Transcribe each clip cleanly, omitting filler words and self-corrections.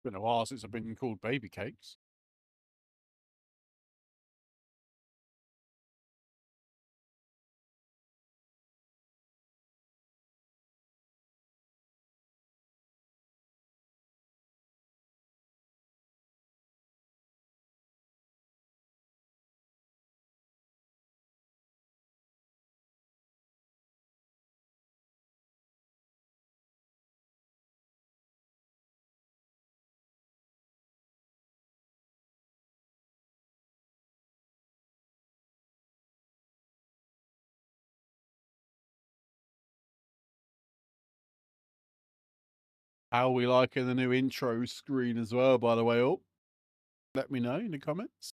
Been a while since I've been called baby cakes. How are we liking the new intro screen as well, by the way? Oh, let me know in the comments.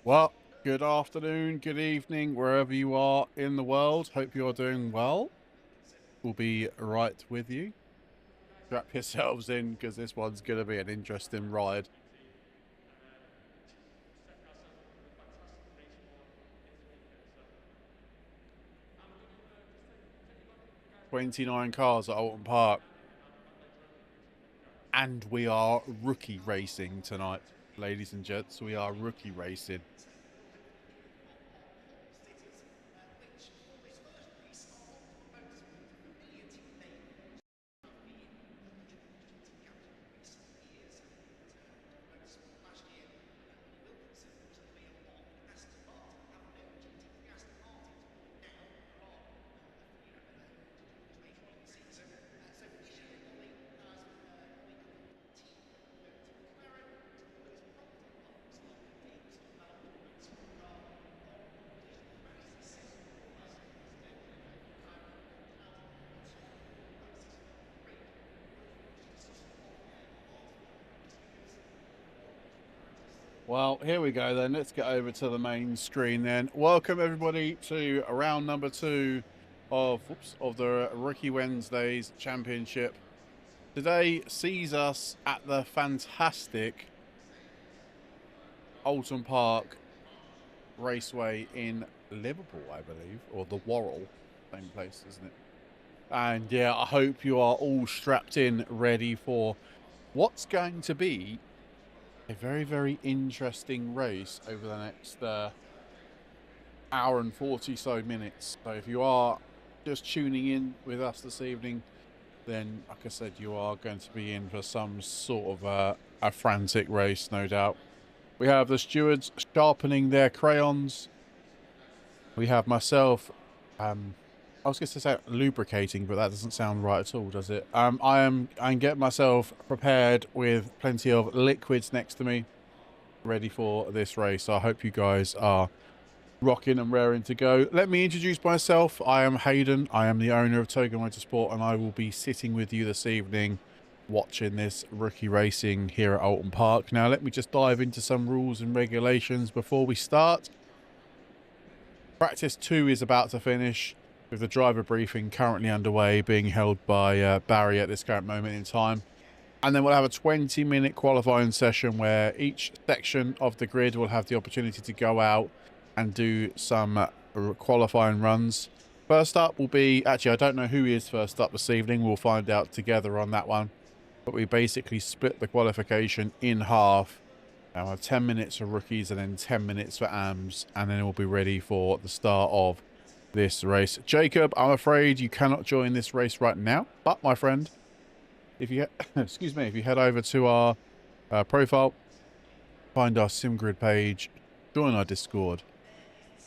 Well, good afternoon, good evening, wherever you are in the world. Hope you're doing well. We'll be right with you. Strap yourselves in because this one's going to be an interesting ride. "29 cars at Outlon Park. And we are rookie racing tonight, ladies and gents. We are rookie racing. Well, here we go then. Let's get over to the main screen then. Welcome everybody to round number 2 of the Rookie Wednesdays Championship. Today sees us at the fantastic Outlon Park Raceway in Liverpool, I believe, or the Worrell, same place, isn't it? And yeah, I hope you are all strapped in, ready for what's going to be a very, very interesting race over the next hour and 40 so minutes. So if you are just tuning in with us this evening, then like I said, you are going to be in for some sort of a frantic race, no doubt. We have the stewards sharpening their crayons. We have myself, I was going to say lubricating, but that doesn't sound right at all, does it? I'm getting myself prepared with plenty of liquids next to me, ready for this race. So I hope you guys are rocking and raring to go. Let me introduce myself. I am Hayden. I am the owner of Toga Motorsport, and I will be sitting with you this evening watching this rookie racing here at Outlon Park. Now, let me just dive into some rules and regulations before we start. Practice 2 is about to finish, with the driver briefing currently underway, being held by Barry at this current moment in time. And then we'll have a 20-minute qualifying session where each section of the grid will have the opportunity to go out and do some qualifying runs. First up will be, actually, I don't know who is first up this evening. We'll find out together on that one. But we basically split the qualification in half. I'll have 10 minutes for rookies and then 10 minutes for AMs, and then we'll be ready for the start of this race. Jacob, I'm afraid you cannot join this race right now, but my friend, if you excuse me, if you head over to our profile, find our SimGrid page, join our Discord,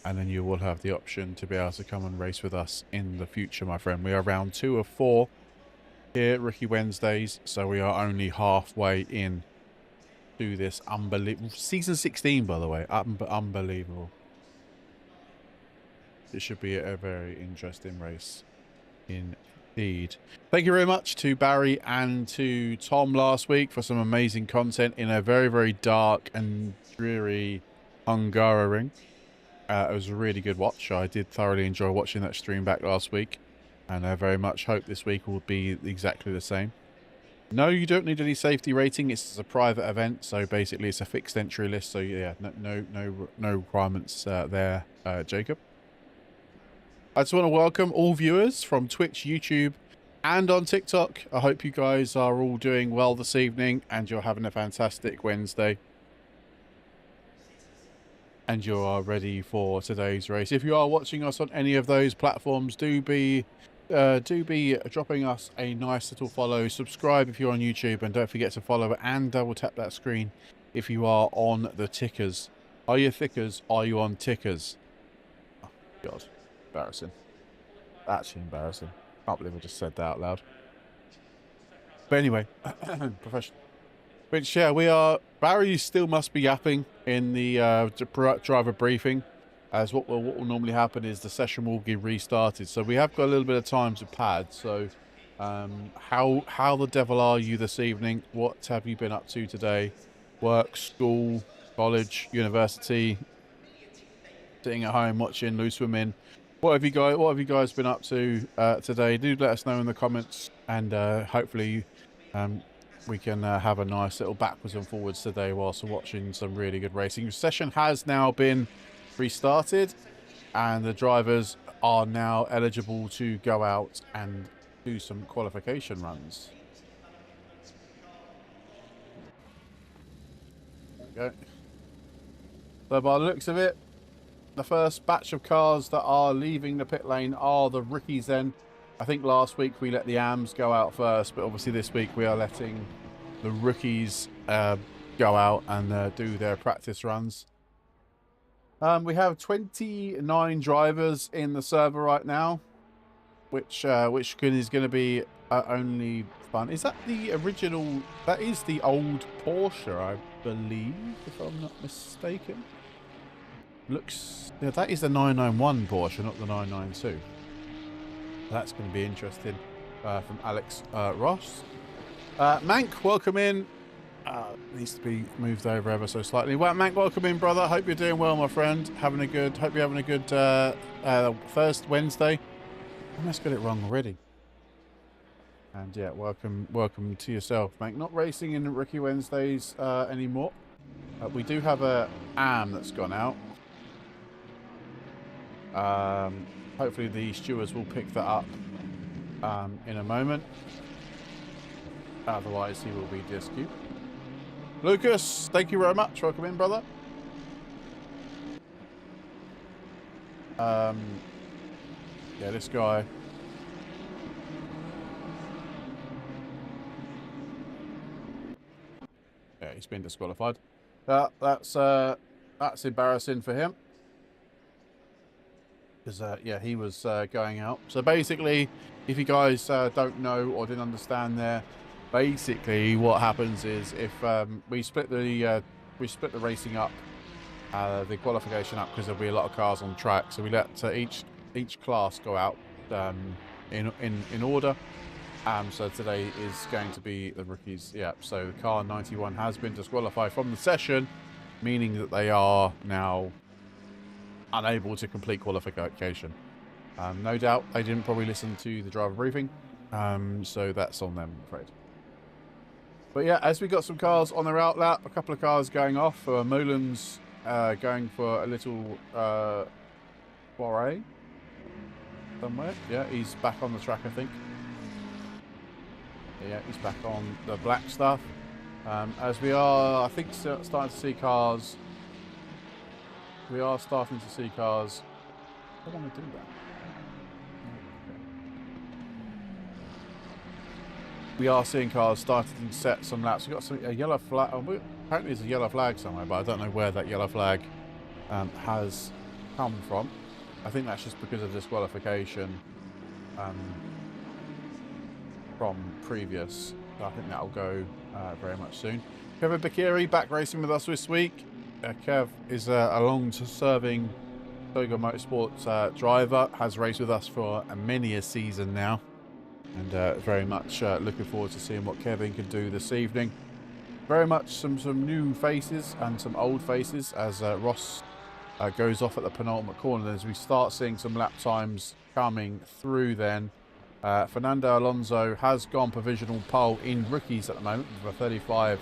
and then you will have the option to be able to come and race with us in the future, my friend. We are round 2 of 4 here, Rookie Wednesdays, so we are only halfway in to this unbelievable season 16, by the way. Unbelievable. It should be a very interesting race indeed. Thank you very much to Barry and to Tom last week for some amazing content in a very, very dark and dreary Hungaroring. It was a really good watch. I did thoroughly enjoy watching that stream back last week, and I very much hope this week will be exactly the same. No, you don't need any safety rating. It's a private event, so basically it's a fixed entry list. So yeah, no requirements there, Jacob. I just want to welcome all viewers from Twitch, YouTube, and on TikTok. I hope you guys are all doing well this evening, and you're having a fantastic Wednesday. And you are ready for today's race. If you are watching us on any of those platforms, do be dropping us a nice little follow. Subscribe if you're on YouTube, and don't forget to follow and double tap that screen if you are on the tickers. Are you thickers? Are you on tickers? Oh, God, embarrassing. Actually embarrassing. Can't believe I just said that out loud. But anyway, professional. Which, yeah, we are... Barry still must be yapping in the driver briefing, as what will normally happen is the session will get restarted. So we have got a little bit of time to pad. So how the devil are you this evening? What have you been up to today? Work, school, college, university, sitting at home watching loose women. What have you guys been up to today? Do let us know in the comments, and hopefully we can have a nice little backwards and forwards today whilst we're watching some really good racing. The session has now been restarted, and the drivers are now eligible to go out and do some qualification runs. There we go. So by the looks of it, the first batch of cars that are leaving the pit lane are the rookies then. I think last week we let the AMs go out first, but obviously this week we are letting the rookies go out and do their practice runs. We have 29 drivers in the server right now, which is going to be only fun. Is that the original? That is the old Porsche, I believe, if I'm not mistaken. Looks, yeah, that is the 991 Porsche, not the 992. That's going to be interesting. From Alex Ross. Mank, welcome in. Needs to be moved over ever so slightly. Well, Mank, welcome in, brother. Hope you're doing well, my friend. Hope you're having a good first Wednesday. I almost got it wrong already. And yeah, welcome to yourself, Mank. Not racing in Rookie Wednesdays anymore. We do have a AM that's gone out. Hopefully the stewards will pick that up in a moment. Otherwise, he will be DSQ. Lucas, thank you very much. Welcome in, brother. Yeah, this guy. Yeah, he's been disqualified. That's embarrassing for him. Because, yeah, he was going out. So basically, if you guys don't know or didn't understand there, basically what happens is if we split the racing up, the qualification up, because there'll be a lot of cars on track. So we let each class go out in order. So today is going to be the rookies. Yeah. So the car 91 has been disqualified from the session, meaning that they are now unable to complete qualification. No doubt they didn't probably listen to the driver briefing, so that's on them, I'm afraid. But yeah, as we got some cars on their outlap, a couple of cars going off. Mulan's going for a little foray somewhere. Yeah, he's back on the track, I think. Yeah, he's back on the black stuff. As we are, I think, starting to see cars. We are starting to see cars. I don't want to do that. We are seeing cars starting to set some laps. We've got a yellow flag. Apparently, there's a yellow flag somewhere, but I don't know where that yellow flag has come from. I think that's just because of disqualification from previous. So I think that'll go very much soon. Kevin Bakiri back racing with us this week. Kev is a long-serving Togo Motorsports driver. Has raced with us for many a season now. And very much looking forward to seeing what Kevin can do this evening. Very much some new faces and some old faces as Ross goes off at the penultimate corner. As we start seeing some lap times coming through then. Fernando Alonso has gone provisional pole in rookies at the moment with a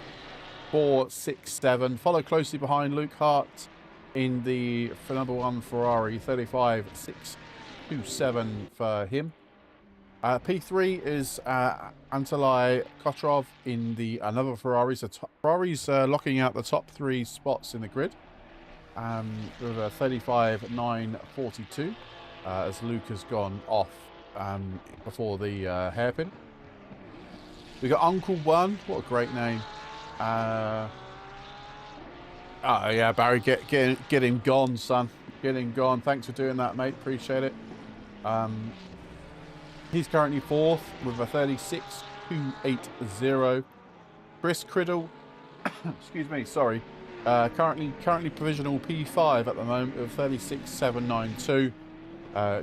35.467. Followed closely behind Luke Hart in the number 1 Ferrari, 35.627 for him. P3 is Antalai Kotrov in the another Ferrari. So Ferrari's locking out the top 3 spots in the grid with a 35.942 as Luke has gone off before the hairpin. We got Uncle One. What a great name. Oh yeah, Barry, get him gone, son. Get him gone. Thanks for doing that, mate. Appreciate it. He's currently 4th with a 36.280. Chris Criddle, excuse me, sorry. Currently provisional P5 at the moment with 36.792.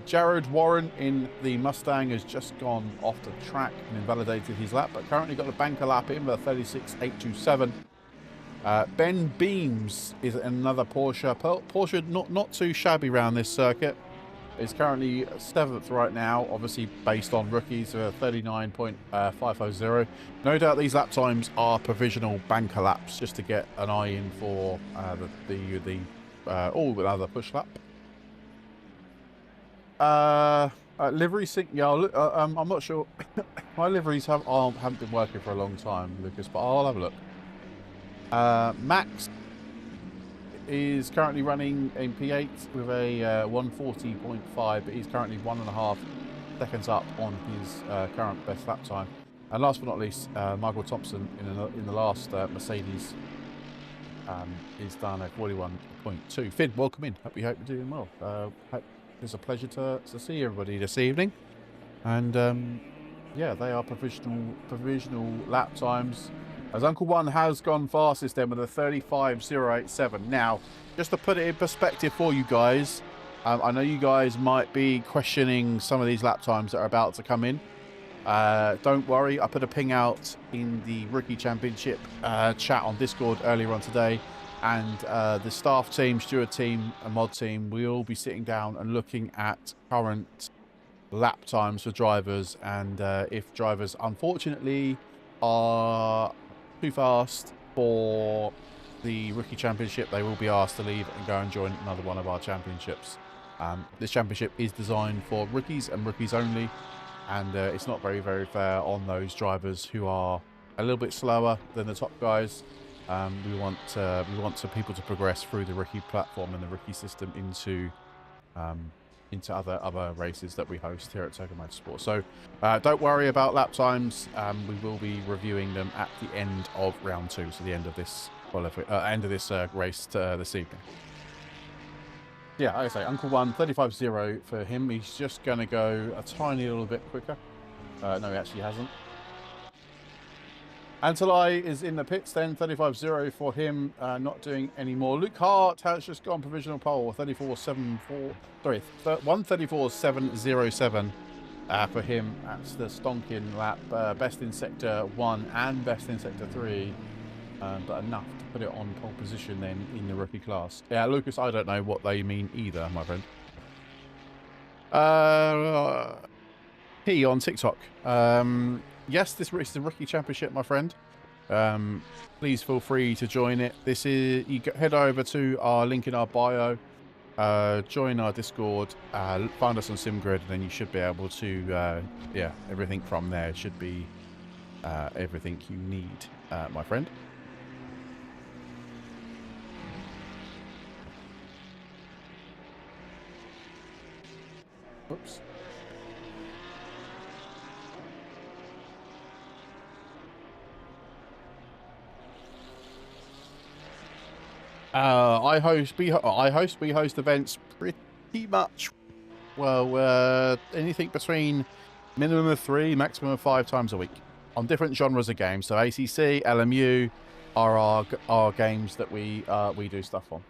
Jared Warren in the Mustang has just gone off the track and invalidated his lap, but currently got the banker lap in with a 36.827. Ben Beams is another Porsche. Porsche not too shabby around this circuit. Is currently 7th right now, obviously based on rookies, 39.550. No doubt these lap times are provisional banker laps just to get an eye in for the other push lap. Livery sync. Yeah, I'm not sure. My liveries haven't been working for a long time, Lucas, but I'll have a look. Max is currently running in P8 with a 140.5, but he's currently 1.5 seconds up on his current best lap time. And last but not least, Michael Thompson in the last Mercedes is done at 41.2. Finn, welcome in. Hope you're doing well. It's a pleasure to see everybody this evening. And yeah, they are provisional lap times. As Uncle One has gone fastest then with a 35.087. Now, just to put it in perspective for you guys, I know you guys might be questioning some of these lap times that are about to come in. Don't worry, I put a ping out in the Rookie Championship chat on Discord earlier on today. And the staff team, steward team, and mod team, we'll be sitting down and looking at current lap times for drivers. And if drivers, unfortunately, are too fast for the Rookie Championship, they will be asked to leave and go and join another one of our championships. This championship is designed for rookies and rookies only, and it's not very fair on those drivers who are a little bit slower than the top guys. We want people to progress through the rookie platform and the rookie system into other races that we host here at Togo Motorsport. So don't worry about lap times. We will be reviewing them at the end of round 2, so the end of this race this evening. Yeah, like I say, Uncle One, 35.0 for him. He's just going to go a tiny little bit quicker. No, he actually hasn't. Antalai is in the pits then, 35.0 for him, not doing any more. Luke Hart has just gone provisional pole, 134.707 for him. That's the stonking lap, best in Sector 1 and best in Sector 3, but enough to put it on pole position then in the rookie class. Yeah, Lucas, I don't know what they mean either, my friend. P on TikTok. Yes, this is the Rookie Championship, my friend. Please feel free to join it. This is, you head over to our link in our bio, join our Discord, find us on SimGrid, and then you should be able to, yeah, everything from there should be everything you need, my friend. Oops. I host we host events pretty much, well, anything between minimum of 3, maximum of 5 times a week on different genres of games. So ACC, LMU are our games that we do stuff on.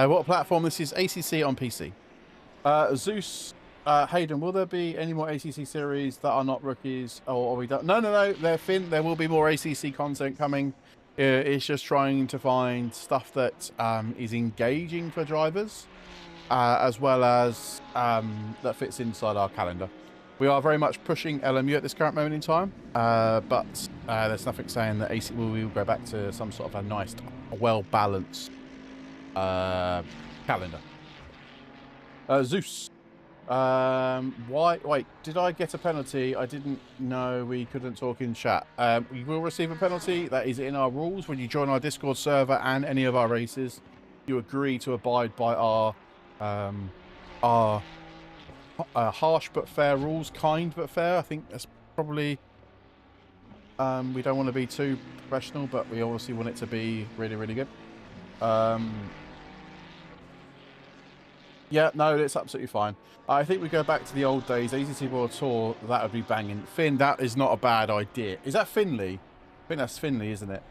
What platform? This is ACC on PC. Zeus, Hayden, will there be any more ACC series that are not rookies? Or are we done? No. They're Finn. There will be more ACC content coming. It's just trying to find stuff that is engaging for drivers, as well as that fits inside our calendar. We are very much pushing LMU at this current moment in time, but there's nothing saying that ACC will go back to some sort of a nice, well-balanced calendar. Zeus. Why? Wait, did I get a penalty? I didn't know we couldn't talk in chat. We will receive a penalty. That is in our rules. When you join our Discord server and any of our races, you agree to abide by our harsh but fair rules. Kind but fair. I think that's probably. We don't want to be too professional, but we obviously want it to be really, really good. Yeah, no, it's absolutely fine. I think we go back to the old days. ACC World Tour, that would be banging. Finn, that is not a bad idea. Is that Finley? I think that's Finley, isn't it?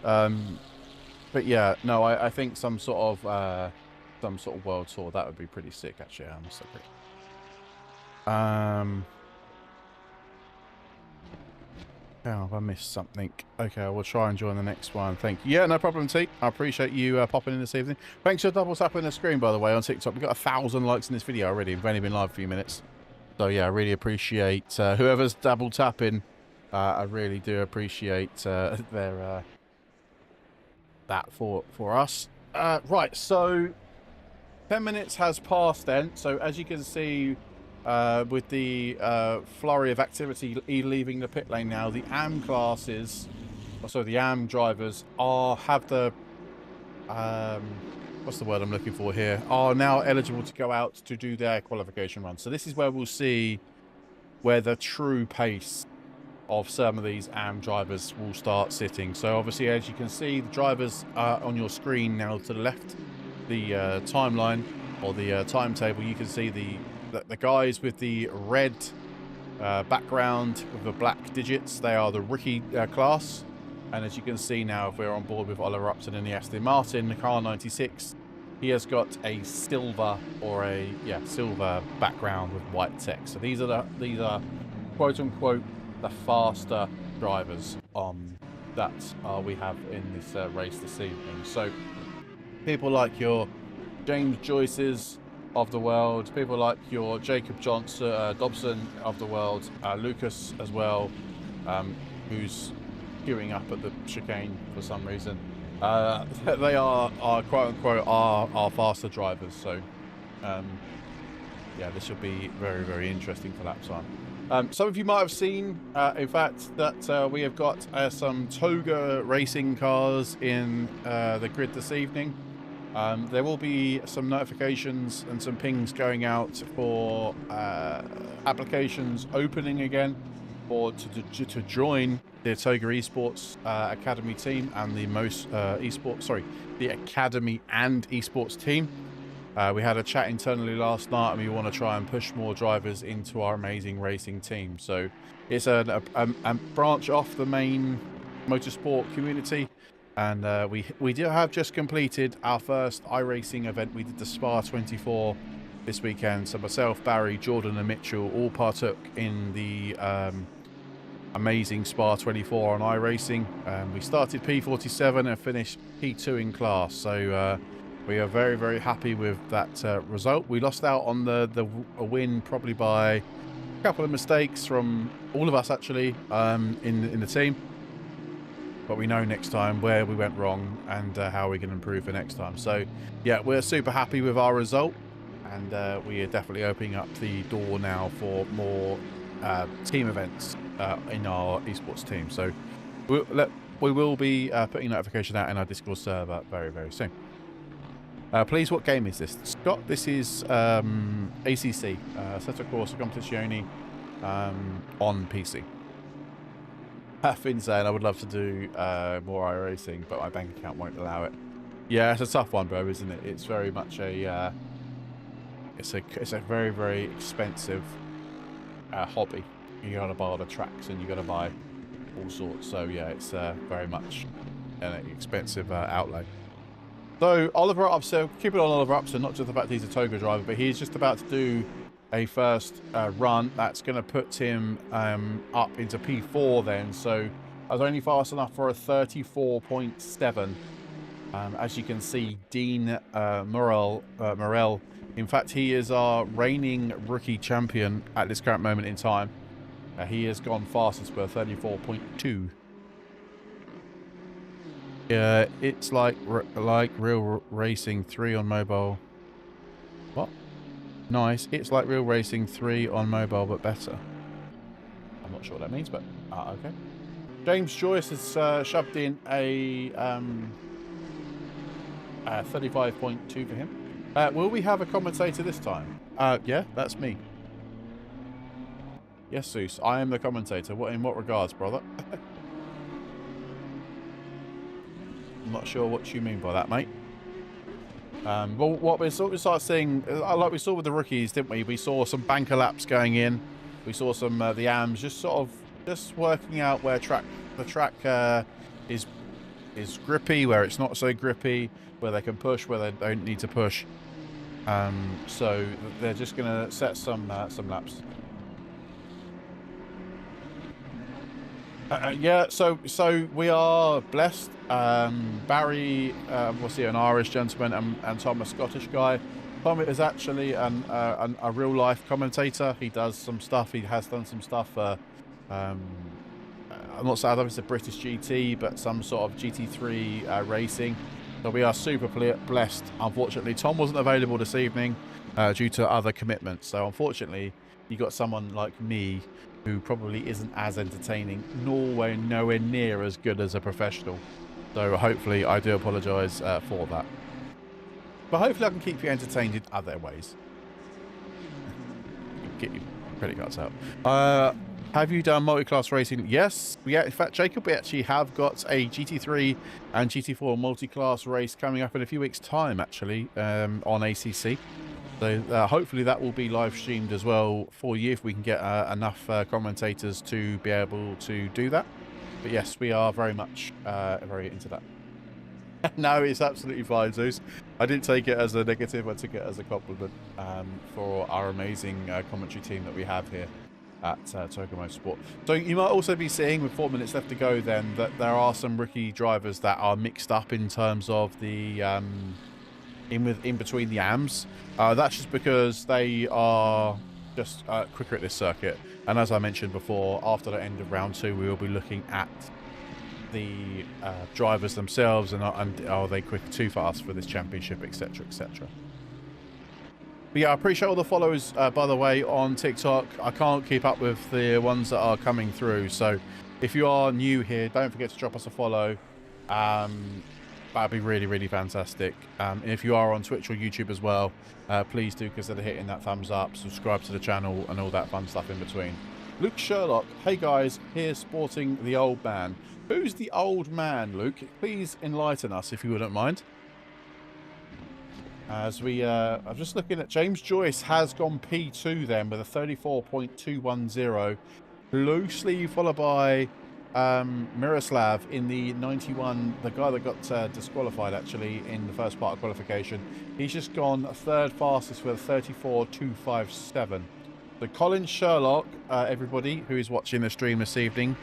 But yeah, no, I think some sort of World Tour, that would be pretty sick, actually. I must agree. Oh, have I missed something? Okay, I will try and join the next one. Thank you. Yeah, no problem, T. I appreciate you popping in this evening. Thanks for double tapping the screen, by the way, on TikTok. We've got 1,000 likes in this video already. We've only been live a few minutes. So, yeah, I really appreciate whoever's double tapping. I really do appreciate their that for us. Right, so 10 minutes has passed then. So, as you can see... with the flurry of activity leaving the pit lane now, the AM classes, the AM drivers have the what's the word I'm looking for here? Are now eligible to go out to do their qualification run. So this is where we'll see where the true pace of some of these AM drivers will start sitting. So obviously, as you can see, the drivers on your screen now to the left, the timeline or the timetable, you can see the guys with the red background with the black digits, they are the rookie class. And as you can see now, if we're on board with Oliver Upton and the Aston Martin, the car 96, he has got a silver or silver background with white text. So these are quote unquote the faster drivers that we have in this race this evening. So people like your James Joyce's of the world, people like your Jacob Dobson of the world, Lucas as well, who's queuing up at the chicane for some reason. They are quote unquote our faster drivers. So yeah, this should be very, very interesting for lap time. Some of you might have seen, in fact, that we have got some Toga racing cars in the grid this evening. There will be some notifications and some pings going out for applications opening again, or to join the Toga Esports Academy team and the the Academy and Esports team. We had a chat internally last night, and we want to try and push more drivers into our amazing racing team. So it's a branch off the main motorsport community. And we have just completed our first iRacing event. We did the Spa 24 this weekend. So myself, Barry, Jordan and Mitchell all partook in the amazing Spa 24 on iRacing. We started P47 and finished P2 in class. So we are very, very happy with that result. We lost out on a win probably by a couple of mistakes from all of us, actually, in the team. But we know next time where we went wrong and how we can improve for next time. So, yeah, we're super happy with our result. and we are definitely opening up the door now for more team events in our esports team. So we will be putting notification out in our Discord server very, very soon. Please, what game is this? Scott, this is ACC, Assetto Corsa Competizione on PC. Finn saying I would love to do more iRacing, but my bank account won't allow it. Yeah, it's a tough one, bro, isn't it? It's very much a it's a very, very expensive hobby. You gotta buy all the tracks and you gotta buy all sorts. So yeah, it's very much an expensive outlay. So Oliver Upson, keep it on Oliver Upson, not just the fact he's a Toga driver, but he's just about to do a first run that's going to put him up into P4 then. So I was only fast enough for a 34.7. As you can see, Dean Morel, in fact, he is our reigning rookie champion at this current moment in time. He has gone fastest for 34.2. It's like Real Racing 3 on mobile. What? Nice. It's like Real Racing 3 on mobile, but better. I'm not sure what that means, but okay. James Joyce has shoved in a 35.2 for him. Will we have a commentator this time? Yeah, that's me. Yes, Zeus, I am the commentator. In what regards, brother? I'm not sure what you mean by that, mate. Well, what we start seeing, like we saw with the rookies, didn't we? We saw some banker laps going in. We saw some the AMs just working out where the track is grippy, where it's not so grippy, where they can push, where they don't need to push. So they're just going to set some laps. Yeah, so we are blessed. Barry, what's he, an Irish gentleman, and Tom, a Scottish guy. Tom is actually a real life commentator. He does some stuff. He has done some stuff for, I'm not saying it's a British GT, but some sort of GT3 racing. So we are super blessed. Unfortunately, Tom wasn't available this evening due to other commitments. So unfortunately, you got someone like me who probably isn't as entertaining, nowhere near as good as a professional. So hopefully, I do apologise for that. But hopefully I can keep you entertained in other ways. Get your credit cards out. Have you done multi-class racing? Yes. In fact, Jacob, we actually have got a GT3 and GT4 multi-class race coming up in a few weeks' time, actually, on ACC. So hopefully that will be live streamed as well for you if we can get enough commentators to be able to do that. But yes, we are very much very into that. No, it's absolutely fine, Zeus. I didn't take it as a negative. I took it as a compliment for our amazing commentary team that we have here at Toga Motorsport. So you might also be seeing, with 4 minutes left to go then, that there are some rookie drivers that are mixed up in terms of the in between the AMs. That's just because they are just quicker at this circuit. And as I mentioned before, after the end of round 2, we will be looking at the drivers themselves and are they quick, too fast for this championship, etc, etc. But yeah, I appreciate all the followers, by the way, on TikTok. I can't keep up with the ones that are coming through. So if you are new here, don't forget to drop us a follow. That'd be really, really fantastic. And if you are on Twitch or YouTube as well, please do consider hitting that thumbs up, subscribe to the channel, and all that fun stuff in between. Luke Sherlock, hey guys, here sporting the old man. Who's the old man, Luke? Please enlighten us if you wouldn't mind. As I'm just looking at James Joyce has gone P2 then with a 34.210, closely followed by Miroslav in the 91, the guy that got disqualified actually in the first part of qualification. He's just gone third fastest with a 34.257. So Colin Sherlock, everybody who is watching the stream this evening,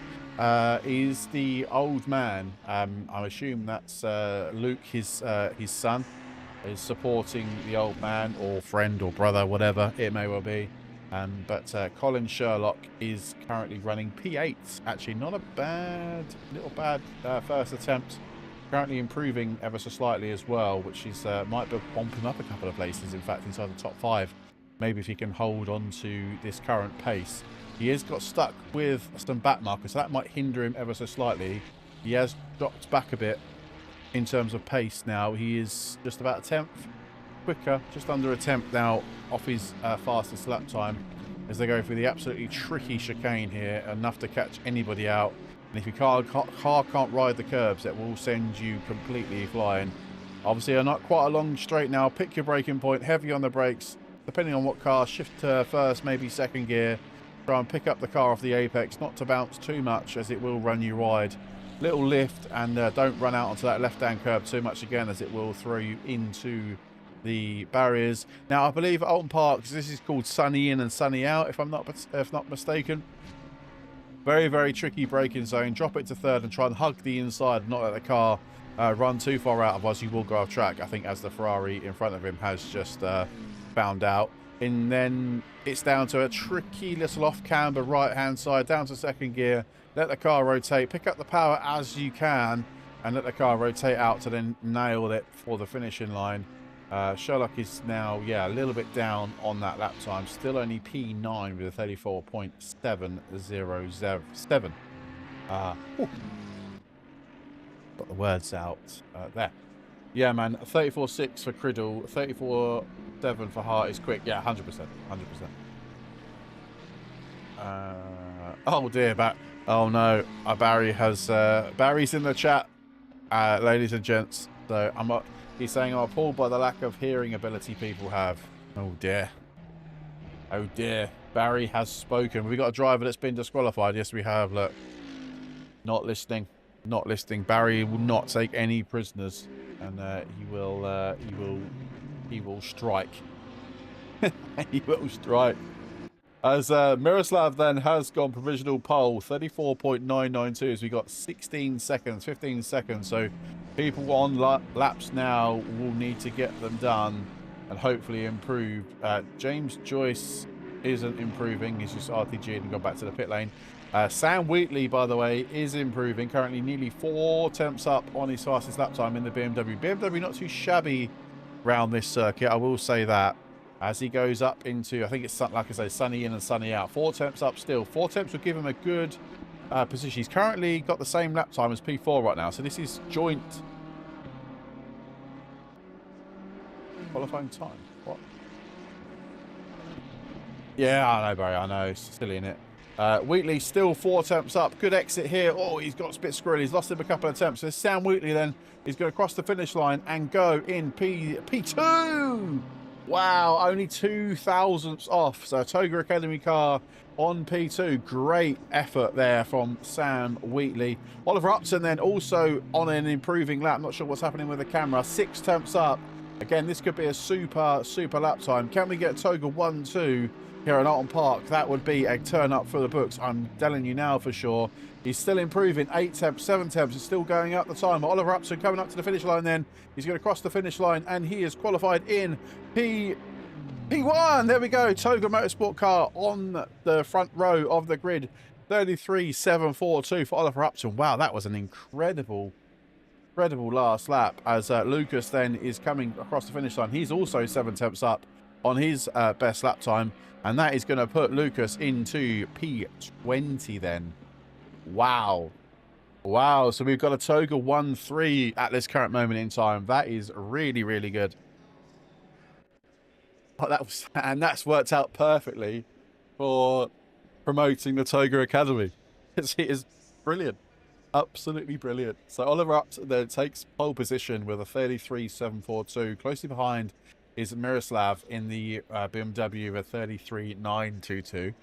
is the old man. I assume that's Luke, his son, is supporting the old man, or friend, or brother, whatever it may well be. But Colin Sherlock is currently running P8. Actually, not a bad, little bad first attempt Currently improving ever so slightly as well, which is might bump him up a couple of places, in fact, inside the top 5. Maybe if he can hold on to this current pace. He has got stuck with some back markers, so that might hinder him ever so slightly. He has dropped back a bit in terms of pace now. He is just about a tenth quicker, just under a tenth now off his fastest lap time as they go through the absolutely tricky chicane here, enough to catch anybody out. And if your car can't ride the curbs, it will send you completely flying. Obviously, not quite a long straight now. Pick your braking point, heavy on the brakes. Depending on what car, shift to first, maybe second gear. Try and pick up the car off the apex, not to bounce too much as it will run you wide. Little lift, and don't run out onto that left-hand curb too much again, as it will throw you into the barriers. Now, I believe at Outlon Park, this is called sunny in and sunny out, if not mistaken. Very, very tricky braking zone. Drop it to third and try and hug the inside, not let the car run too far out, otherwise you will go off track, I think, as the Ferrari in front of him has just found out. And then it's down to a tricky little off camber right hand side, down to second gear. Let the car rotate, pick up the power as you can, and let the car rotate out to then nail it for the finishing line. Sherlock is now, yeah, a little bit down on that lap time. Still only P9 with a 34.707. Got the words out there. Yeah, man, 34.6 for Criddle, 34.7 for Hart is quick. Yeah, 100%, 100%. Oh dear, oh no, Barry has Barry's in the chat, ladies and gents. So he's saying, I'm appalled by the lack of hearing ability people have. Oh dear. Oh dear. Barry has spoken. We got a driver that's been disqualified. Yes, we have. Look. Not listening. Not listening. Barry will not take any prisoners. And he will strike. He will strike. As Miroslav then has gone provisional pole, 34.992, as we got 16 seconds, 15 seconds. So people on laps now will need to get them done and hopefully improve. James Joyce isn't improving. He's just RTG'd and gone back to the pit lane. Sam Wheatley, by the way, is improving. Currently nearly 4 tenths up on his fastest lap time in the BMW. BMW not too shabby round this circuit, I will say that. As he goes up into, I think it's, like I say, sunny in and sunny out. 4 tenths up still. 4 tenths will give him a good position. He's currently got the same lap time as P4 right now. So this is joint qualifying time. What? Yeah, I know, Barry. I know. It's silly, isn't it? Wheatley still 4 tenths up. Good exit here. Oh, he's got a bit squirrely. He's lost him a couple of attempts. So Sam Wheatley then is going to cross the finish line and go in P2. Wow, only 2 thousandths off. So Toga Academy car on P2. Great effort there from Sam Wheatley. Oliver Upton then also on an improving lap. Not sure what's happening with the camera. 6 tenths up. Again, this could be a super lap time. Can we get Toga 1-2 here at Outlon Park? That would be a turn up for the books. I'm telling you now for sure. He's still improving. 8 tenths, 7 tenths. He's still going up the time. Oliver Upton coming up to the finish line then. He's going to cross the finish line and he is qualified in P1. There we go. Toga Motorsport car on the front row of the grid. 33.742 for Oliver Upton. Wow, that was an incredible last lap as Lucas then is coming across the finish line. He's also 7 tenths up on his best lap time, and that is going to put Lucas into P20 then. Wow, so we've got a Toga 1-3 at this current moment in time. That is really good. And that's worked out perfectly for promoting the Toga Academy. It is brilliant. Absolutely brilliant. So Oliver Upton then takes pole position with a 33.742. Closely behind is Miroslav in the BMW with a 33.922.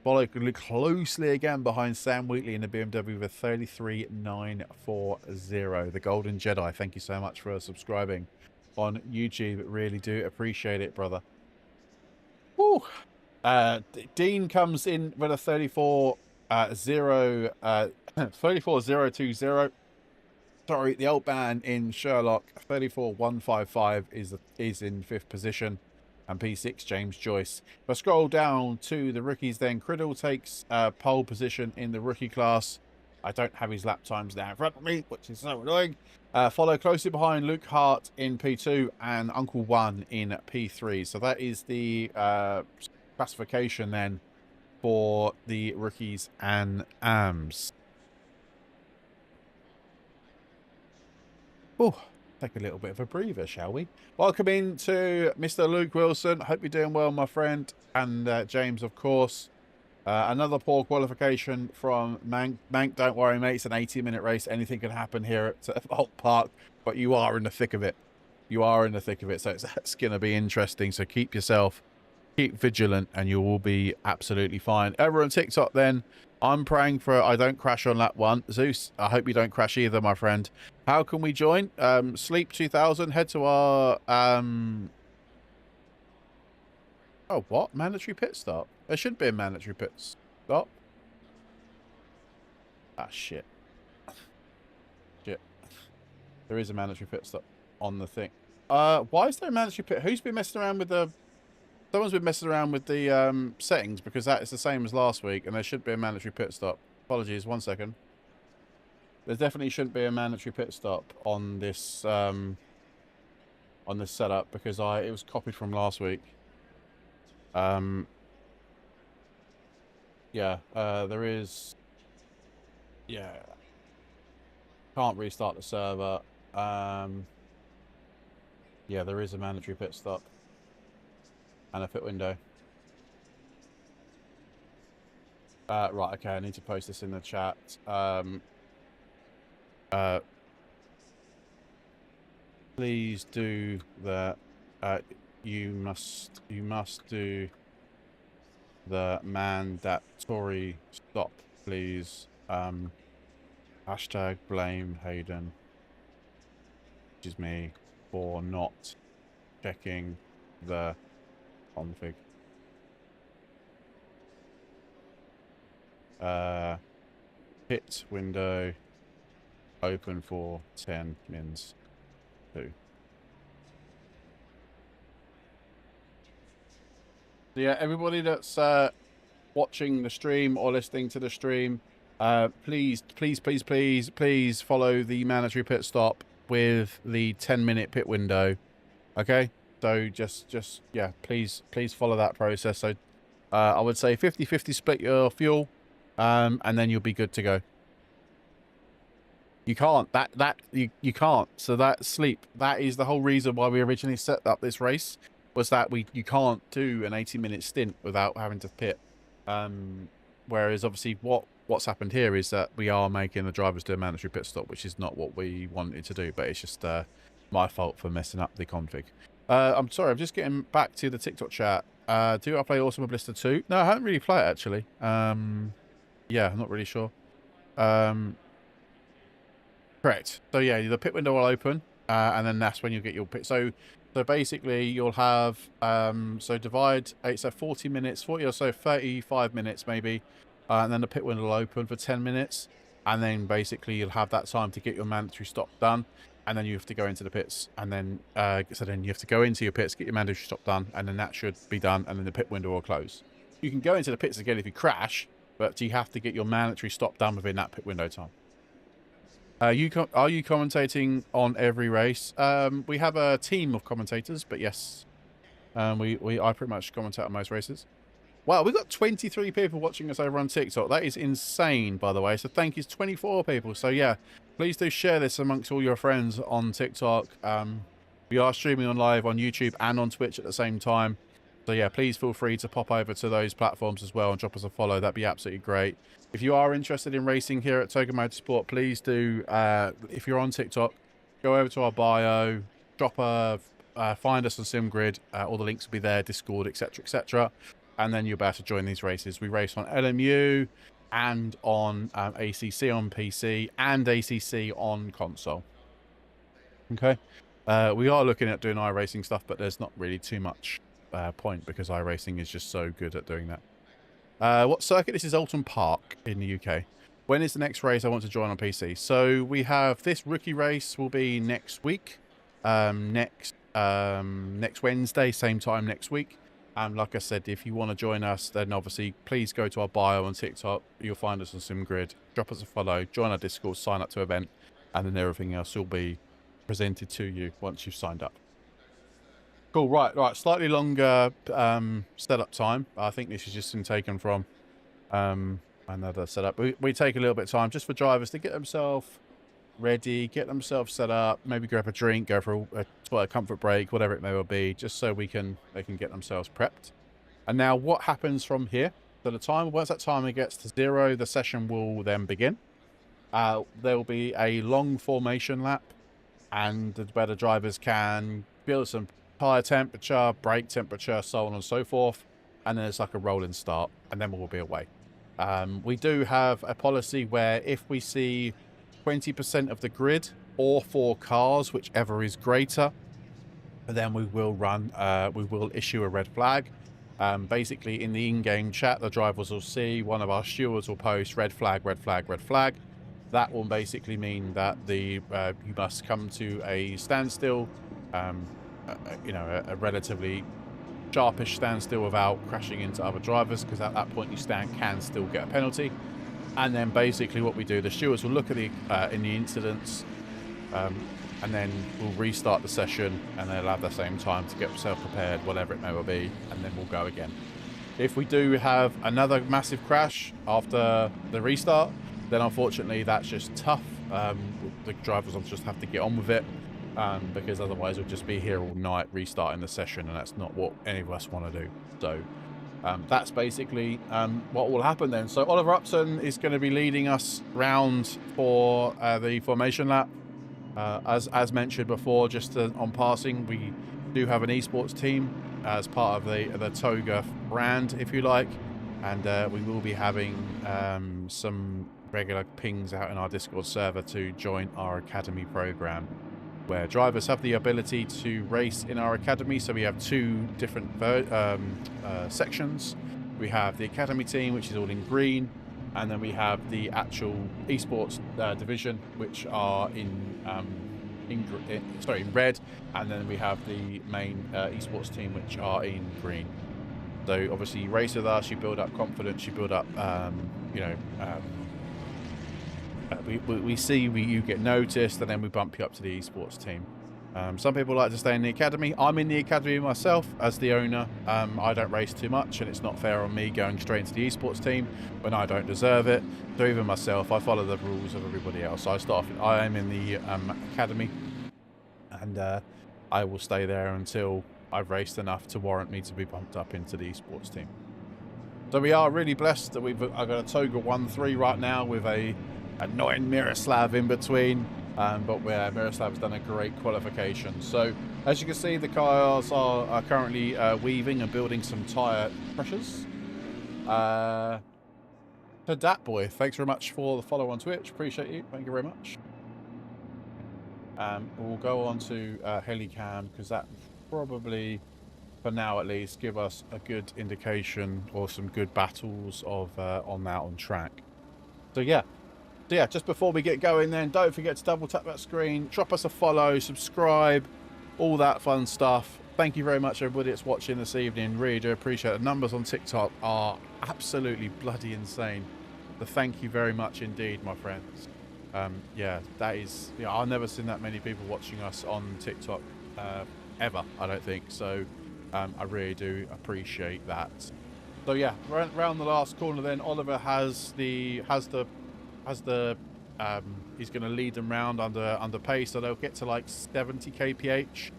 Followed closely again behind Sam Wheatley in the BMW with a 33.940. The Golden Jedi, thank you so much for subscribing on YouTube. Really do appreciate it, brother. Woo. Dean comes in with a 34.020. Sorry, the old man in Sherlock, 34.155 is in 5th position. And P6, James Joyce. If I scroll down to the rookies then, Criddle takes pole position in the rookie class. I don't have his lap times now in front of me, which is so annoying. Follow closely behind Luke Hart in P2 and Uncle One in P3. So that is the classification then for the rookies and AMs. Oh, take a little bit of a breather, shall we? Welcome in to Mr. Luke Wilson. Hope you're doing well, my friend. And James, of course. Another poor qualification from Mank. Mank, don't worry, mate. It's an 80-minute race. Anything can happen here at Holt Park, but you are in the thick of it. You are in the thick of it, so it's going to be interesting. So keep vigilant, and you will be absolutely fine. Over on TikTok, then, I'm praying for I don't crash on lap 1. Zeus, I hope you don't crash either, my friend. How can we join? Sleep 2000. Head to our Oh, what? Mandatory pit stop? There should be a mandatory pit stop. Ah, shit. Shit. There is a mandatory pit stop on the thing. Why is there a mandatory pit? Who's been messing around with the... Someone's been messing around with the settings, because that is the same as last week, and there should be a mandatory pit stop. Apologies, 1 second. There definitely shouldn't be a mandatory pit stop on this setup, because it was copied from last week. Yeah, there is... Yeah. Can't restart the server. Yeah, there is a mandatory pit stop. And a pit window. Right, okay, I need to post this in the chat. Please do that. You must do the mandatory stop, please. Hashtag blame Hayden, which is me, for not checking the config. Pit window open for 10 mins 2. So yeah, everybody that's watching the stream or listening to the stream, please follow the mandatory pit stop with the 10-minute pit window. Okay, so just yeah, please follow that process. So I would say 50-50 split your fuel, and then you'll be good to go. You can't you can't. So that sleep, that is the whole reason why we originally set up this race, was that you can't do an 80-minute stint without having to pit. Whereas obviously what's happened here is that we are making the drivers do a mandatory pit stop, which is not what we wanted to do, but it's just my fault for messing up the config. I'm sorry, I'm just getting back to the TikTok chat. Do I play Awesome Blister 2? No, I haven't really played it, actually. Yeah, I'm not really sure. Correct. So yeah, the pit window will open, and then that's when you get your pit. So basically you'll have, so divide, it's 40 minutes, 40 or so, 35 minutes maybe, and then the pit window will open for 10 minutes, and then basically you'll have that time to get your mandatory stop done, and then you have to go into the pits, and then so then you have to go into your pits, get your mandatory stop done, and then that should be done, and then the pit window will close. You can go into the pits again if you crash, but you have to get your mandatory stop done within that pit window time. Are you commentating on every race? We have a team of commentators, but yes, I pretty much commentate on most races. Wow, we've got 23 people watching us over on TikTok. That is insane, by the way. So thank you to 24 people. So yeah, please do share this amongst all your friends on TikTok. We are streaming on live on YouTube and on Twitch at the same time. So yeah, please feel free to pop over to those platforms as well and drop us a follow. That'd be absolutely great. If you are interested in racing here at Toga Motorsport, please do, if you're on TikTok, go over to our bio, find us on SimGrid. All the links will be there, Discord, etc., etc. And then you'll be able to join these races. We race on LMU and on ACC on PC and ACC on console. Okay. We are looking at doing iRacing stuff, but there's not really too much point, because iRacing is just so good at doing that. What circuit? This is Outlon Park in the UK. When is the next race I want to join on PC? So we have this rookie race will be next week. Next Wednesday, same time next week. And like I said, if you want to join us, then obviously please go to our bio on TikTok. You'll find us on SimGrid, drop us a follow, join our Discord, sign up to event, and then everything else will be presented to you once you've signed up. Cool, right. Slightly longer setup time. I think this is just been taken from another setup. We take a little bit of time just for drivers to get themselves ready, get themselves set up, maybe grab a drink, go for a comfort break, whatever it may well be, just so they can get themselves prepped. And now what happens from here? So once that timer gets to 0, the session will then begin. There will be a long formation lap, and where the drivers can build some tire temperature, brake temperature, so on and so forth. And then it's like a rolling start, and then we'll be away. We do have a policy where if we see 20% of the grid or 4 cars, whichever is greater, then we will issue a red flag. Basically, in the in-game chat, the drivers will see one of our stewards will post red flag, red flag, red flag. That will basically mean that you must come to a standstill, a relatively sharpish standstill without crashing into other drivers, because at that point you can still get a penalty. And then basically what we do, the stewards will look at in the incidents, and then we'll restart the session, and they'll have the same time to get themselves prepared, whatever it may well be, and then we'll go again. If we do have another massive crash after the restart, then unfortunately that's just tough. The drivers will just have to get on with it, because otherwise we'll just be here all night restarting the session, and that's not what any of us want to do. So that's basically what will happen then. So Oliver Upton is going to be leading us round for the formation lap. As mentioned before, just on passing, we do have an esports team as part of the Toga brand, if you like, and we will be having some regular pings out in our Discord server to join our academy program, where drivers have the ability to race in our academy. So we have 2 different sections. We have the academy team, which is all in green, and then we have the actual esports division, which are in red, and then we have the main esports team, which are in green. So obviously you race with us, you build up confidence, you build up we see you get noticed, and then we bump you up to the esports team. Some people like to stay in the academy. I'm in the academy myself as the owner. I don't race too much, and it's not fair on me going straight into the esports team when I don't deserve it. So even myself, I follow the rules of everybody else. I am in the academy, and I will stay there until I've raced enough to warrant me to be bumped up into the esports team. So we are really blessed that I've got a Toga 1-3 right now with a annoying Miroslav in between, but where Miroslav's done a great qualification. So as you can see, the cars are currently weaving and building some tyre pressures. To Dat Boy, thanks very much for the follow on Twitch. Appreciate you. Thank you very much. We'll go on to Helicam, because that probably, for now at least, give us a good indication or some good battles of on track. So yeah, just before we get going then, don't forget to double tap that screen, drop us a follow, subscribe, all that fun stuff. Thank you very much everybody that's watching this evening. Really do appreciate it. The numbers on TikTok are absolutely bloody insane. So thank you very much indeed, my friends. Yeah, that is, I've never seen that many people watching us on TikTok ever, I don't think. So I really do appreciate that. So yeah, round the last corner then, Oliver he's going to lead them round under pace, so they'll get to like 70 kph,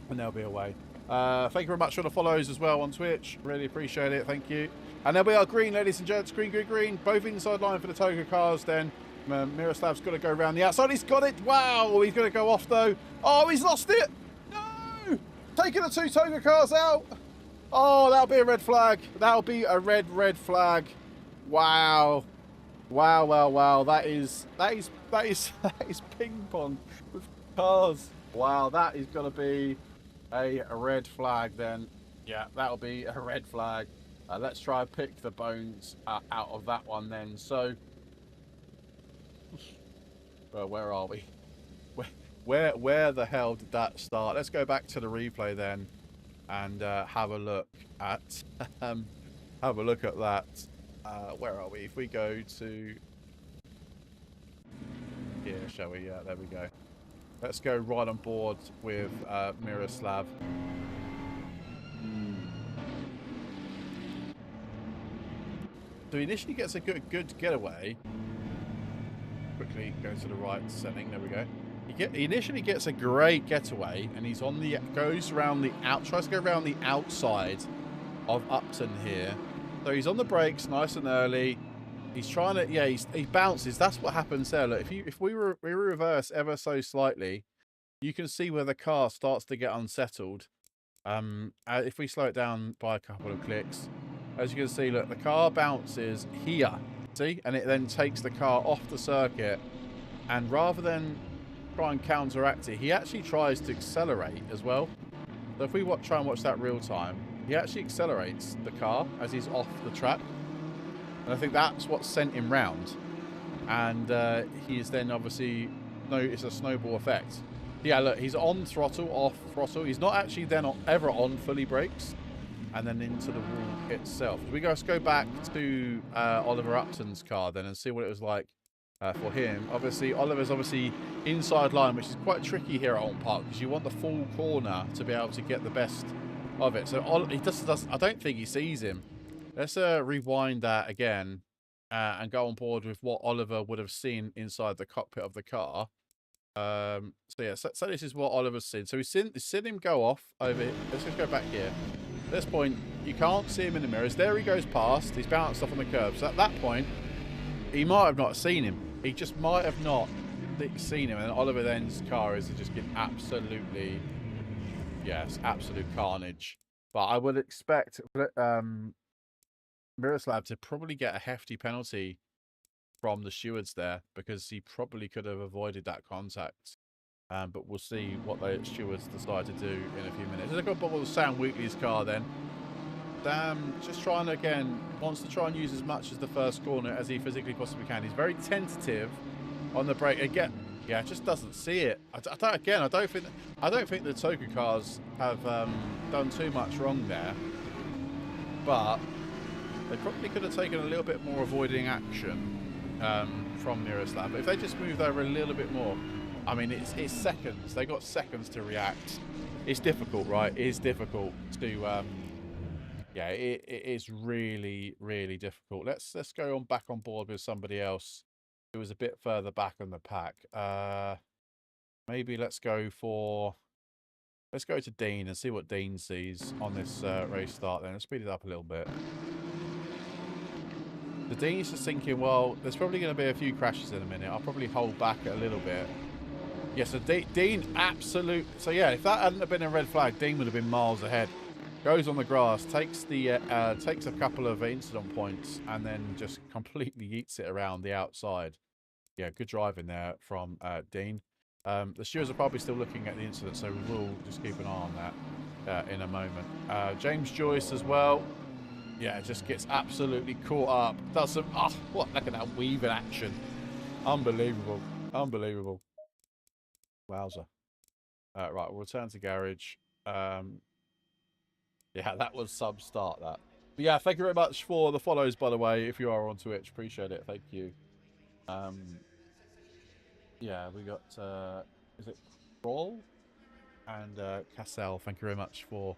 and they'll be away. Thank you very much for the follows as well on Twitch. Really appreciate it. Thank you. And there we are, green, ladies and gents. Green. Both inside line for the Toga cars. Then Miroslav's got to go around the outside. He's got it. Wow. He's going to go off though. Oh, he's lost it. No. Taking the 2 Toga cars out. Oh, that'll be a red flag. That'll be a red flag. Wow. Wow. That is ping pong with cars. Wow, that is going to be a red flag then. Yeah, that'll be a red flag. Let's try and pick the bones out of that one then. So, where are we? Where the hell did that start? Let's go back to the replay then and have a look at have a look at that. Where are we? If we go to here, shall we? Yeah, there we go. Let's go right on board with Miroslav. So he initially gets a good getaway. Quickly go to the right setting. There we go. He initially gets a great getaway, and he's on the tries to go around the outside of Upton here. So he's on the brakes nice and early. He's trying to he bounces. That's what happens there. Look, if we reverse ever so slightly, you can see where the car starts to get unsettled. If we slow it down by a couple of clicks, as you can see, look, the car bounces here. See, and it then takes the car off the circuit, and rather than try and counteract it, he actually tries to accelerate as well. So if we try and watch that real time, he actually accelerates the car as he's off the track, and I think that's what sent him round. And he is then obviously it's a snowball effect. Yeah, look, he's on throttle, off throttle. He's not actually then ever on fully brakes, and then into the wall itself. Let's go back to Oliver Upton's car then and see what it was like for him. Obviously, Oliver's inside line, which is quite tricky here at Oulton Park because you want the full corner to be able to get the best of it. So he does. I don't think he sees him. Let's rewind that again and go on board with what Oliver would have seen inside the cockpit of the car. So this is what Oliver's seen. So he's seen him go off over here. Let's just go back here. At this point, you can't see him in the mirrors. There he goes past. He's bounced off on the curb. So at that point, he might have not seen him. He just might have not seen him. And Oliver then's car is just getting absolutely, absolute carnage. But I would expect Miroslav to probably get a hefty penalty from the stewards there because he probably could have avoided that contact. But we'll see what the stewards decide to do in a few minutes. Let's go bubble Sam Wheatley's car then. Sam just wants to try and use as much as the first corner as he physically possibly can. He's very tentative on the brake. Again, just doesn't see it. I don't think the Toka cars have done too much wrong there. But they probably could have taken a little bit more avoiding action from Miroslav. But if they just moved over a little bit more, I mean, it's seconds. They got seconds to react. It's difficult, right? It is difficult to, it is really, really difficult. Let's go back on board with somebody else who was a bit further back on the pack. Maybe let's go to Dean and see what Dean sees on this race start. Then let's speed it up a little bit. The Dean's just thinking, well, there's probably going to be a few crashes in a minute. I'll probably hold back a little bit. Yeah, so Dean, absolute. So yeah, if that hadn't have been a red flag, Dean would have been miles ahead. Goes on the grass, takes a couple of incident points, and then just completely yeets it around the outside. Yeah, good driving there from Dean. The stewards are probably still looking at the incident, so we will just keep an eye on that in a moment. James Joyce as well. Yeah, just gets absolutely caught up. Does some... look at that weave in action. Unbelievable. Unbelievable. Wowza. Right, we'll return to garage. Yeah, that was sub-start, that. But yeah, thank you very much for the follows, by the way, if you are on Twitch. Appreciate it. Thank you. Yeah, we got... is it Brawl? And Cassell, thank you very much for...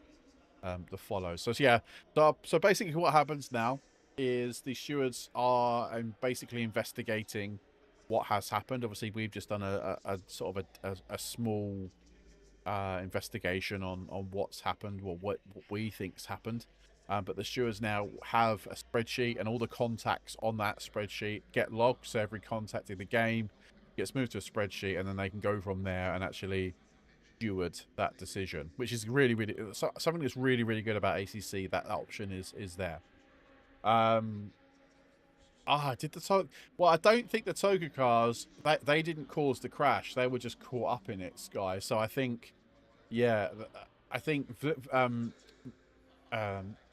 the follow. So yeah, so basically what happens now is the stewards are basically investigating what has happened. Obviously, we've just done a sort of a small investigation on what's happened, or what we think's happened. But the stewards now have a spreadsheet, and all the contacts on that spreadsheet get logged. So every contact in the game gets moved to a spreadsheet, and then they can go from there and actually steward that decision, which is really, really something that's really, really good about ACC. That option is there. Well, I don't think the Toga cars, they didn't cause the crash. They were just caught up in it, Sky. So I think, yeah, I think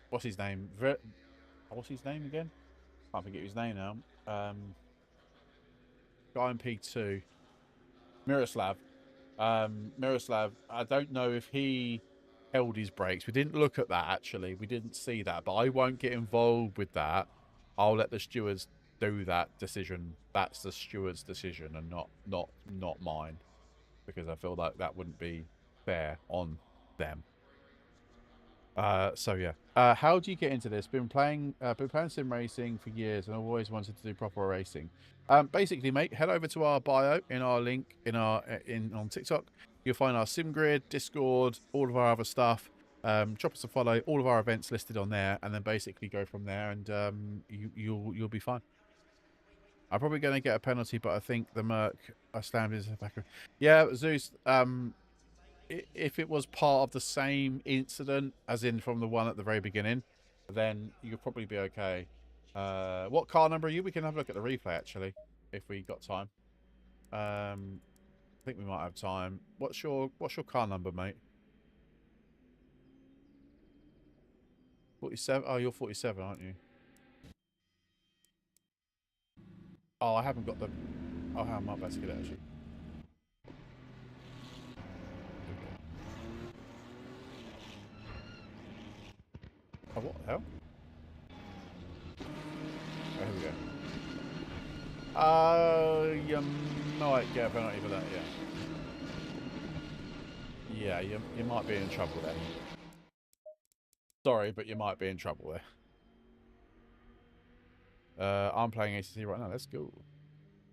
what's his name? What's his name again? Can't forget his name now. Guy in P2, Miroslav. Miroslav, I don't know if he held his brakes. We didn't look at that, actually. We didn't see that. But I won't get involved with that. I'll let the stewards do that decision. That's the steward's decision and not mine. Because I feel like that wouldn't be fair on them. So yeah. How do you get into this? Been playing sim racing for years, and I've always wanted to do proper racing. Basically, mate, head over to our bio in our link in on TikTok. You'll find our sim grid, Discord, all of our other stuff. Drop us a follow. All of our events listed on there, and then basically go from there, and you'll be fine. I'm probably going to get a penalty, but I think the Merc I slammed his back. Yeah, Zeus. If it was part of the same incident, as in from the one at the very beginning, then you could probably be okay. What car number are you? We can have a look at the replay, actually, if we got time. I think we might have time. What's your car number, mate? 47? Oh, you're 47, aren't you? Oh, I haven't got the... Oh, I might better get it, actually. Oh, what the hell? Oh, here we go. You might get a penalty for that, yeah. Yeah, you might be in trouble there. Sorry, but you might be in trouble there. I'm playing ACC right now. Let's go.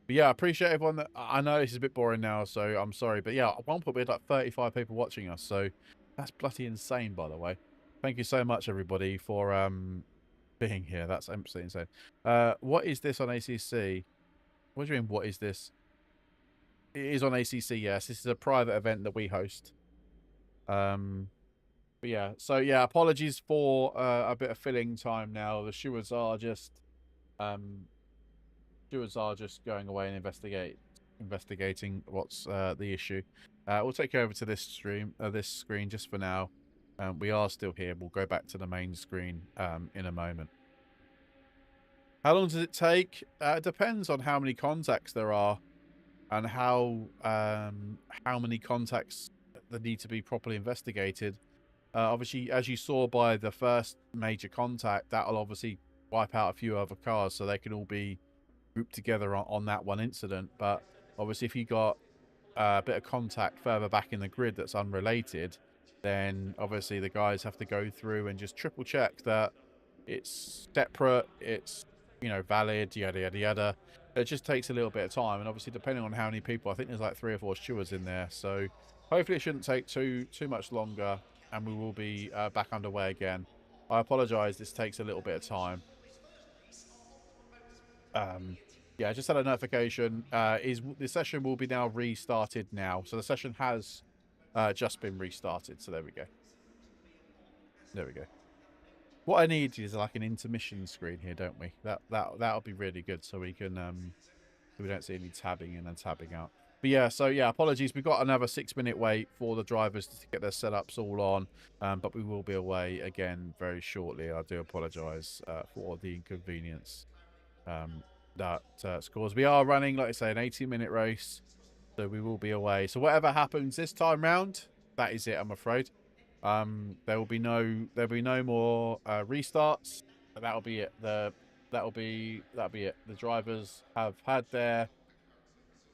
But yeah, I appreciate everyone. I know this is a bit boring now, so I'm sorry. But yeah, at one point we had like 35 people watching us, so that's bloody insane, by the way. Thank you so much, everybody, for being here. That's absolutely insane. What is this on ACC? What do you mean, what is this? It is on ACC, yes. This is a private event that we host. But yeah, so yeah, apologies for a bit of filling time now. The stewards are just going away and investigating what's the issue. We'll take you over to this screen just for now. We are still here. We'll go back to the main screen in a moment. How long does it take? It depends on how many contacts there are and how many contacts that need to be properly investigated. Obviously, as you saw by the first major contact, that'll obviously wipe out a few other cars, so they can all be grouped together on that one incident. But obviously, if you got a bit of contact further back in the grid that's unrelated, then obviously the guys have to go through and just triple check that it's separate, it's valid, yada yada yada. It just takes a little bit of time, and obviously depending on how many people, I think there's like 3 or 4 stewards in there, so hopefully it shouldn't take too much longer, and we will be back underway again. I apologize, this takes a little bit of time. Yeah, I just had a notification. The session will be now restarted now. So the session has just been restarted. So there we go. There we go. What I need is like an intermission screen here, don't we? That'll be really good, so we can so we don't see any tabbing in and tabbing out. But yeah, so yeah, apologies. We've got another 6-minute wait for the drivers to get their setups all on, but we will be away again very shortly. I do apologise for the inconvenience. That scores. We are running, like I say, an 80-minute race, so we will be away. So whatever happens this time round, that is it, I'm afraid. There'll be no more restarts. That'll be it. That'll be it. The drivers have had their...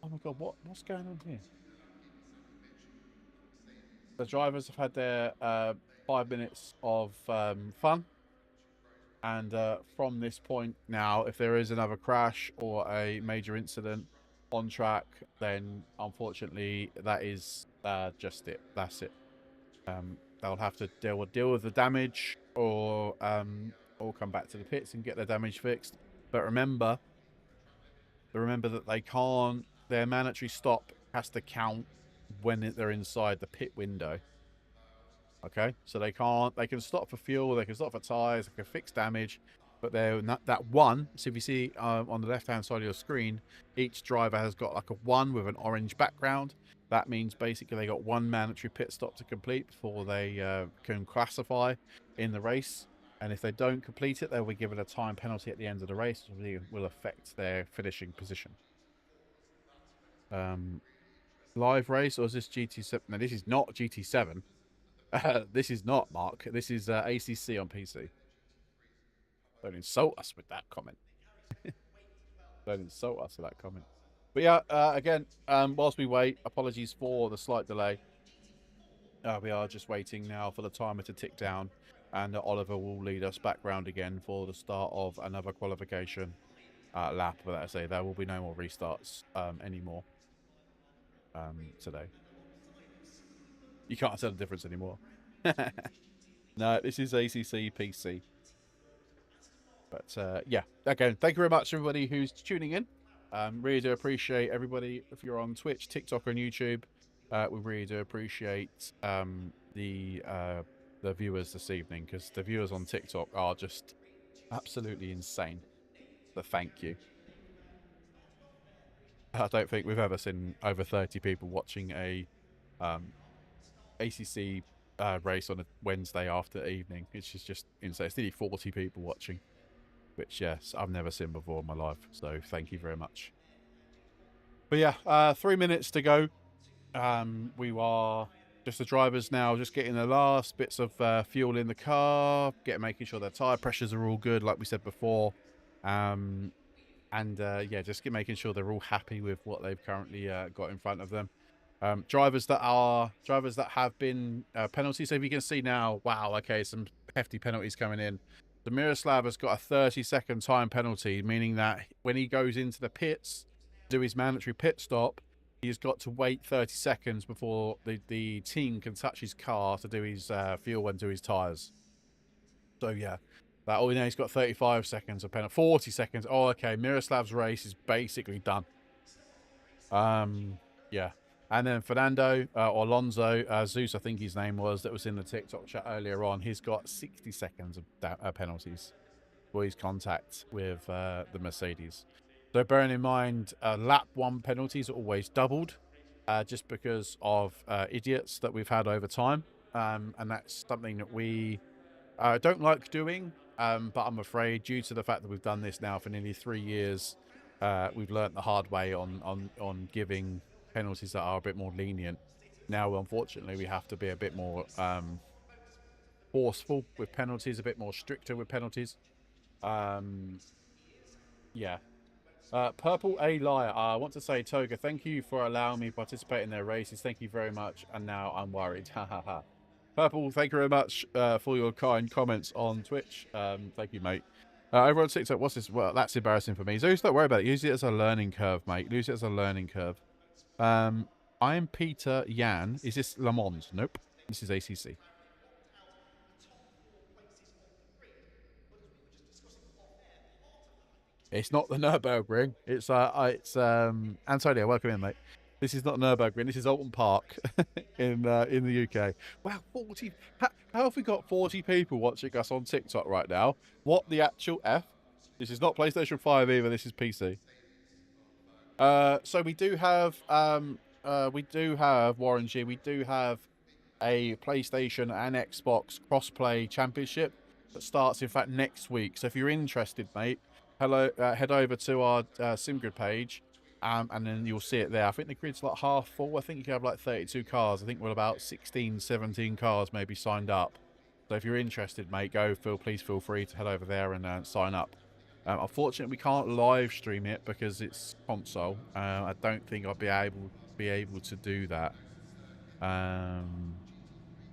Oh my god, what's going on here? The drivers have had their 5 minutes of fun. And from this point now, if there is another crash or a major incident on track, then unfortunately that is just it. That's it. They'll have to deal with the damage, or come back to the pits and get their damage fixed. But remember that they can't. Their mandatory stop has to count when they're inside the pit window. Okay, so they can stop for fuel, they can stop for tires, they can fix damage, but they're not that one. So if you see on the left hand side of your screen, each driver has got like a 1 with an orange background. That means basically they got 1 mandatory pit stop to complete before they can classify in the race. And if they don't complete it, they'll be given a time penalty at the end of the race, which will affect their finishing position. Live race, or is this GT7? No, this is not GT7. This is not, Mark. This is ACC on PC. Don't insult us with that comment. Don't insult us with that comment. But yeah, again, whilst we wait, apologies for the slight delay. We are just waiting now for the timer to tick down, and Oliver will lead us back round again for the start of another qualification lap. But I say there will be no more restarts anymore today. You can't tell the difference anymore. No, this is ACC PC. But yeah, again, thank you very much, everybody who's tuning in. Really do appreciate everybody if you're on Twitch, TikTok, and YouTube. We really do appreciate the viewers this evening, because the viewers on TikTok are just absolutely insane. So thank you. I don't think we've ever seen over 30 people watching a ACC race on a Wednesday after evening. It's just insane. It's nearly 40 people watching, which, yes, I've never seen before in my life. So thank you very much. But yeah, 3 minutes to go. We are just the drivers now, just getting the last bits of fuel in the car, making sure their tire pressures are all good, like we said before. Yeah, just making sure they're all happy with what they've currently got in front of them. Drivers that have been penalties. So if you can see now, wow, okay, some hefty penalties coming in. The Miroslav has got a 30-second time penalty, meaning that when he goes into the pits, do his mandatory pit stop, he's got to wait 30 seconds before the team can touch his car to do his fuel and do his tyres. So yeah, he's got 35 seconds of penalty, 40 seconds. Oh, okay, Miroslav's race is basically done. Yeah. And then Fernando, or Alonso, Zeus, I think his name was, that was in the TikTok chat earlier on, he's got 60 seconds of penalties for his contact with the Mercedes. So bearing in mind, lap 1 penalties are always doubled, just because of idiots that we've had over time. And that's something that we don't like doing, but I'm afraid, due to the fact that we've done this now for nearly 3 years, we've learnt the hard way on giving penalties that are a bit more lenient. Now, unfortunately, we have to be a bit more forceful with penalties, a bit more stricter with penalties. Yeah. Purple A Liar. I want to say, Toga, thank you for allowing me to participate in their races. Thank you very much. And now I'm worried. Ha ha ha. Purple, thank you very much for your kind comments on Twitch. Thank you, mate. Over on TikTok, what's this? Well, that's embarrassing for me. Zeus, don't worry about it. Use it as a learning curve, mate. Use it as a learning curve. I'm Peter Yan. Is this Le Mans? Nope. This is ACC. It's not the Nürburgring. It's Antonio, welcome in, mate. This is not Nürburgring. This is Outlon Park in the UK. Wow, 40. How have we got 40 people watching us on TikTok right now? What the actual F? This is not PlayStation 5 either. This is PC. So we do have Warren G. We do have a PlayStation and Xbox crossplay championship that starts, in fact, next week. So if you're interested, mate, head over to our SimGrid page, and then you'll see it there. I think the grid's like half full. I think you can have like 32 cars. I think we're about 16, 17 cars maybe signed up. So if you're interested, mate, please feel free to head over there and sign up. Unfortunately, we can't live stream it because it's console. I don't think I'll be able to do that.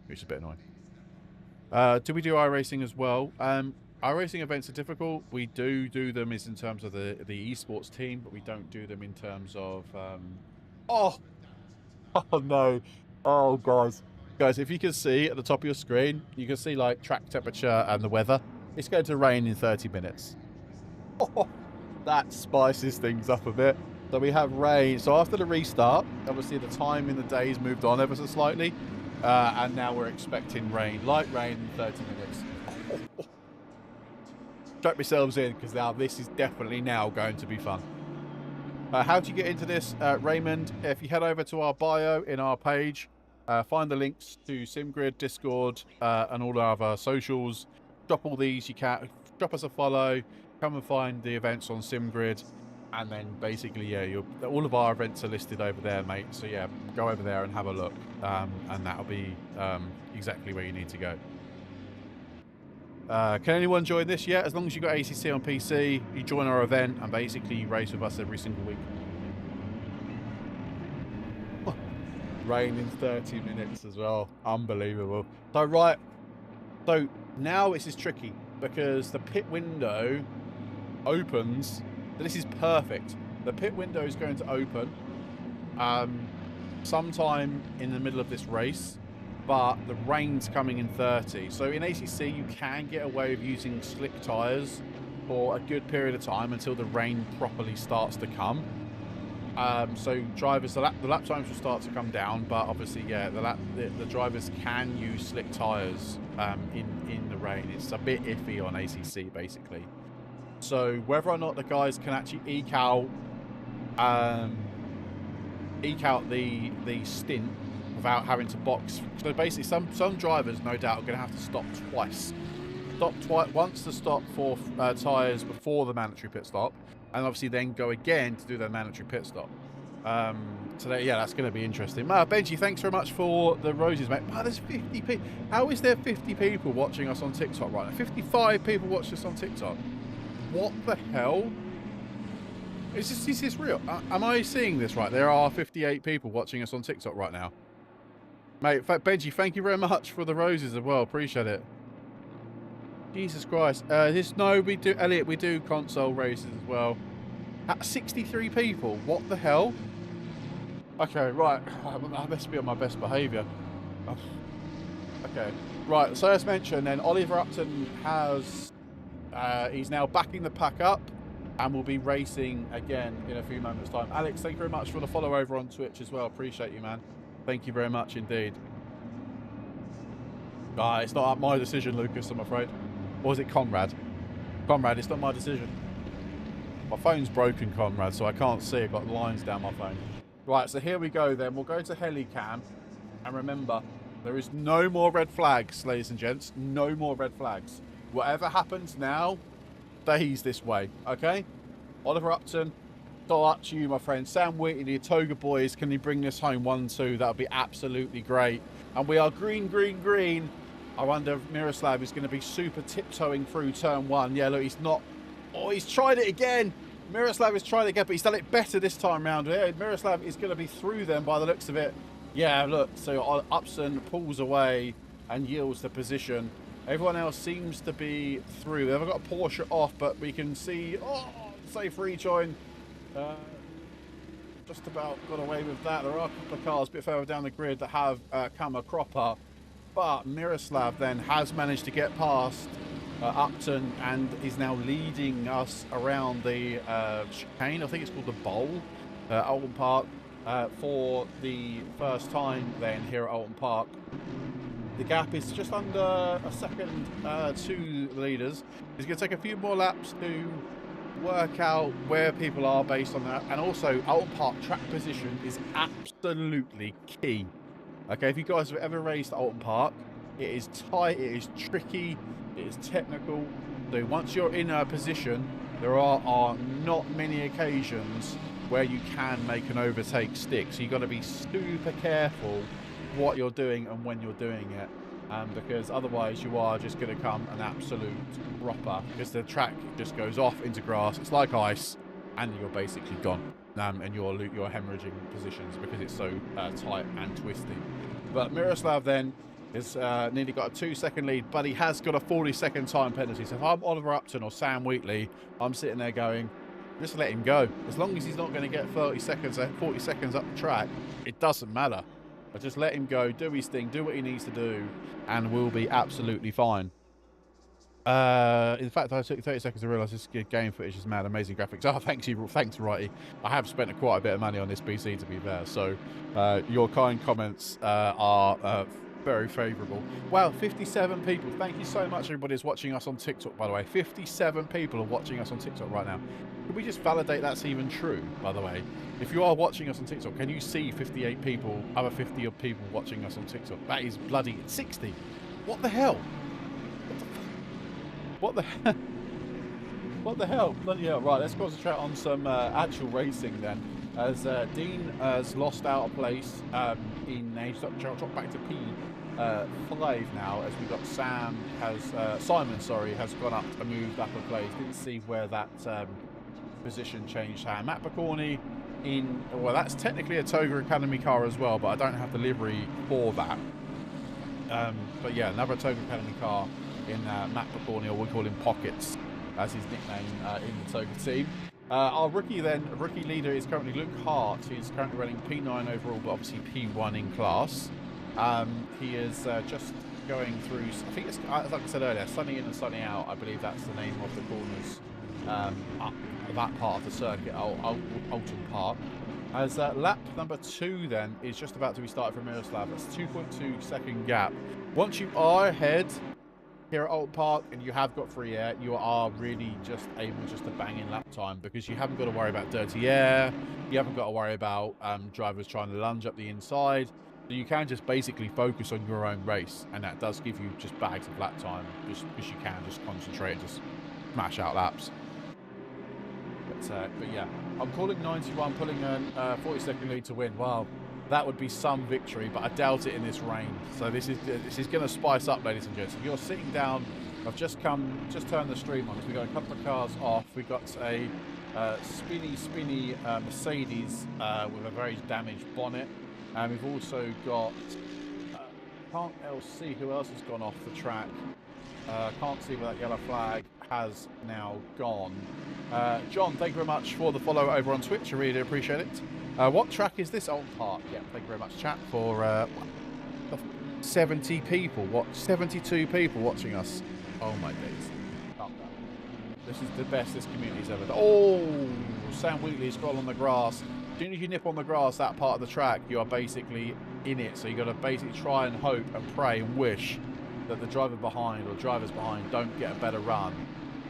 Which is a bit annoying. Do we do iRacing as well? iRacing events are difficult. We do them in terms of the esports team, but we don't do them in terms of oh no. Oh guys, if you can see at the top of your screen, you can see like track temperature and the weather. It's going to rain in 30 minutes. Oh, that spices things up a bit. So we have rain. So after the restart, obviously the time in the day's moved on ever so slightly, and now we're expecting rain, light rain in 30 minutes. Strap yourselves in, because now this is definitely now going to be fun. How do you get into this, Raymond? If you head over to our bio in our page, find the links to SimGrid, Discord, and all our other socials. Drop all these. You can drop us a follow. Come and find the events on SimGrid. And then basically, yeah, all of our events are listed over there, mate. So yeah, go over there and have a look, and that'll be exactly where you need to go. Can anyone join this? Yeah, as long as you got ACC on PC, you join our event and basically you race with us every single week. Rain in 30 minutes as well. Unbelievable. So right, so now this is tricky because the pit window opens. This is perfect. The pit window is going to open sometime in the middle of this race, but the rain's coming in 30. So in ACC, you can get away with using slick tyres for a good period of time until the rain properly starts to come. So drivers, the lap times will start to come down, but obviously, yeah, the drivers can use slick tyres in the rain. It's a bit iffy on ACC, basically. So whether or not the guys can actually eke out the stint without having to box. So basically, some drivers, no doubt, are going to have to stop twice. Once to stop for tyres before the mandatory pit stop, and obviously then go again to do their mandatory pit stop. So yeah, that's going to be interesting. Benji, thanks very much for the roses, mate. There's 50 people. How is there 50 people watching us on TikTok right now? 55 people watch us on TikTok. What the hell? Is this real? Am I seeing this right? There are 58 people watching us on TikTok right now. Mate, Benji, thank you very much for the roses as well. Appreciate it. Jesus Christ. We do, Elliot, we do console races as well. 63 people. What the hell? Okay, right. I must be on my best behaviour. Okay. Right, so as mentioned, then Oliver Upton has... he's now backing the pack up and will be racing again in a few moments' time. Alex, thank you very much for the follow over on Twitch as well. Appreciate you, man. Thank you very much indeed. It's not my decision, Lucas, I'm afraid. Or is it Conrad? Conrad, it's not my decision. My phone's broken, Conrad, so I can't see. I've got lines down my phone. Right, so here we go then. We'll go to Helicam. And remember, there is no more red flags, ladies and gents. No more red flags. Whatever happens now, stays this way, okay? Oliver Upton, up to you, my friend. Sam Wheatley, the Toga boys, can you bring this home 1-2? That would be absolutely great. And we are green, green, green. I wonder if Miroslav is going to be super tiptoeing through turn 1. Yeah, look, he's not... Oh, he's tried it again. Miroslav has tried it again, but he's done it better this time round. Yeah, Miroslav is going to be through them by the looks of it. Yeah, look, so Upton pulls away and yields the position. Everyone else seems to be through. They've got a Porsche off, but we can see... Oh, safe rejoin. Just about got away with that. There are a couple of cars a bit further down the grid that have come a cropper. But Miroslav then has managed to get past Upton and is now leading us around the chicane. I think it's called the Bowl, Outlon Park, for the first time then here at Outlon Park. The gap is just under a second to the leaders. It's going to take a few more laps to work out where people are based on that. And also, Outlon Park track position is absolutely key. Okay, if you guys have ever raced Outlon Park, it is tight, it is tricky, it is technical. So once you're in a position, there are not many occasions where you can make an overtake stick. So you've got to be super careful what you're doing and when you're doing it. Because otherwise you are just going to come an absolute dropper, because the track just goes off into grass. It's like ice, and you're basically gone. And you're hemorrhaging positions because it's so tight and twisty. But Miroslav then has nearly got a 2-second lead, but he has got a 40-second time penalty. So if I'm Oliver Upton or Sam Wheatley, I'm sitting there going, just let him go. As long as he's not going to get 40 seconds up the track, it doesn't matter. But just let him go, do his thing, do what he needs to do, and we'll be absolutely fine. In fact, I took 30 seconds to realise this game footage is mad. Amazing graphics. Oh, thanks, Righty. I have spent quite a bit of money on this PC, to be fair. So your kind comments are very favourable. Wow, 57 people. Thank you so much, everybody who's watching us on TikTok, by the way. 57 people are watching us on TikTok right now. Can we just validate that's even true, by the way? If you are watching us on TikTok, can you see 58 people, other 50 of people watching us on TikTok? That is bloody 60. What the hell? What the hell? What the hell? Bloody hell. Right, let's concentrate on some actual racing then. As Dean has lost out a place in he's dropped back to P5 now, as we got Simon, sorry, has gone up and moved up a place. Didn't see where that position changed. Matt Bacorny in, well, that's technically a Toga Academy car as well, but I don't have the livery for that. But yeah, another Toga Academy car in Matt Bacorny, or we call him Pockets, as his nickname in the Toga team. Our rookie leader is currently Luke Hart. He's currently running P9 overall, but obviously P1 in class. He is just going through, I think it's, like I said earlier, sunny in and sunny out. I believe that's the name of the corners up that part of the circuit, Outlon Park. As lap number 2 then is just about to be started from Miroslav. That's 2.2 second gap. Once you are ahead here at Outlon Park and you have got free air, you are really just able just to bang in lap time, because you haven't got to worry about dirty air, you haven't got to worry about drivers trying to lunge up the inside, so you can just basically focus on your own race, and that does give you just bags of lap time, just because you can just concentrate and just smash out laps. But yeah, I'm calling 91, pulling a 40-second lead to win. Wow, that would be some victory, but I doubt it in this rain. So this is going to spice up, ladies and gents. If you're sitting down, I've just turned the stream on. So we've got a couple of cars off. We've got a spinny Mercedes with a very damaged bonnet, and we've also got can't see who else has gone off the track. Can't see where that yellow flag has now gone. John, thank you very much for the follow over on Twitch. I really do appreciate it. What track is this? Outlon Park. Yeah, thank you very much, chat, for 70 people. What? 72 people watching us. Oh my days. This is the best this community's ever done. Oh, Sam Wheatley's got on the grass. As soon as you nip on the grass, that part of the track, you are basically in it. So you've got to basically try and hope and pray and wish that the driver behind or drivers behind don't get a better run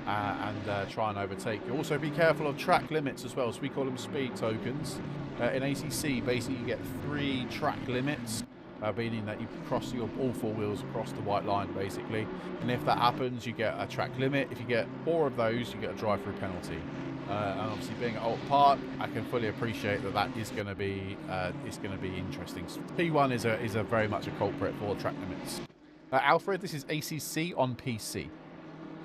and try and overtake you. Also, be careful of track limits as well. So we call them speed tokens. In ACC, basically you get 3 track limits, meaning that you cross all 4 wheels across the white line, basically. And if that happens, you get a track limit. If you get 4 of those, you get a drive-through penalty. And obviously, being at Outlon Park, I can fully appreciate that is going to be interesting. P1 is a very much a culprit for track limits. Alfred, this is ACC on PC.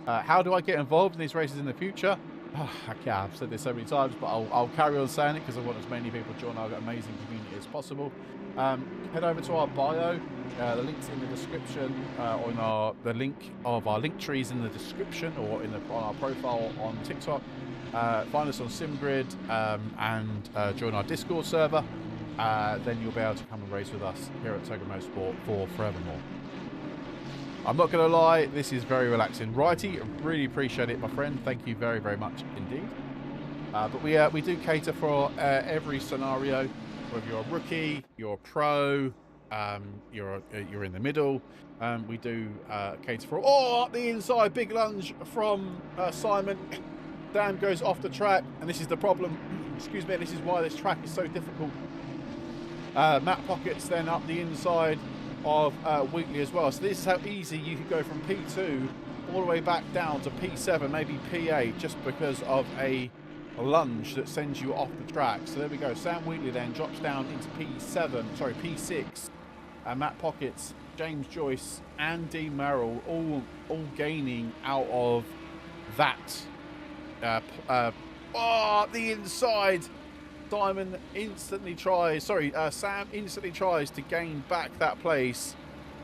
How do I get involved in these races in the future? I've said this so many times, but I'll carry on saying it because I want as many people to join our amazing community as possible. Head over to our bio. The link's in the description, or the link of our link trees in the description, or on our profile on TikTok. Find us on SimGrid and join our Discord server. Then you'll be able to come and race with us here at Toga Motorsport for forevermore. I'm not going to lie, this is very relaxing. Righty, really appreciate it, my friend. Thank you very, very much indeed. But we do cater for every scenario. Whether you're a rookie, you're a pro, you're in the middle. We do cater for up the inside. Big lunge from Simon. Dan goes off the track, and this is the problem. Excuse me. This is why this track is so difficult. Matt Pockets then up the inside of Wheatley as well. So this is how easy you could go from P2 all the way back down to P7, maybe P8, just because of a lunge that sends you off the track. So there we go. Sam Wheatley then drops down into P6, and Matt Pockets, James Joyce, and Dean Merrill all gaining out of that. The inside. Simon instantly tries, Sam instantly tries to gain back that place,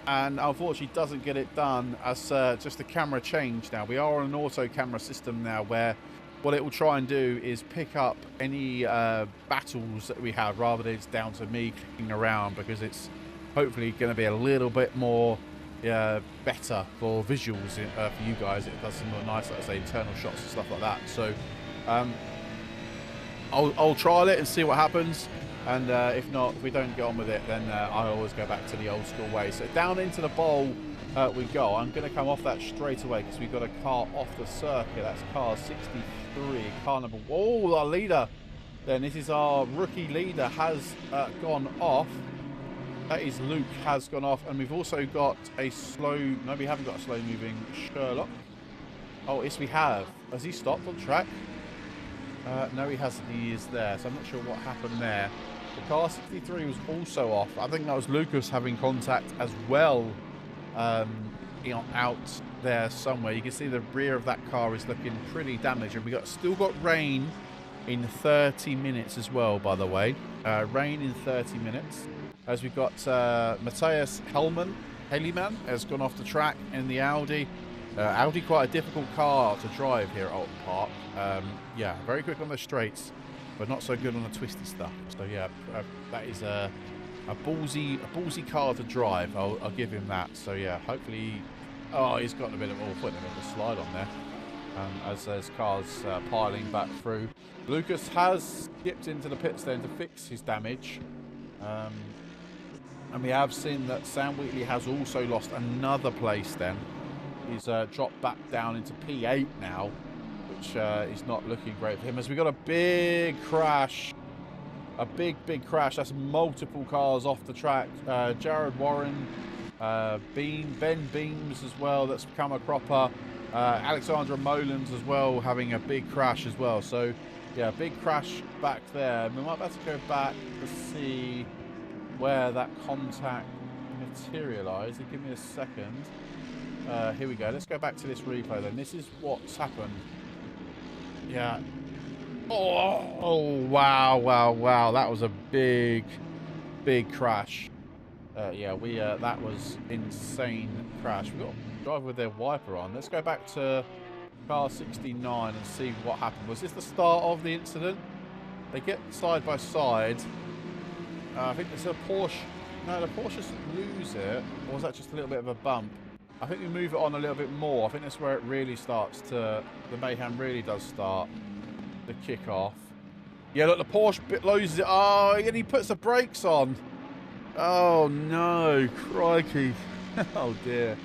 and unfortunately doesn't get it done, as just the camera change now. We are on an auto camera system now, where what it will try and do is pick up any battles that we have, rather than it's down to me clicking around, because it's hopefully going to be a little bit more better for visuals for you guys. It does some more nice, like I say, internal shots and stuff like that. So I'll trial it and see what happens, and if we don't get on with it, then I always go back to the old school way. So down into the bowl we go. I'm going to come off that straight away because we've got a car off the circuit. That's car 63, car number. Oh, our leader. Then this is our rookie leader has gone off. That is Luke has gone off, and we've also got a slow. No, we haven't got a slow moving Sherlock. Oh, yes, we have. Has he stopped on track? No, he hasn't. He is there. So I'm not sure what happened there. The car 63 was also off. I think that was Lucas having contact as well. You know, out there somewhere. You can see the rear of that car is looking pretty damaged. And we still got rain in 30 minutes as well, by the way. Rain in 30 minutes. As we've got Matthias Hellman has gone off the track in the Audi. Audi, quite a difficult car to drive here at Outlon Park. Yeah, very quick on the straights, but not so good on the twisty stuff. So yeah, that is a ballsy car to drive. I'll give him that. So yeah, hopefully, oh, he's got a bit of putting a bit of a slide on there. As there's cars piling back through. Lucas has skipped into the pits then to fix his damage. And we have seen that Sam Wheatley has also lost another place then. He's dropped back down into P8 now, which is not looking great for him. As we got a big crash. A big crash. That's multiple cars off the track. Jared Warren, Ben Beams as well. That's become a cropper. Alexandra Molins as well, having a big crash as well. So, yeah, big crash back there. We might have to go back to see where that contact materialised. Give me a second. Here we go. Let's go back to this replay then. This is what's happened. Yeah. Oh, wow. That was a big crash. Yeah, that was insane crash. We got a driver with their wiper on. Let's go back to car 69 and see what happened. Was this the start of the incident? They get side by side. I think it's a Porsche. No, the Porsches lose it. Or was that just a little bit of a bump? I think we move it on a little bit more. I think that's where it really starts to... The mayhem really does start to kick off. Yeah, look, the Porsche loses it. Oh, and he puts the brakes on. Oh, no. Crikey. Oh, dear.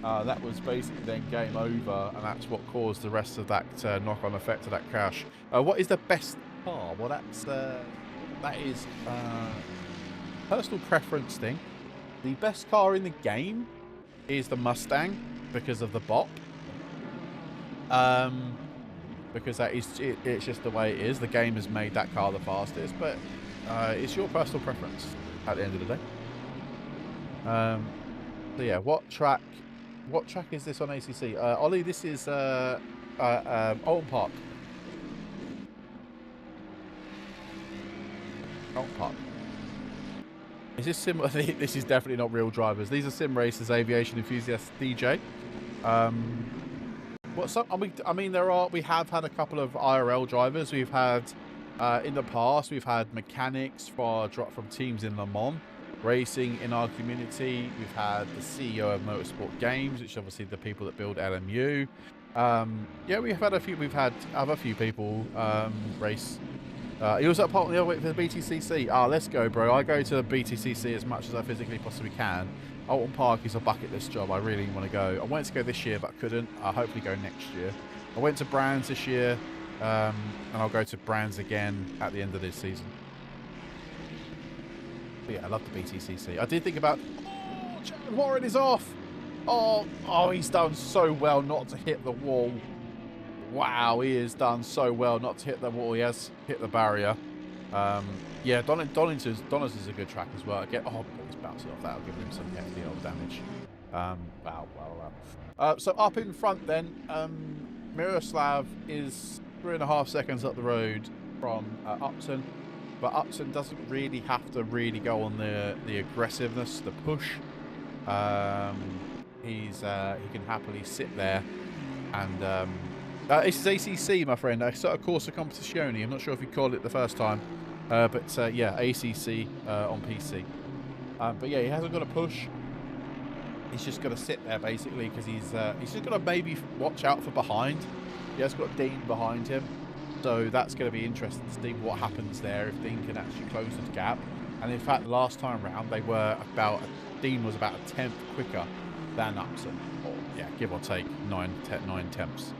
That was basically then game over, and that's what caused the rest of that knock-on effect of that crash. What is the best car? Well, that is personal preference thing. The best car in the game is the Mustang because of the bop. Because that is it's just the way it is. The game has made that car the fastest, but it's your personal preference at the end of the day. So yeah, what track is this on ACC? Ollie, this is Outlon Park. Outlon Park. Is this sim? This is definitely not real drivers. These are sim racers, aviation enthusiasts, DJ. What's up? I mean, we have had a couple of IRL drivers. We've had in the past. We've had mechanics from teams in Le Mans racing in our community. We've had the CEO of Motorsport Games, which is obviously the people that build LMU. Yeah, we've had other few people race. You also part of the other way for the BTCC. Let's go, bro. I go to the BTCC as much as I physically possibly can. Outlon Park is a bucket list job. I really want to go. I wanted to go this year, but I couldn't. I'll hopefully go next year. I went to Brands this year, and I'll go to Brands again at the end of this season. But yeah, I love the BTCC. I did think about... Oh, Jared Warren is off! Oh, he's done so well not to hit the wall. Wow, he has done so well not to hit the wall. He has hit the barrier. Yeah, Donington's is a good track as well. Again, he's bouncing off that. I'll give him some hefty old damage. Wow. So up in front then, Miroslav is 3.5 seconds up the road from Upton. But Upton doesn't really have to go on the aggressiveness, the push. He can happily sit there and... this is ACC, my friend. Assetto Corsa Competizione. I'm not sure if you called it the first time. But yeah, ACC on PC. But yeah, he hasn't got a push. He's just got to sit there, basically, because he's just got to maybe watch out for behind. He has got Dean behind him. So that's going to be interesting to see what happens there, if Dean can actually close the gap. And in fact, the last time round, Dean was about a tenth quicker than Upton. Or, yeah, give or take 9 tenths.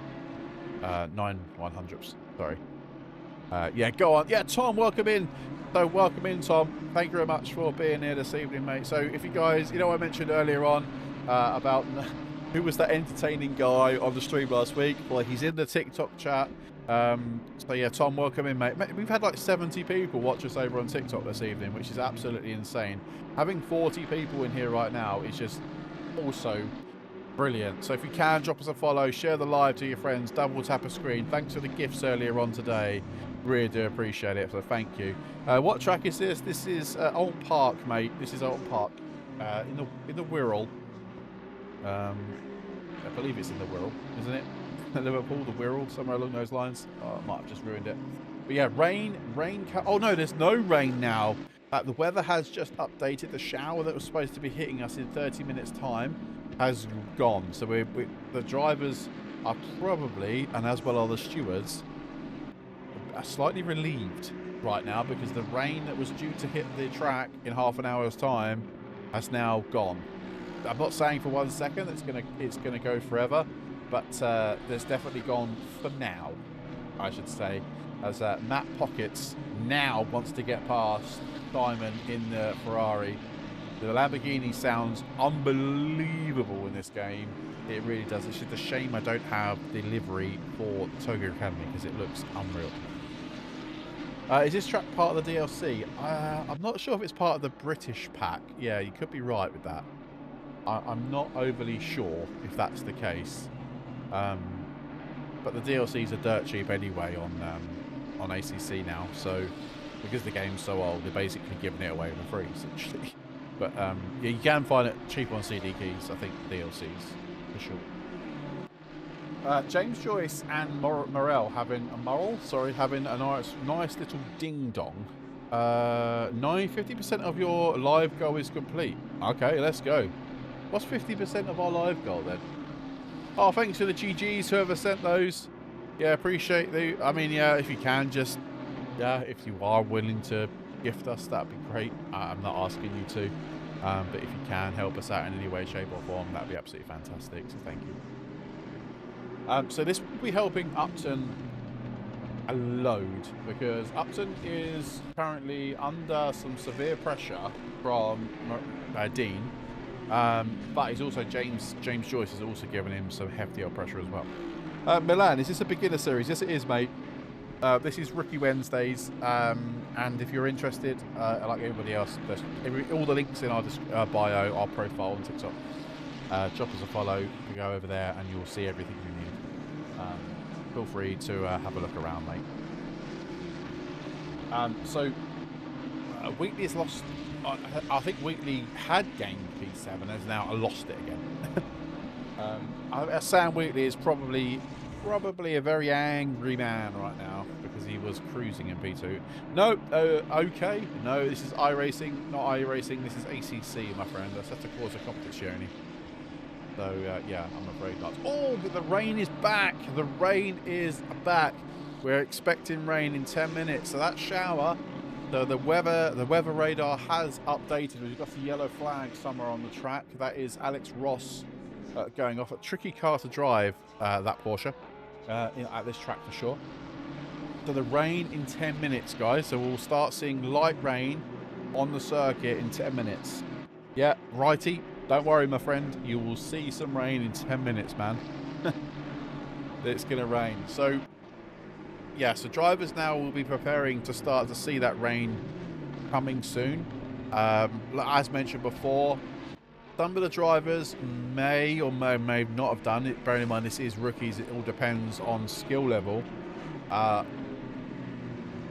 9 100ths, sorry. Yeah, go on. Yeah, Tom, welcome in. So welcome in, Tom. Thank you very much for being here this evening, mate. So if you guys, I mentioned earlier on about who was that entertaining guy on the stream last week? Well, he's in the TikTok chat. So yeah, Tom, welcome in, mate. We've had like 70 people watch us over on TikTok this evening, which is absolutely insane. Having 40 people in here right now is just also brilliant. So if you can, drop us a follow, share the live to your friends, double tap a screen. Thanks for the gifts earlier on today. Really do appreciate it, so thank you. What track is this? This is Old Park, mate. This is Old Park in the Wirral. I believe it's in the Wirral, isn't it? Liverpool, the Wirral, somewhere along those lines. Oh, I might have just ruined it. But yeah, rain. Oh no, there's no rain now. The weather has just updated. The shower that was supposed to be hitting us in 30 minutes time has gone. So the drivers are probably, and as well are the stewards, are slightly relieved right now because the rain that was due to hit the track in half an hour's time has now gone. I'm not saying for 1 second it's gonna go forever, but there's definitely gone for now, I should say, as Matt Pockets now wants to get past Simon in the Ferrari. The Lamborghini sounds unbelievable in this game. It really does. It's just a shame I don't have the livery for Togo Academy because it looks unreal. Is this track part of the DLC? I'm not sure if it's part of the British pack. Yeah, you could be right with that. I'm not overly sure if that's the case. But the DLCs are dirt cheap anyway on ACC now. So because the game's so old, they're basically giving it away for free, essentially. But yeah, you can find it cheap on CD keys, I think, DLCs, for sure. James Joyce and Morel having a nice little ding-dong. 50% of your live goal is complete. Okay, let's go. What's 50% of our live goal, then? Oh, thanks for the GGs, whoever sent those. Yeah, appreciate the... I mean, yeah, if you can, just... Yeah, if you are willing to gift us, that'd be great. I'm not asking you to. But if you can help us out in any way, shape or form, that'd be absolutely fantastic. So thank you. So this will be helping Upton a load because Upton is currently under some severe pressure from Dean. But he's also James Joyce has also given him some heftier pressure as well. Milan, is this a beginner series? Yes, it is, mate. This is Rookie Wednesdays, and if you're interested, like everybody else, all the links in our bio, our profile on TikTok. Drop us a follow, you go over there, and you'll see everything you need. Feel free to have a look around, mate. Wheatley has lost. I think Wheatley had gained P7 and has now lost it again. Sam Wheatley is probably a very angry man right now because he was cruising in P2. No, okay. No, this is iRacing, not iRacing. This is ACC, my friend. Assetto Corsa Competizione. So, yeah, I'm afraid not. Oh, but the rain is back. The rain is back. We're expecting rain in 10 minutes. So that shower, the weather radar has updated. We've got a yellow flag somewhere on the track. That is Alex Ross going off. A tricky car to drive, that Porsche, at this track for sure. So the rain in 10 minutes, guys. So we'll start seeing light rain on the circuit in 10 minutes. Yeah, righty. Don't worry, my friend. You will see some rain in 10 minutes, man. It's going to rain. So, yeah, so drivers now will be preparing to start to see that rain coming soon. As mentioned before, some of the drivers may or may not have done it. Bearing in mind, this is rookies. It all depends on skill level.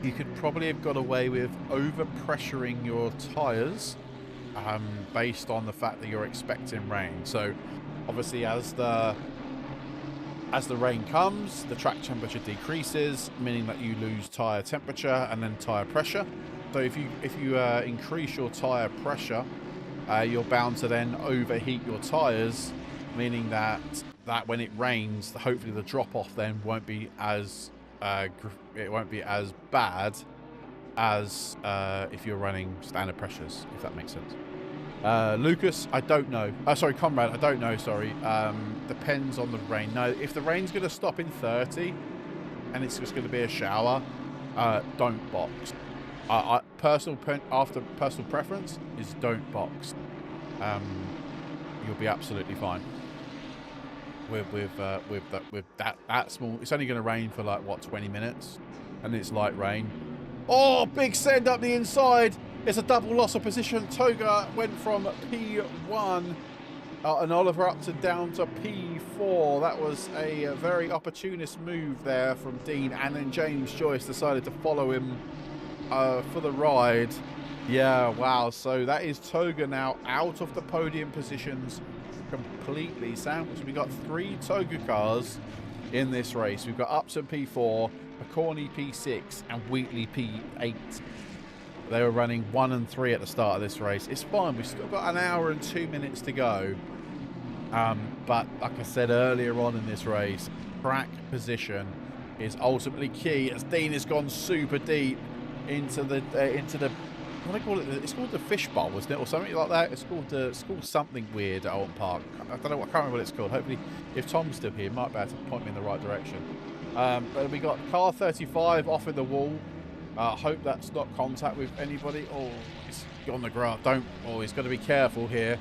You could probably have got away with over-pressuring your tyres based on the fact that you're expecting rain. So obviously as the rain comes, the track temperature decreases, meaning that you lose tyre temperature and then tyre pressure. So if you increase your tyre pressure, you're bound to then overheat your tyres, meaning that when it rains, hopefully the drop off then won't be as bad as if you're running standard pressures, if that makes sense. Lucas, I don't know. Sorry, Conrad, I don't know, sorry. Depends on the rain. No, if the rain's going to stop in 30 and it's just going to be a shower, don't box. Personal preference is don't box. You'll be absolutely fine. with that small. It's only going to rain for like what 20 minutes, and it's light rain. Oh, big send up the inside. It's a double loss of position. Toga went from P1 and Oliver Upton down to P4. That was a very opportunist move there from Dean, and then James Joyce decided to follow him for the ride. Yeah, wow. So that is Toga now out of the podium positions completely. Sam, we got 3 Toga cars in this race. We've got Upton P4, McCorney P6, and Wheatley P8. They were running 1 and 3 at the start of this race. It's fine. We've still got an hour and 2 minutes to go. But like I said earlier on in this race, track position is ultimately key, as Dean has gone super deep into the what do they call it? It's called the fish bowl, isn't it, or something like that? It's called something weird at Outlon Park. I don't know. I can't remember what it's called. Hopefully, if Tom's still here, he might be able to point me in the right direction. But we got car 35 off in the wall. Hope that's not contact with anybody. Oh, he's on the ground. Oh, he's got to be careful here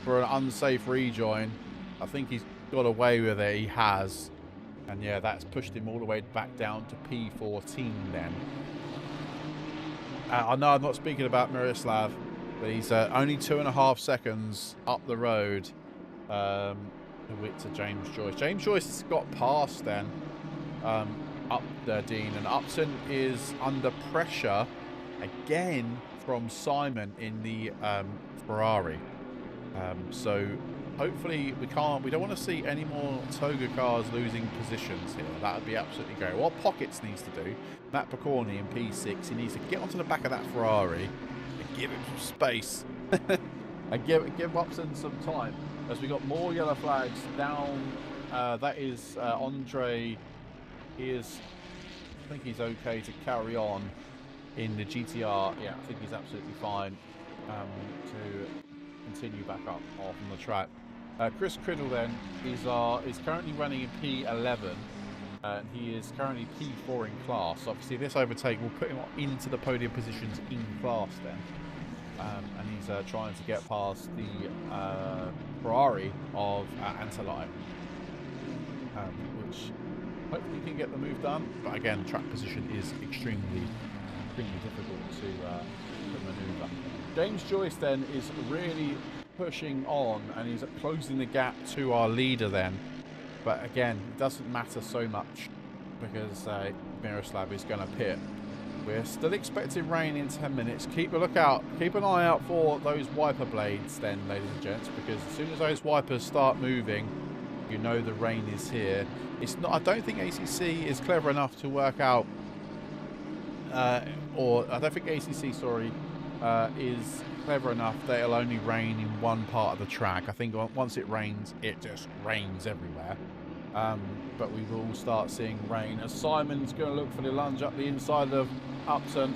for an unsafe rejoin. I think he's got away with it. He has. And yeah, that's pushed him all the way back down to P14 then. I know I'm not speaking about Miroslav, but he's only 2.5 seconds up the road to James Joyce. James Joyce has got past then up there, Dean, and Upton is under pressure again from Simon in the Ferrari. So hopefully we don't want to see any more Toga cars losing positions here. That would be absolutely great. What Pockets needs to do, Matt Picorni in P6, he needs to get onto the back of that Ferrari and give him some space and give Upton some time, as we got more yellow flags down. That is Andre. I think he's okay to carry on in the GTR. Yeah, I think he's absolutely fine to continue back up off on the track. Chris Criddle then is currently running in P11, and he is currently P4 in class. Obviously, this overtake will put him into the podium positions in class then, and he's trying to get past the Ferrari of Antelai, which hopefully can get the move done. But again, track position is extremely difficult to manoeuvre. James Joyce then is really pushing on, and he's closing the gap to our leader then. But again, it doesn't matter so much because Miroslav is going to pit. We're still expecting rain in 10 minutes. Keep a lookout. Keep an eye out for those wiper blades then, ladies and gents, because as soon as those wipers start moving, you know the rain is here. It's not. I don't think ACC is clever enough to work out, or I don't think ACC, sorry, is clever enough that it'll only rain in one part of the track. I think once it rains, it just rains everywhere. But we will start seeing rain as Simon's going to look for the lunge up the inside of Upton.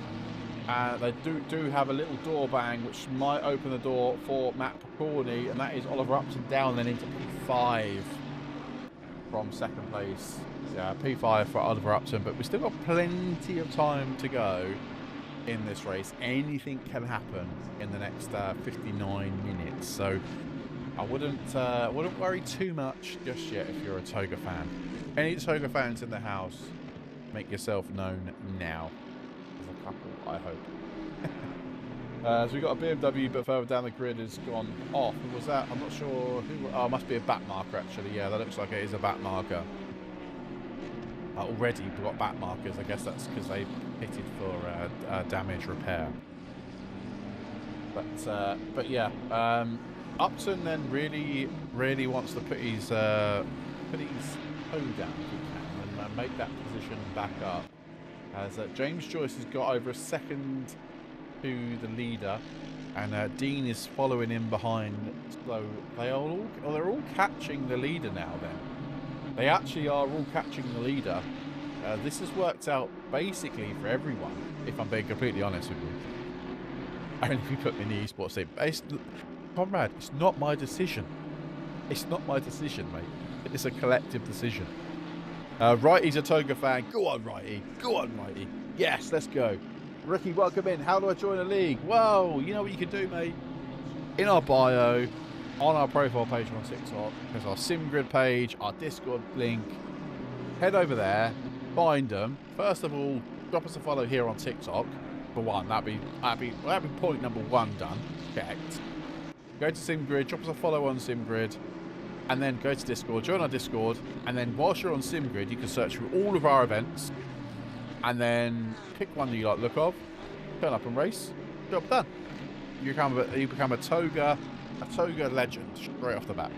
They do have a little door bang, which might open the door for Matt Picorni, and that is Oliver Upton down then into P5 from second place. Yeah, P5 for Oliver Upton, but we've still got plenty of time to go in this race. Anything can happen in the next 59 minutes, so I wouldn't worry too much just yet if you're a Toga fan. Any Toga fans in the house, make yourself known now. As a couple, I hope. So we've got a BMW, but further down the grid has gone off. Who was that? I'm not sure who. Oh, it must be a back marker actually. Yeah, that looks like it is a back marker. Already we've got back markers. I guess that's because they pitted for damage repair. But yeah, Upton then really wants to put his toe down if he can and make that position back up. As James Joyce has got over a second to the leader, and Dean is following in behind. So they're all catching the leader now. Then they actually are all catching the leader. This has worked out basically for everyone, if I'm being completely honest with you. Only if you put me in the esports team. Conrad, it's not my decision. It's not my decision, mate. It's a collective decision. Righty's a Toga fan. Go on, Righty. Go on, Righty. Yes, let's go. Ricky, welcome in. How do I join a league? Well, you know what you can do, mate. In our bio, on our profile page on TikTok. There's our SimGrid page, our Discord link. Head over there, find them. First of all, drop us a follow here on TikTok. For one, that'd be point number one done. Checked. Go to SimGrid, drop us a follow on SimGrid, and then go to Discord, join our Discord, and then whilst you're on SimGrid, you can search through all of our events, and then pick one that you like the look of, turn up and race, job done. You become a toga legend straight off the bat.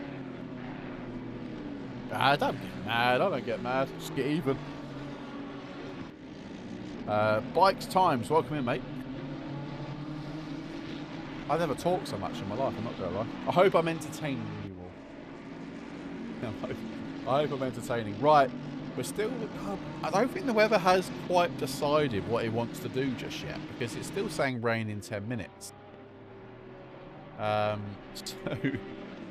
Don't get mad. I don't get mad. Just get even. Bikes Times, welcome in, mate. I never talked so much in my life, I'm not gonna lie. I hope I'm entertaining you all. I hope I'm entertaining. Right, we're still... I don't think the weather has quite decided what it wants to do just yet, because it's still saying rain in 10 minutes. So,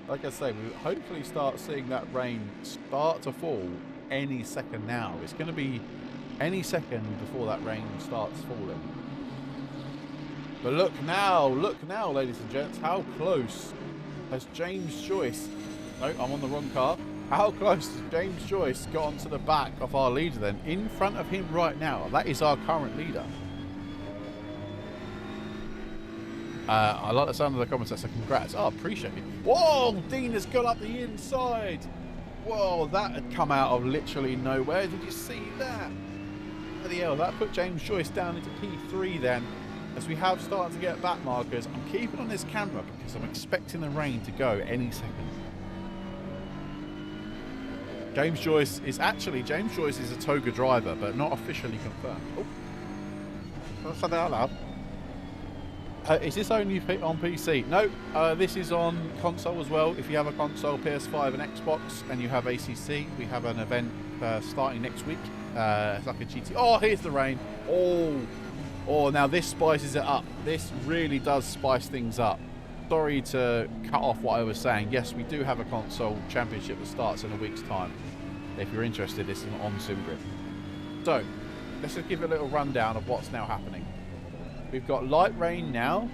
like I say, we'll hopefully start seeing that rain start to fall any second now. It's going to be any second before that rain starts falling. But look now, ladies and gents, how close has James Joyce... No, I'm on the wrong car. How close has James Joyce got onto the back of our leader then? In front of him right now. That is our current leader. I like the sound of the comments. That's a congrats. Oh, appreciate it. Whoa, Dean has gone up the inside. Whoa, that had come out of literally nowhere. Did you see that? Bloody hell, that put James Joyce down into P3 then. As we have started to get back markers, I'm keeping on this camera because I'm expecting the rain to go any second. James Joyce is a toga driver, but not officially confirmed. Oh, I said that out loud. Is this only on PC? No, this is on console as well. If you have a console, PS5 and Xbox, and you have ACC, we have an event starting next week. It's like a GT. Oh, here's the rain. Oh, now this spices it up. This really does spice things up. Sorry to cut off what I was saying. Yes, we do have a console championship that starts in a week's time. If you're interested, this is on SimGrid. So, let's just give you a little rundown of what's now happening. We've got light rain now,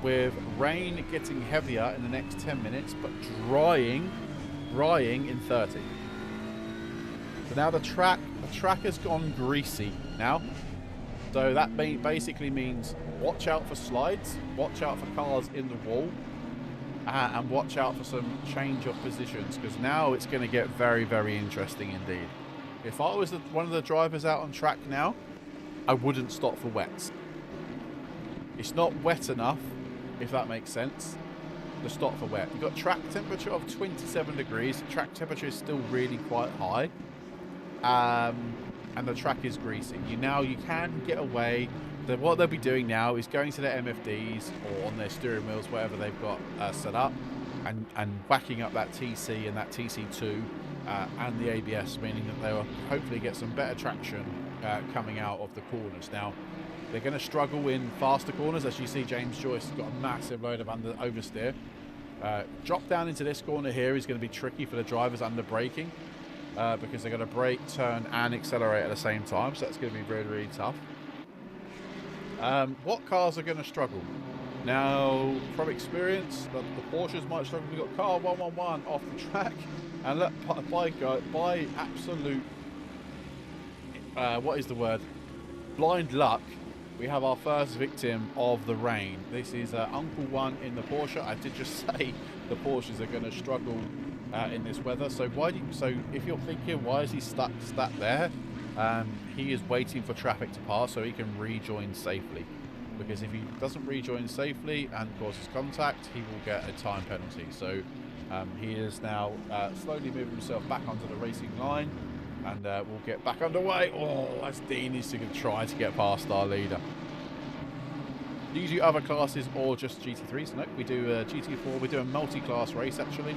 with rain getting heavier in the next 10 minutes, but drying in 30. So now the track has gone greasy now. So that basically means watch out for slides, watch out for cars in the wall, and watch out for some change of positions, because now it's going to get very, very interesting indeed. If I was one of the drivers out on track now, I wouldn't stop for wets. It's not wet enough, if that makes sense, to stop for wet. You've got track temperature of 27 degrees. Track temperature is still really quite high. And the track is greasy. You can get away. What they'll be doing now is going to their MFDs or on their steering wheels, whatever they've got set up, and whacking up that TC and that TC2 and the ABS, meaning that they'll hopefully get some better traction coming out of the corners. Now, they're going to struggle in faster corners. As you see, James Joyce has got a massive load of oversteer. Drop down into this corner here is going to be tricky for the drivers under braking because they're going to brake, turn and accelerate at the same time. So that's going to be really, really tough. What cars are going to struggle? Now, from experience, the Porsches might struggle. We've got car 111 off the track. And look, by absolute, what is the word? Blind luck, we have our first victim of the rain. This is Uncle One in the Porsche. I did just say the Porsches are going to struggle in this weather. So if you're thinking, why is he stuck there? He is waiting for traffic to pass so he can rejoin safely. Because if he doesn't rejoin safely and causes contact, he will get a time penalty. So he is now slowly moving himself back onto the racing line. And we'll get back underway. Oh, that's Dean is going to try to get past our leader. Do you do other classes or just GT3s? No, we do GT4. We do a multi-class race, actually.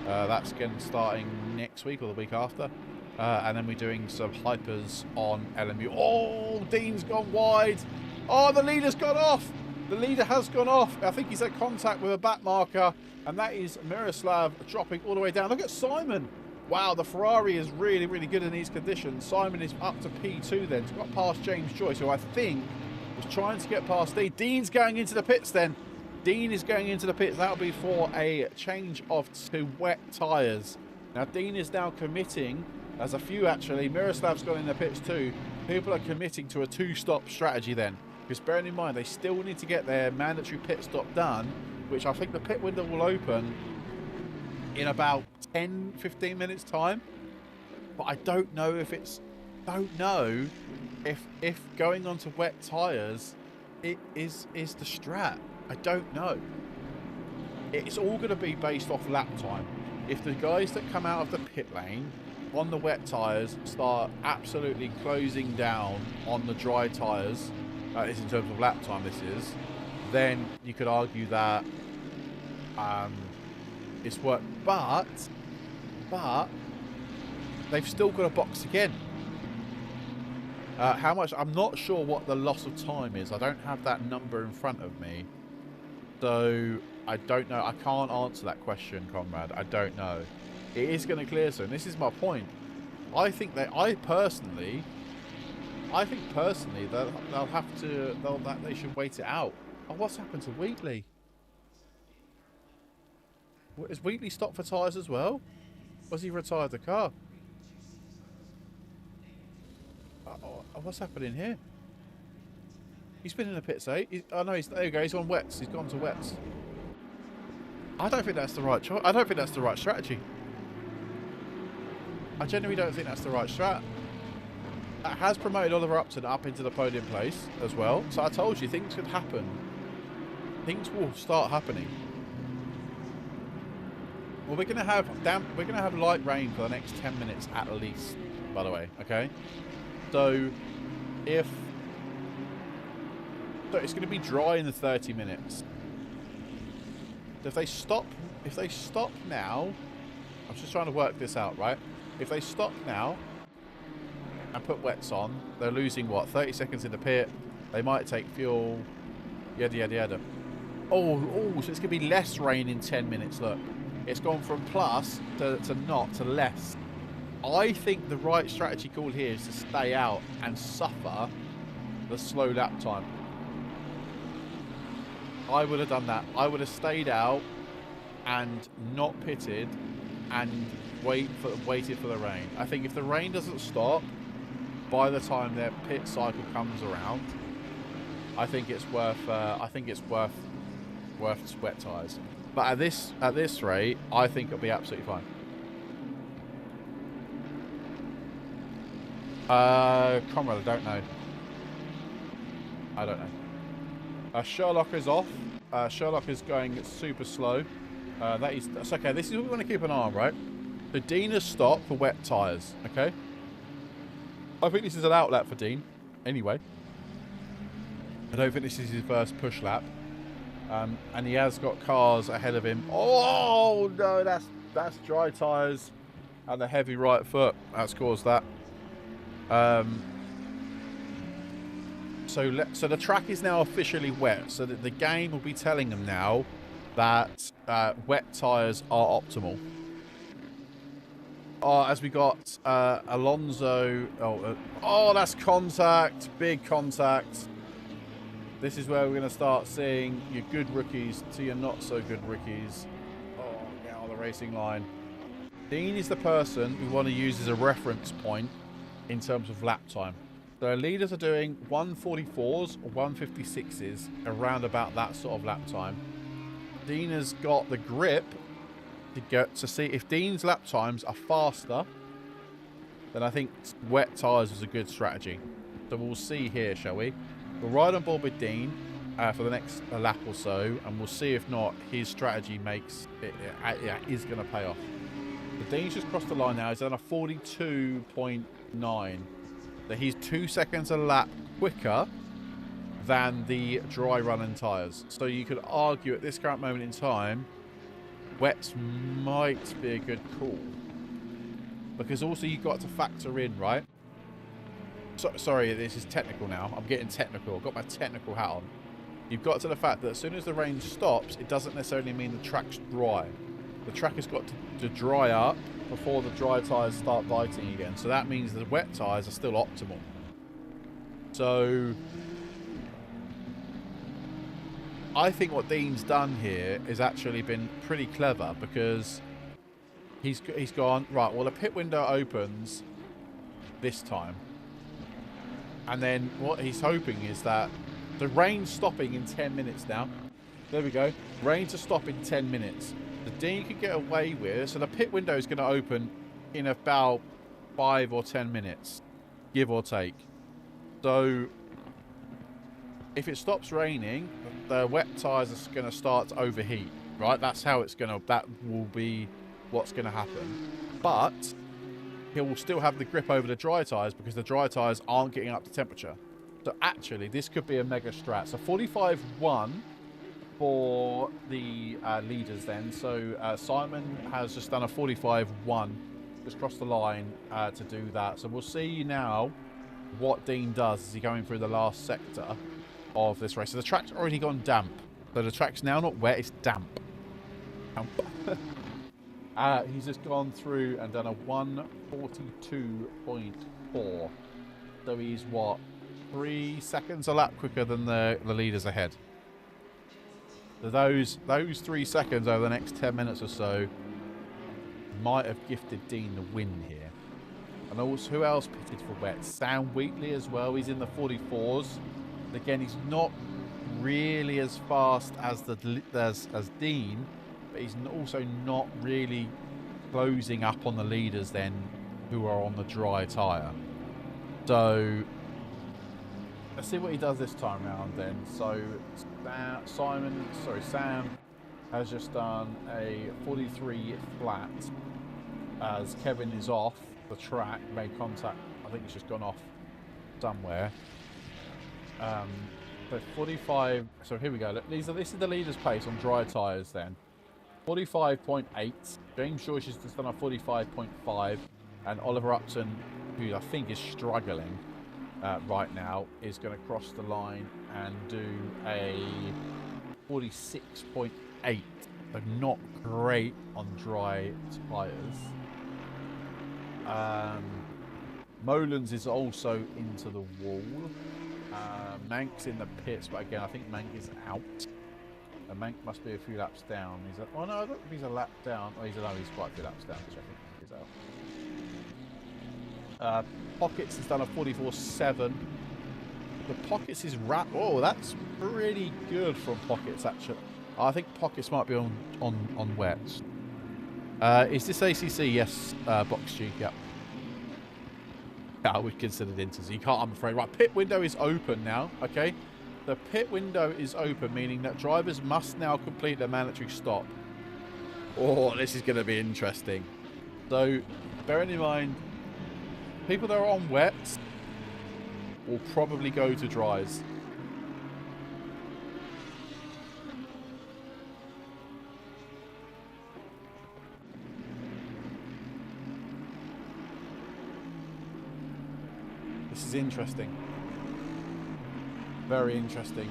That's again starting next week or the week after. And then we're doing some hypers on LMU. Oh, Dean's gone wide. Oh, the leader's gone off. The leader has gone off. I think he's had contact with a back marker. And that is Miroslav dropping all the way down. Look at Simon. Wow, the Ferrari is really, really good in these conditions. Simon is up to P2 then. He's got past James Joyce, who I think was trying to get past Dean. Dean's going into the pits then. Dean is going into the pits. That'll be for a change to wet tyres. Now, Dean is now committing. There's a few, actually. Miroslav's gone in the pits too. People are committing to a 2-stop strategy then. Because bearing in mind, they still need to get their mandatory pit stop done, which I think the pit window will open in about 10-15 minutes time. But I don't know if it's... if going on to wet tyres is the strat. I don't know. It's all going to be based off lap time. If the guys that come out of the pit lane on the wet tyres start absolutely closing down on the dry tyres, this in terms of lap time this is, then you could argue that it's work. But they've still got a box again. How much? I'm not sure what the loss of time is. I don't have that number in front of me. So, I don't know. I can't answer that question, Conrad. I don't know. It is going to clear soon. This is my point. I think that personally they'll have to. They should wait it out. Oh, what's happened to Wheatley? Is Wheatley stopped for tyres as well? Was he retired the car? What's happening here? He's been in the pits, eh? Oh no, there you go. He's on wets. He's gone to wets. I don't think that's the right choice. I don't think that's the right strategy. I genuinely don't think that's the right strat. That has promoted Oliver Upton up into the podium place as well. So I told you, things could happen. Things will start happening. Well, we're gonna have light rain for the next 10 minutes at least. By the way, okay. So it's going to be dry in the 30 minutes. If they stop now, I'm just trying to work this out, right? If they stop now and put wets on, they're losing what, 30 seconds in the pit. They might take fuel. Yada yada yada. Oh, so it's going to be less rain in 10 minutes. Look, it's gone from plus to not to less. I think the right strategy call here is to stay out and suffer the slow lap time. I would have done that. I would have stayed out and not pitted and waited for the rain. I think if the rain doesn't stop by the time their pit cycle comes around, I think it's worth wet tyres. But at this rate, I think it'll be absolutely fine. Conrad, I don't know. Sherlock is off. Sherlock is going super slow. That's okay. This is what we want to keep an eye on, right? So Dean has stopped for wet tyres. Okay. I think this is an outlet for Dean. Anyway, I don't think this is his first push lap. And he has got cars ahead of him. Oh no, that's dry tyres and the heavy right foot. That's caused that. So the track is now officially wet, so that the game will be telling them now that wet tyres are optimal. As we got Alonso. Oh, that's contact, big contact. This is where we're going to start seeing your good rookies to your not so good rookies. Oh, get on the racing line. Dean is the person we want to use as a reference point in terms of lap time. So leaders are doing 144s or 156s, around about that sort of lap time. Dean has got the grip to get to see if Dean's lap times are faster, then I think wet tyres is a good strategy. So we'll see here, shall we? We'll ride on board with Dean for the next lap or so, and we'll see if not his strategy makes it is going to pay off. The Dean's just crossed the line now. He's done a 42.9. So he's 2 seconds a lap quicker than the dry running tyres. So you could argue at this current moment in time, wets might be a good call. Because also you've got to factor in, right? Sorry, this is technical now. I'm getting technical. I've got my technical hat on. You've got to the fact that as soon as the rain stops, it doesn't necessarily mean the track's dry. The track has got to dry up before the dry tyres start biting again. So that means the wet tyres are still optimal. So I think what Dean's done here has actually been pretty clever, because he's gone, right, well, the pit window opens this time. And then what he's hoping is that the rain's stopping in 10 minutes now. There we go. Rain to stop in 10 minutes. The Dean could get away with, so the pit window is going to open in about 5 or 10 minutes, give or take. So if it stops raining, the wet tyres are going to start to overheat, right? That's how it's going to, that will be what's going to happen. But he will still have the grip over the dry tyres, because the dry tyres aren't getting up to temperature. So actually, this could be a mega strat. So 45-1 for the leaders then. So Simon has just done a 45-1, just crossed the line to do that. So we'll see now what Dean does as he's going through the last sector of this race. So the track's already gone damp. So the track's now not wet, it's damp. He's just gone through and done a 1:42.4. So he's what, 3 seconds a lap quicker than the leaders ahead. So those 3 seconds over the next 10 minutes or so might have gifted Dean the win here. And also, who else pitted for wet? Sam Wheatley as well. He's in the 44s. Again, he's not really as fast as as Dean, but he's also not really closing up on the leaders then, who are on the dry tyre. So let's see what he does this time round then. So Sam has just done a 43 flat as Kevin is off the track, made contact. I think he's just gone off somewhere. So 45. So here we go. Look, this is the leader's pace on dry tyres then. 45.8. James Joyce has just done a 45.5, and Oliver Upton, who I think is struggling right now, is going to cross the line and do a 46.8. So not great on dry tyres. Molins is also into the wall. Mank's in the pits, but again, I think Mank is out. And Mank must be a few laps down. He's a, oh no, I don't think he's a lap down. Oh, he's quite a few laps down, which I think he's out. Pockets has done a 44.7. The Pockets is oh, that's pretty good from Pockets, actually. I think Pockets might be on wets. Is this ACC? Yes, Box G, yeah. I would consider it into, so you can't, I'm afraid. Right, pit window is open now, okay? The pit window is open, meaning that drivers must now complete their mandatory stop. Oh, this is going to be interesting. So, bearing in mind, people that are on wets will probably go to dries. This is interesting. Very interesting.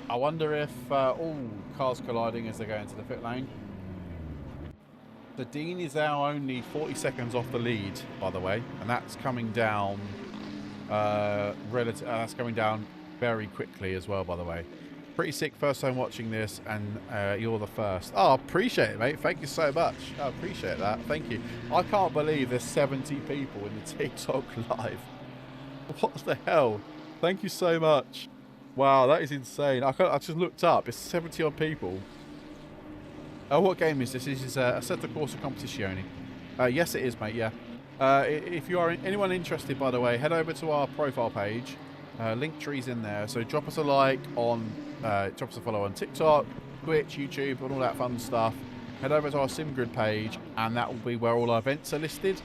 I wonder if cars colliding as they go into the pit lane. The Dean is now only 40 seconds off the lead, by the way, and that's coming down. That's coming down very quickly as well, by the way. Pretty sick. First time watching this, and you're the first. Oh, appreciate it, mate. Thank you so much. I appreciate that. Thank you. I can't believe there's 70 people in the TikTok live. What the hell? Thank you so much. Wow, that is insane. I just looked up. It's 70 odd people. What game is this? This is Assetto Corsa Competizione. Yes, it is, mate. Yeah. If you are anyone interested, by the way, head over to our profile page. Linktree's in there. So drop us a like on, drop us a follow on TikTok, Twitch, YouTube, and all that fun stuff. Head over to our SimGrid page, and that will be where all our events are listed.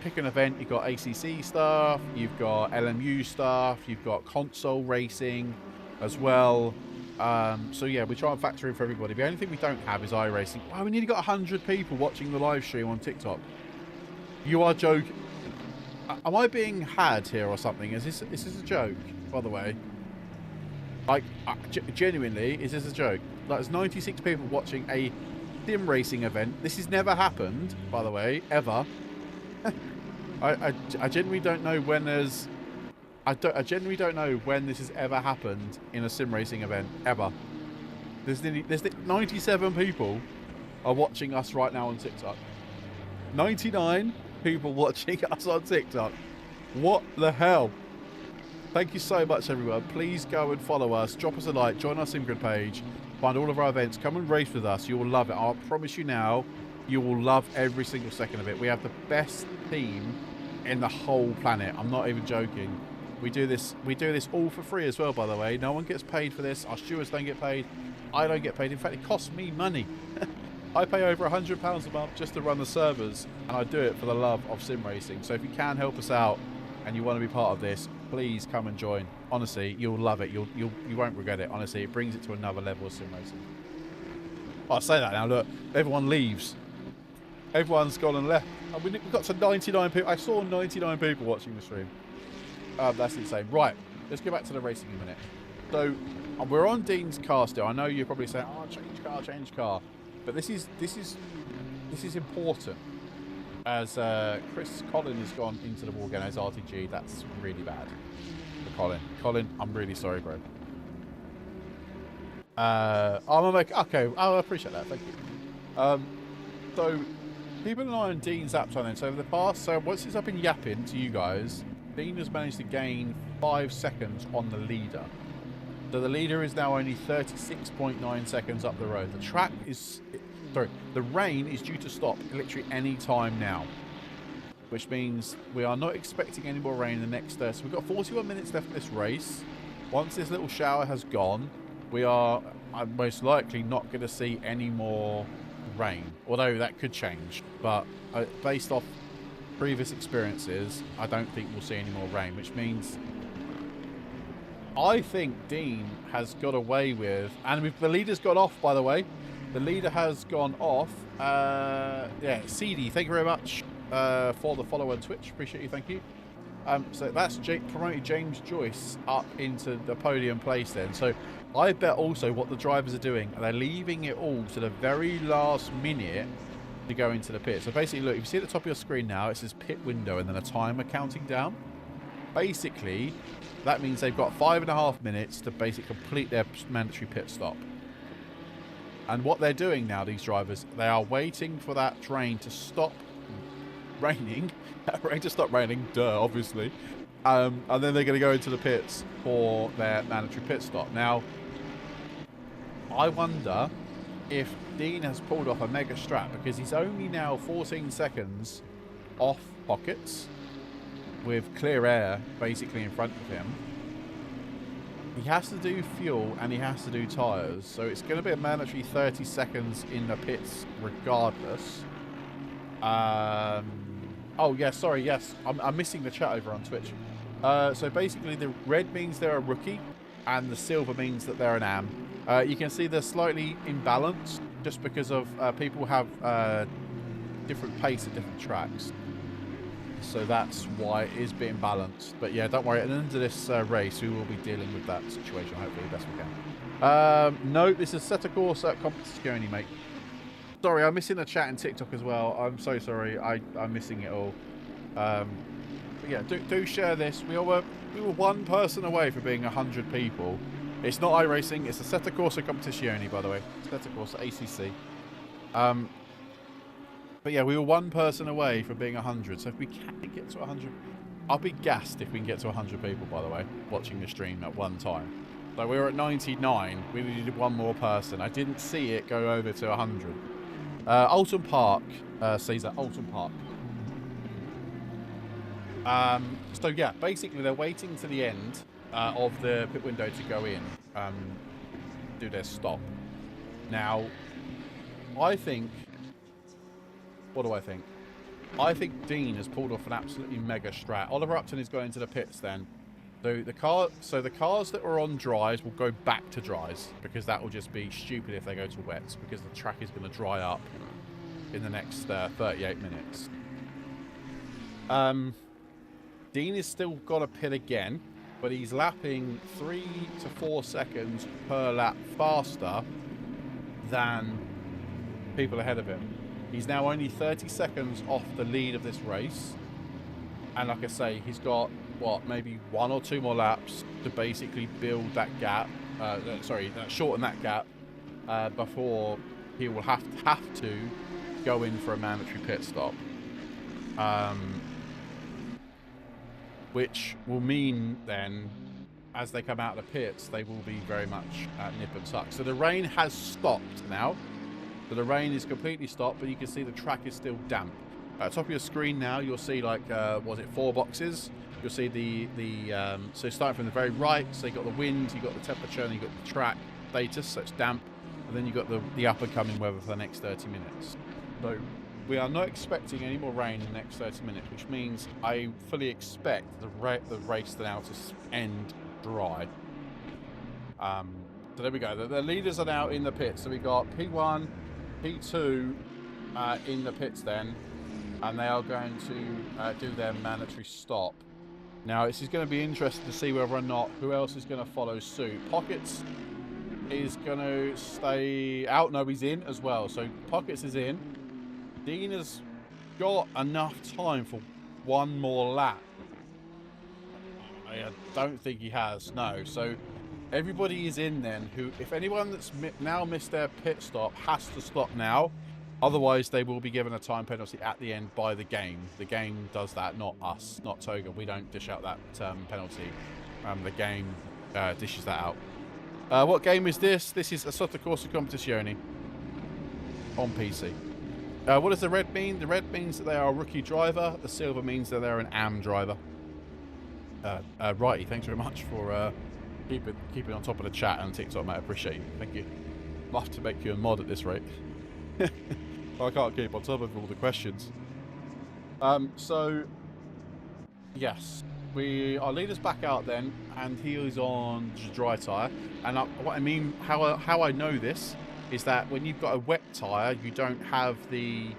Pick an event. You've got ACC stuff, you've got LMU stuff, you've got console racing as well. So yeah, we try and factor in for everybody. The only thing we don't have is iRacing. Wow, we nearly got 100 people watching the live stream on TikTok. You are joking. Am I being had here or something? Is this a joke, by the way? Like, genuinely, is this a joke? Like, there's 96 people watching a sim racing event. This has never happened, by the way, ever. I genuinely don't know when there's... I genuinely don't know when this has ever happened in a sim racing event, ever. There's 97 people are watching us right now on TikTok. 99 people watching us on TikTok. What the hell? Thank you so much, everyone. Please go and follow us. Drop us a like. Join our SimGrid page. Find all of our events. Come and race with us. You will love it. I promise you now, you will love every single second of it. We have the best team in the whole planet. I'm not even joking. We do this all for free as well, by the way. No one gets paid for this. Our stewards don't get paid. I don't get paid. In fact, it costs me money. I pay over £100 a month just to run the servers, and I do it for the love of sim racing. So if you can help us out and you want to be part of this, please come and join. Honestly, you'll love it. You won't regret it. Honestly, it brings it to another level of sim racing. I'll say that now. Look, everyone leaves. Everyone's gone and left. And we got to 99 people. I saw 99 people watching the stream. That's insane. Right, let's go back to the racing in a minute. So we're on Dean's car still. I know you're probably saying, "Oh, change car," but this is important. As Colin has gone into the wall again as RTG, that's really bad for Colin. Colin, I'm really sorry, bro. I'm gonna make okay. I appreciate that. Thank you. So keep an eye on Dean's apps on then. So over the past, once it's up in yapping to you guys, Dean has managed to gain 5 seconds on the leader. So the leader is now only 36.9 seconds up the road. The track is, sorry, the rain is due to stop literally any time now, which means we are not expecting any more rain in the next. So we've got 41 minutes left of this race. Once this little shower has gone, we are most likely not going to see any more rain. Although that could change, but based off previous experiences, I don't think we'll see any more rain, which means I think Dean has got away with, and the leader's got off, by the way. The leader has gone off. Yeah, CD, thank you very much for the follow on Twitch. Appreciate you, thank you. So that's promoted James Joyce up into the podium place then. So I bet also what the drivers are doing, they're leaving it all to the very last minute to go into the pit. So basically, look, if you see at the top of your screen now, it says pit window and then a timer counting down. Basically, that means they've got 5.5 minutes to basically complete their mandatory pit stop. And what they're doing now, these drivers, they are waiting for that rain to stop raining. Rain to stop raining, duh, obviously. And then they're going to go into the pits for their mandatory pit stop. Now, I wonder if Dean has pulled off a mega strat, because he's only now 14 seconds off pockets with clear air basically in front of him. He has to do fuel and he has to do tyres, so it's going to be a mandatory 30 seconds in the pits regardless. Oh yeah, sorry, yes, I'm missing the chat over on Twitch. So basically the red means they're a rookie and the silver means that they're an AM. You can see they're slightly imbalanced just because of people have different pace at different tracks. So that's why it is being balanced. But yeah, don't worry. At the end of this race, we will be dealing with that situation, hopefully, the best we can. No, this is Assetto Corsa Competizione, mate. Sorry, I'm missing the chat and TikTok as well. I'm so sorry. I'm missing it all. But yeah, do share this. We were one person away from being 100 people. It's not iRacing. It's Assetto Corsa Competizione, by the way. Assetto Corsa ACC. But yeah, we were one person away from being 100. So if we can get to 100, I'll be gassed if we can get to 100 people, by the way, watching the stream at one time. So we were at 99. We needed one more person. I didn't see it go over to 100. Outlon Park, Caesar, Outlon Park. So yeah, basically they're waiting to the end of the pit window to go in, do their stop. Now, I think... What do I think? I think Dean has pulled off an absolutely mega strat. Oliver Upton is going into the pits then. So the cars that are on dries will go back to dries, because that will just be stupid if they go to wets, because the track is going to dry up in the next 38 minutes. Dean has still got a pit again, but he's lapping 3 to 4 seconds per lap faster than people ahead of him. He's now only 30 seconds off the lead of this race. And like I say, he's got, what, maybe 1 or 2 more laps to basically build that gap. Shorten that gap before he will have to go in for a mandatory pit stop. Which will mean then, as they come out of the pits, they will be very much nip and tuck. So the rain has stopped now. So the rain is completely stopped, but you can see the track is still damp. At the top of your screen now, you'll see like, was it 4 boxes? You'll see so starting from the very right, so you've got the wind, you've got the temperature, and you've got the track status, so it's damp. And then you've got the up and coming weather for the next 30 minutes. So we are not expecting any more rain in the next 30 minutes, which means I fully expect the race now to end dry. So there we go. The leaders are now in the pits. So we got P1, P2 in the pits then, and they are going to do their mandatory stop. Now this is going to be interesting to see whether or not who else is going to follow suit. Pockets is going to stay out. No, he's in as well. So Pockets is in. Dean has got enough time for one more lap. I don't think he has, no. So everybody is in then. Who, if anyone that's now missed their pit stop has to stop now. Otherwise, they will be given a time penalty at the end by the game. The game does that, not us, not Toga. We don't dish out that penalty. The game dishes that out. What game is this? This is Assetto Corsa Competizione on PC. What does the red mean? The red means that they are a rookie driver. The silver means that they're an AM driver. Righty, thanks very much for keeping on top of the chat and TikTok, mate. I appreciate you. Thank you. I'll have to make you a mod at this rate. I can't keep on top of all the questions. So, yes. Our leader's back out then, and he is on dry tyre. And what I mean, how I know this is that when you've got a wet tyre, you don't have the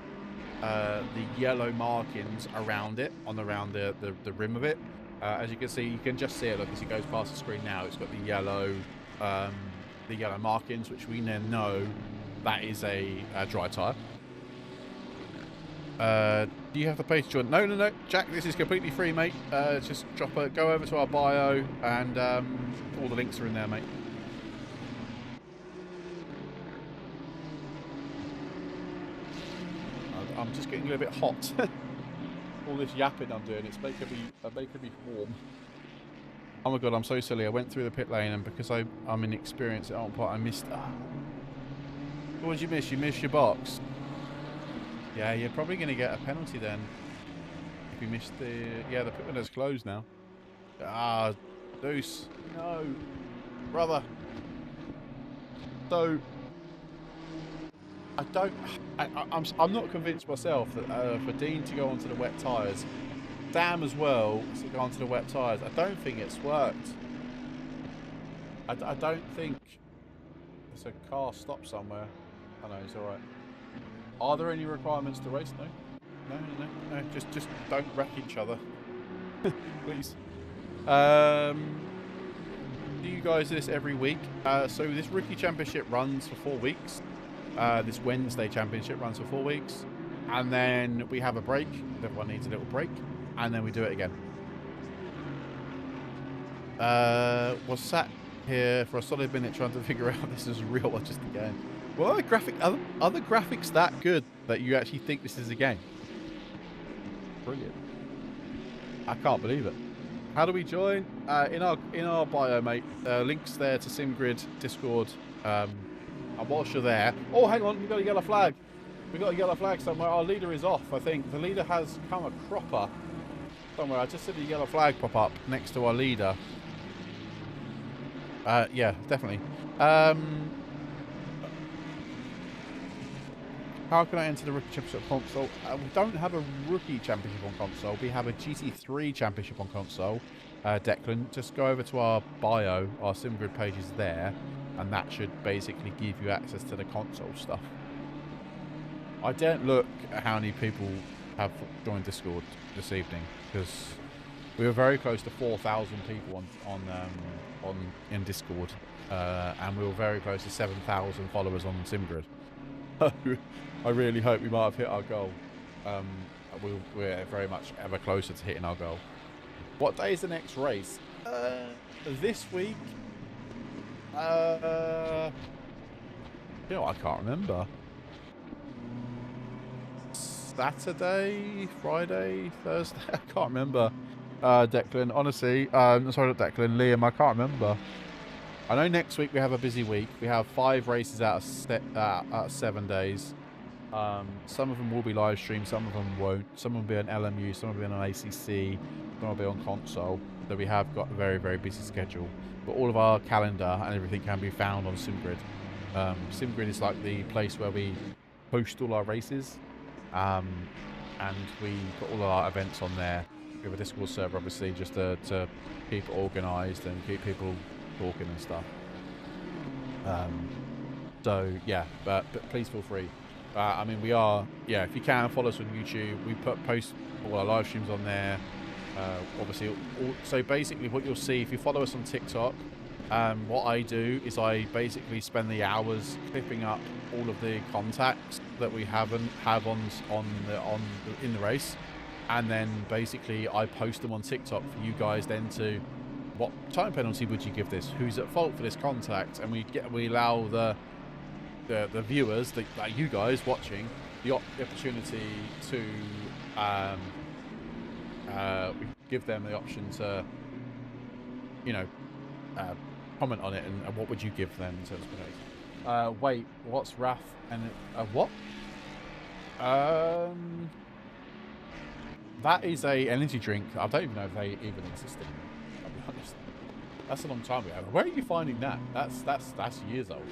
yellow markings around it, around the rim of it. As you can see, you can just see it. Look, as it goes past the screen now, it's got the yellow markings, which we then know that is a dry tyre. Do you have to pay to join? No, Jack. This is completely free, mate. Just go over to our bio, and all the links are in there, mate. I'm just getting a little bit hot. All this yapping I'm doing, it's making me warm. Oh my god, I'm so silly. I went through the pit lane, and because I'm inexperienced at that part, I missed. What did you miss? You missed your box. Yeah, you're probably going to get a penalty then. If you missed the pit window's closed now. Ah, Deuce. No, brother. So I'm not convinced myself that for Dean to go onto the wet tyres, Sam as well to go onto the wet tyres, I don't think it's worked. I don't think there's a car stopped somewhere. I know, it's alright. Are there any requirements to race? No. Just don't wreck each other. Please. Do you guys do this every week? So this rookie championship runs for 4 weeks. This Wednesday championship runs for 4 weeks. And then we have a break. Everyone needs a little break. And then we do it again. Was sat here for a solid minute trying to figure out this is real or just a game. Well, are the graphics that good that you actually think this is a game? Brilliant. I can't believe it. How do we join? In our bio, mate. Links there to SimGrid, Discord. And whilst you're there... Oh, hang on. We've got a yellow flag. We've got a yellow flag somewhere. Our leader is off, I think. The leader has come a cropper somewhere. I just see the yellow flag pop up next to our leader. Yeah, definitely. How can I enter the Rookie Championship on console? We don't have a Rookie Championship on console. We have a GT3 Championship on console. Declan, just go over to our bio. Our SimGrid page is there. And that should basically give you access to the console stuff. I don't look at how many people have joined Discord this evening. Because we were very close to 4,000 people in Discord. And we were very close to 7,000 followers on SimGrid. I really hope we might have hit our goal. We're very much ever closer to hitting our goal. What day is the next race? This week? You know, I can't remember. Saturday, Friday, Thursday. I can't remember. Declan, honestly, sorry, not Declan, Liam. I can't remember. I know next week we have a busy week. We have 5 races out of 7 days. Some of them will be live streamed, some of them won't. Some will be on LMU, some will be on ACC, some will be on console. So we have got a very, very busy schedule. But all of our calendar and everything can be found on SimGrid. SimGrid is like the place where we post all our races. And we put all of our events on there. We have a Discord server, obviously, just to keep it organised and keep people talking and stuff. So, yeah, but please feel free. I mean, we are, yeah, if you can, follow us on YouTube. We post all our live streams on there. Obviously, so basically what you'll see, if you follow us on TikTok, what I do is I basically spend the hours clipping up all of the contacts that we have in the race, and then basically I post them on TikTok for you guys then to, what time penalty would you give this? Who's at fault for this contact? And we allow the viewers, like you guys watching, the opportunity to we give them the option to, you know, comment on it and what would you give them in terms of wait, what's RAF and what? That is a energy drink. I don't even know if they even exist anymore. I'll be honest. That's a long time ago. Where are you finding that? That's years old.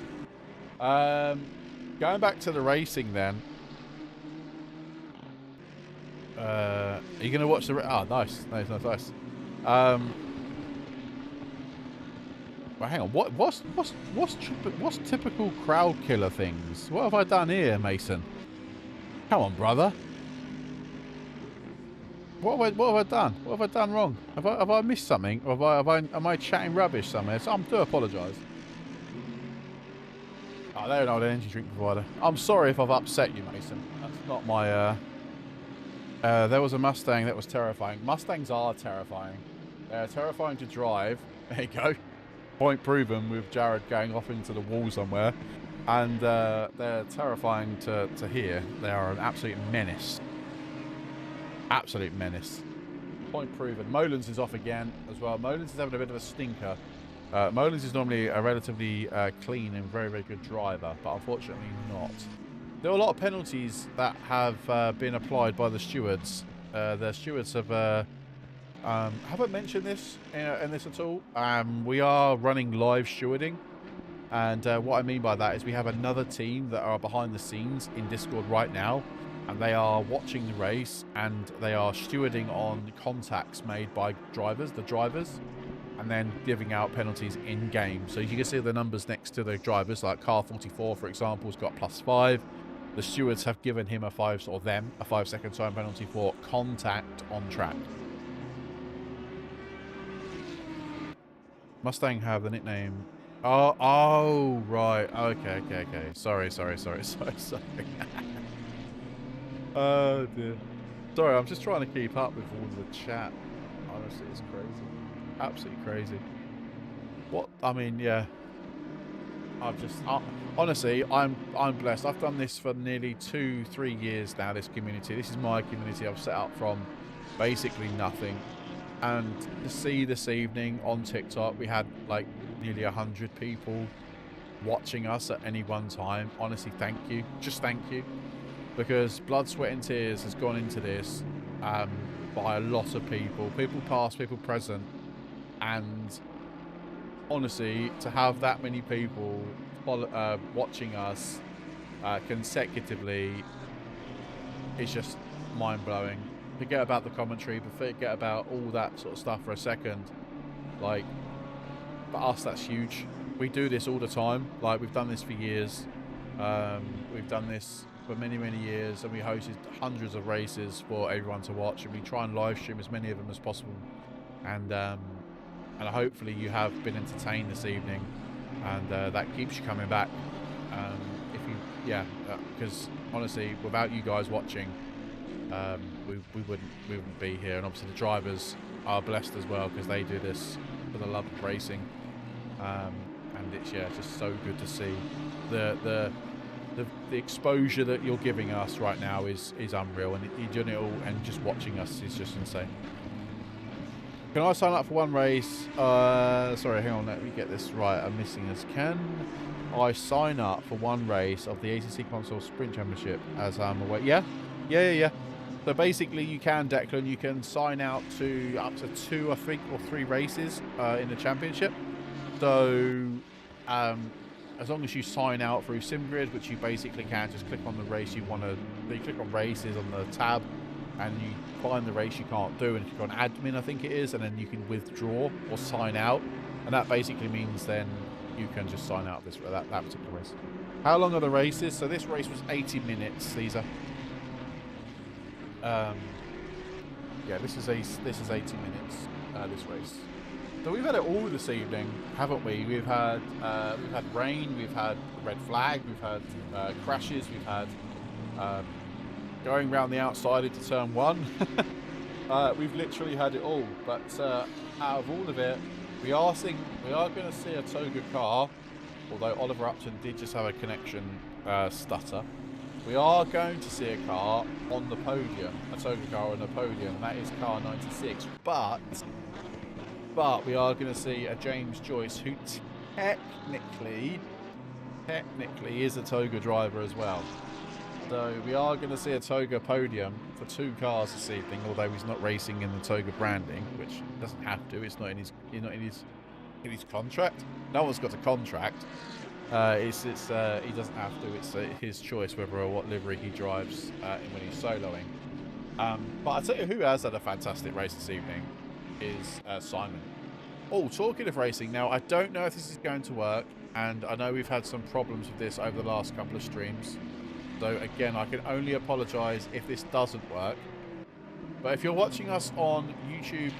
Going back to the racing then. Are you going to watch the... Oh, nice. Well, hang on. What's typical crowd killer things? What have I done here, Mason? Come on, brother. What have I done? What have I done wrong? Have I missed something? Or am I chatting rubbish somewhere? So I do apologise. Oh, they're an old energy drink provider. I'm sorry if I've upset you, Mason. That's not my... there was a Mustang that was terrifying. Mustangs are terrifying. They're terrifying to drive. There you go. Point proven with Jared going off into the wall somewhere. And they're terrifying to hear. They are an absolute menace. Absolute menace. Point proven. Molins is off again as well. Molins is having a bit of a stinker. Molins is normally a relatively clean and very, very good driver, but unfortunately not. There are a lot of penalties that have been applied by the stewards. The stewards have... haven't mentioned this in this at all. We are running live stewarding. And what I mean by that is we have another team that are behind the scenes in Discord right now. And they are watching the race and they are stewarding on contacts made by the drivers. And then giving out penalties in game. So you can see the numbers next to the drivers, like car 44, for example, has got +5. The stewards have given him a 5-second time penalty for contact on track. Mustang have the nickname. Oh, right. Okay. Sorry. Oh dear. Sorry, I'm just trying to keep up with all the chat. Honestly, it's crazy. Absolutely crazy. What? I mean, yeah. Honestly, I'm blessed. I've done this for nearly 2-3 years now, this community. This is my community I've set up from basically nothing. And to see this evening on TikTok, we had like nearly 100 people watching us at any one time. Honestly, thank you. Just thank you. Because blood, sweat and tears has gone into this by a lot of people. People past, people present. And honestly, to have that many people watching us consecutively is just mind-blowing. Forget about the commentary, but forget about all that sort of stuff for a second. Like, for us, that's huge. We do this all the time. Like, we've done this for years. We've done this for many, many years, and we hosted hundreds of races for everyone to watch, and we try and live stream as many of them as possible. And hopefully you have been entertained this evening, and that keeps you coming back. Because honestly, without you guys watching, we wouldn't be here. And obviously the drivers are blessed as well because they do this for the love of racing. And it's just so good to see the the exposure that you're giving us right now is unreal, and you're doing it all, and just watching us is just insane. Can I sign up for one race? Sorry, hang on, let me get this right. I'm missing this. Can I sign up for one race of the ACC Console Sprint Championship as I'm away? Yeah. So basically, you can, Declan, you can sign out to up to 2, I think, or 3 races in the championship. So, as long as you sign out through SimGrid, which you basically can just click on the race you want to. You click on races on the tab, and you find the race you can't do, and click on admin, I think it is, and then you can withdraw or sign out, and that basically means then you can just sign out of that particular race. How long are the races? So this race was 80 minutes, Caesar. Yeah, this is 80 minutes. This race. So we've had it all this evening, haven't we? We've had rain, we've had red flag, we've had crashes, we've had going around the outside into turn 1. We've literally had it all. But out of all of it, we are going to see a Toga car, although Oliver Upton did just have a connection stutter. We are going to see a car on the podium, a Toga car on the podium, and that is car 96. But we are going to see a James Joyce, who technically is a Toga driver as well. So we are going to see a Toga podium for 2 cars this evening, although he's not racing in the Toga branding, which doesn't have to. It's not in his contract. No one's got a contract. He doesn't have to. It's his choice whether or what livery he drives when he's soloing. But I tell you who has had a fantastic race this evening is Simon. Oh, talking of racing, now I don't know if this is going to work, and I know we've had some problems with this over the last couple of streams. So again, I can only apologise if this doesn't work. But if you're watching us on YouTube,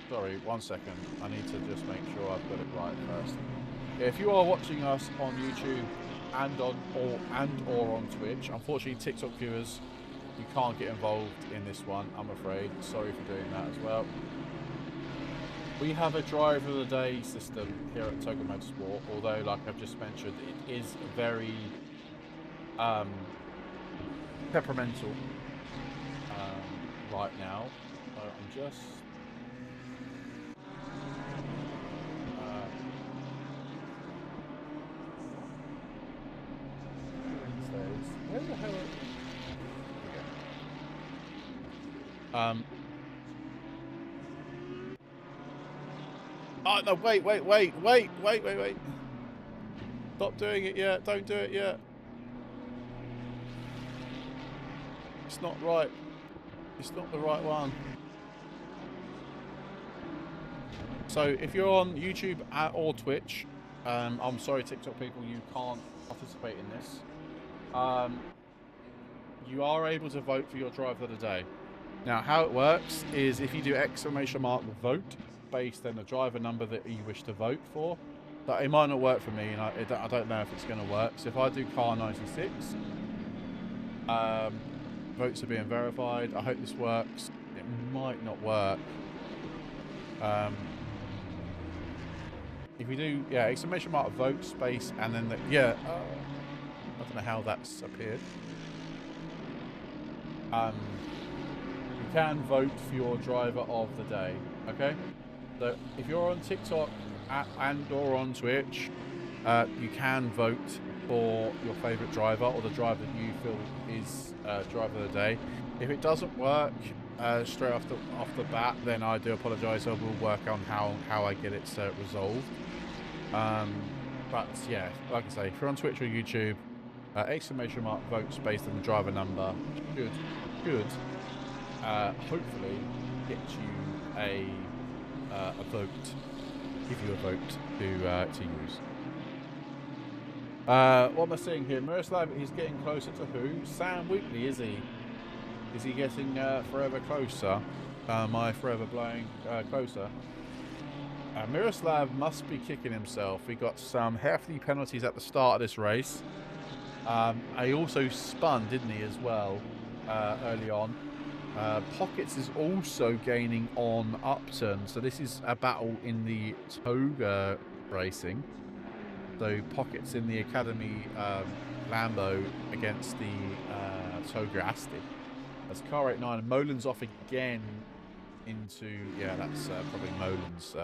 sorry, 1 second. I need to just make sure I've got it right first. If you are watching us on YouTube and or on Twitch, unfortunately TikTok viewers, you can't get involved in this one, I'm afraid. Sorry for doing that as well. We have a driver of the day system here at Toga Motorsport, although like I've just mentioned, it is very temperamental right now. So I'm just where the hell oh no, wait. Stop doing it yet. Don't do it yet. It's not right. It's not the right one. So if you're on YouTube or Twitch, I'm sorry TikTok people, you can't participate in this. You are able to vote for your driver of the day. Now how it works is if you do !vote based on the driver number that you wish to vote for, but it might not work for me, and I don't know if it's going to work. So if I do car 96, votes are being verified. I hope this works. It might not work. If you do, yeah, !vote space and then I don't know how that's appeared. You can vote for your driver of the day. Okay, so if you're on TikTok and or on Twitch, you can vote for your favourite driver or the driver that you feel is driver of the day. If it doesn't work straight off the bat, then I do apologise. I will work on how I get it resolved. But yeah, like I say, if you're on Twitch or YouTube, !vote based on the driver number should hopefully get you a vote, give you a vote to use. What am I seeing here? Miroslav is getting closer to who? Sam Wheatley, is he? Is he getting forever closer? My forever blowing closer? Miroslav must be kicking himself. We got some hefty penalties at the start of this race. He also spun, didn't he, as well, early on. Pockets is also gaining on Upton, so this is a battle in the Toga racing. So pockets in the Academy Lambo against the Toga Asti. That's car 89. And Molin's off again into, yeah, that's probably Molin's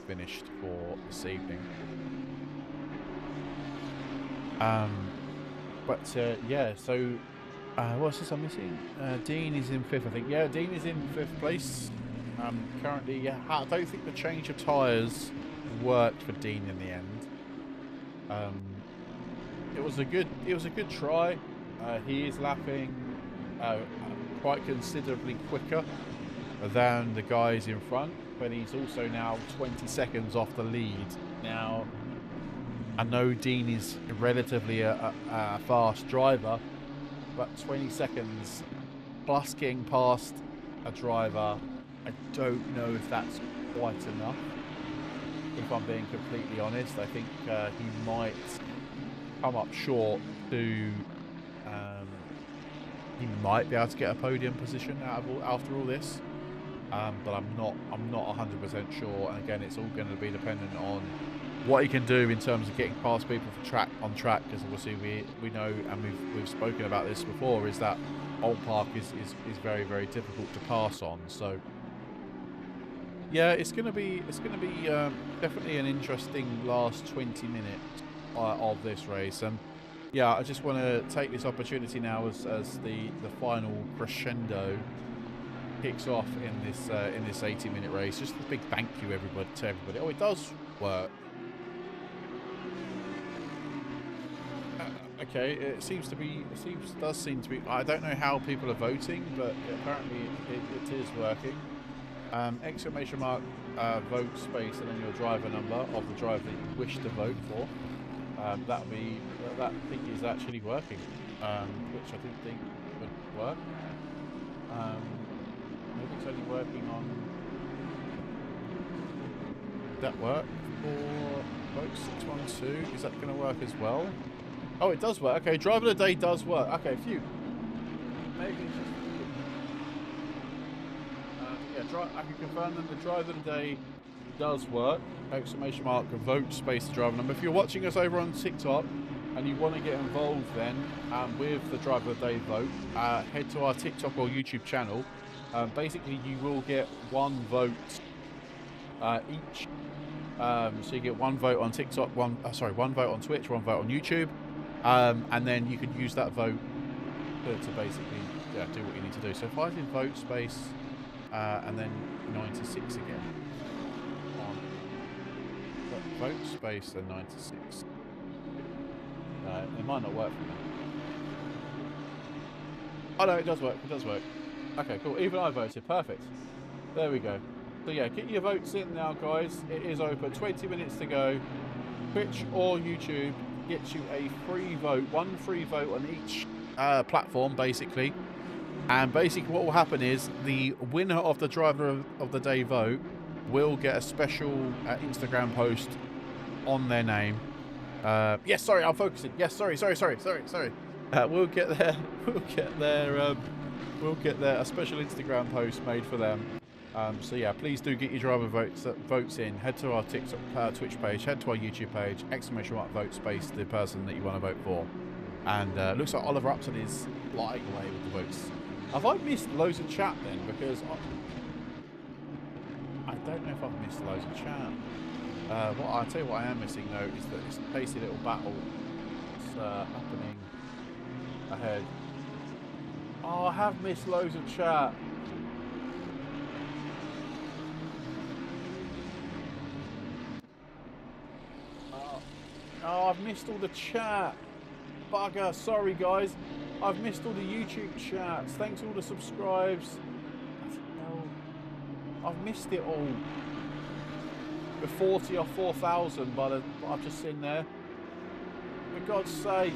finished for this evening. Yeah, so what's this I'm missing? Dean is in 5th, I think. Yeah, Dean is in 5th place. Currently, yeah, I don't think the change of tyres worked for Dean in the end. It was a good try. He is lapping quite considerably quicker than the guys in front, but he's also now 20 seconds off the lead. Now, I know Dean is relatively a fast driver, but 20 seconds plus getting past a driver, I don't know if that's quite enough. If I'm being completely honest, I think he might come up short to. He might be able to get a podium position after all this, but I'm not 100% sure. And again, it's all going to be dependent on what he can do in terms of getting past people on track, because obviously we know, and we've spoken about this before, is that Old Park is very, very difficult to pass on. So yeah, it's gonna be definitely an interesting last 20 minutes of this race. And yeah, I just want to take this opportunity now as the final crescendo kicks off in this 80-minute race. Just a big thank you to everybody. Oh, it does work. Okay, it does seem to be. I don't know how people are voting, but apparently it is working. Exclamation mark vote space and then your driver number of the driver that you wish to vote for. That thing is actually working, which I didn't think would work. Maybe it's only working on that work for vote 612. Is that going to work as well? Oh, it does work. Okay, driver of the day does work. Okay, phew. Maybe it's just. Yeah, I can confirm that the driver of the day does work. Exclamation mark vote space the driver number. If you're watching us over on TikTok and you want to get involved then with the driver of the day vote, head to our TikTok or YouTube channel. Basically, you will get one vote each. So you get one vote on TikTok, one vote on Twitch, one vote on YouTube, and then you can use that vote to basically do what you need to do. So if I did vote space and then 96 again. Vote space and 96. It might not work for me. Oh no, it does work. It does work. Okay, cool. Even I voted. Perfect. There we go. So yeah, get your votes in now, guys. It is open. 20 minutes to go. Twitch or YouTube gets you a free vote. One free vote on each platform, basically. And basically what will happen is the winner of the driver of the day vote will get a special Instagram post on their name. Yes, sorry, I'm focusing. Yes, sorry. We'll get a special Instagram post made for them. So yeah, please do get your driver votes in. Head to our TikTok, Twitch page. Head to our YouTube page. Exclamation mark vote space the person that you want to vote for. And looks like Oliver Upton is flying away with the votes. Have I missed loads of chat then? Because I don't know if I've missed loads of chat. I'll tell you what I am missing though is that this tasty little battle that's happening ahead. Oh, I have missed loads of chat. Oh, I've missed all the chat. Bugger, sorry guys. I've missed all the YouTube chats. Thanks to all the subscribes. I've missed it all. The 40 or 4,000 by I've just seen there. For God's sake.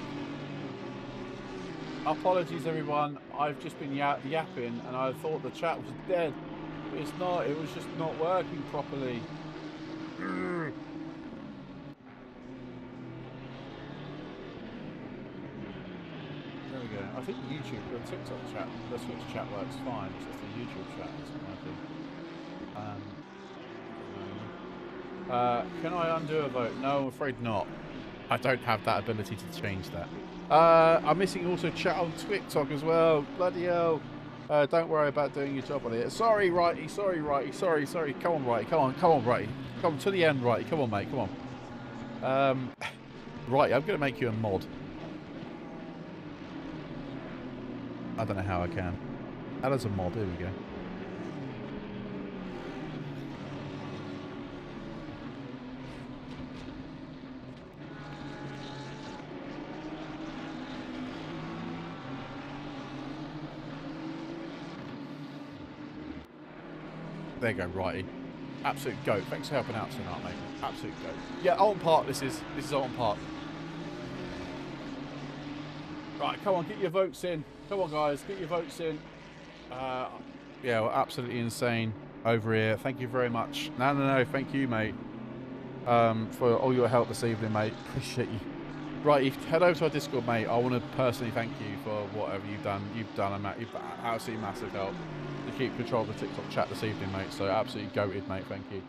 Apologies everyone. I've just been yapping and I thought the chat was dead. But it's not. It was just not working properly. There we go. I think YouTube, the TikTok chat, the Twitch chat works fine. It's just the YouTube chat isn't working. Can I undo a vote? No, I'm afraid not. I don't have that ability to change that. I'm missing also chat on TikTok as well. Bloody hell. Don't worry about doing your job on it. Sorry, Righty. Sorry, Righty. Sorry. Come on, Righty. Come on, Righty. Come to the end, Righty. Come on, mate. Come on. Righty, I'm going to make you a mod. I don't know how I can. Add as a mod. Here we go. There you go, Righty. Absolute goat. Thanks for helping out tonight, mate. Absolute goat. Yeah, Outlon Park. This is Outlon Park. Right, come on, get your votes in. Come on, guys, get your votes in. Yeah, we're absolutely insane over here. Thank you very much. No. Thank you, mate. For all your help this evening, mate. Appreciate you. Right, head over to our Discord, mate. I want to personally thank you for whatever you've done. You've done absolutely massive help to keep control of the TikTok chat this evening, mate. So absolutely goated, mate. Thank you.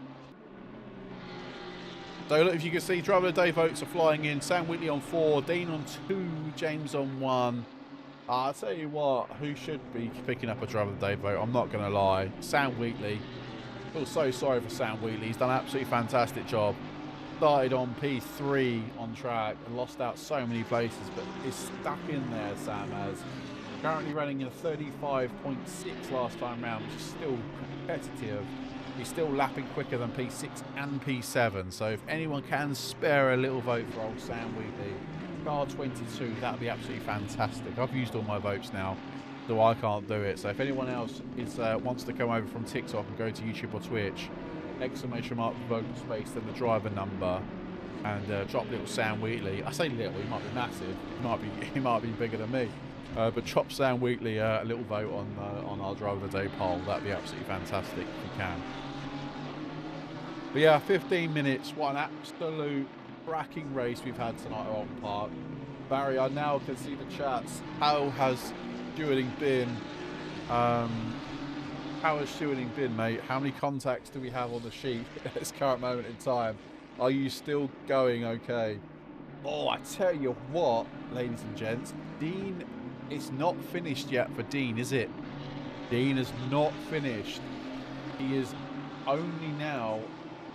So look, if you can see, Driver of the Day votes are flying in. Sam Whitley on 4, Dean on 2, James on 1. I'll tell you what, who should be picking up a Driver of the Day vote? I'm not going to lie. Sam Wheatley. I feel so sorry for Sam Wheatley. He's done an absolutely fantastic job. Started on P3 on track and lost out so many places, but is stuck in there, Sam has. Currently running in a 35.6 last time round, which is still competitive. He's still lapping quicker than P6 and P7. So if anyone can spare a little vote for old Sam Wheatley, car 22, that would be absolutely fantastic. I've used all my votes now, so I can't do it. So if anyone else wants to come over from TikTok and go to YouTube or Twitch, exclamation mark vote space, then the driver number, and drop little Sam Wheatley. I say little, he might be massive. He might be bigger than me. But drop Sam Wheatley a little vote on our Driver of the Day poll. That'd be absolutely fantastic if you can. But yeah, 15 minutes. What an absolute cracking race we've had tonight at Outlon Park. Barry, I now can see the chats. How has stewarding been? How has stewarding been, mate? How many contacts do we have on the sheet at this current moment in time? Are you still going okay? Oh, I tell you what, ladies and gents, Dean, it's not finished yet for Dean, is it? Dean is not finished. He is only now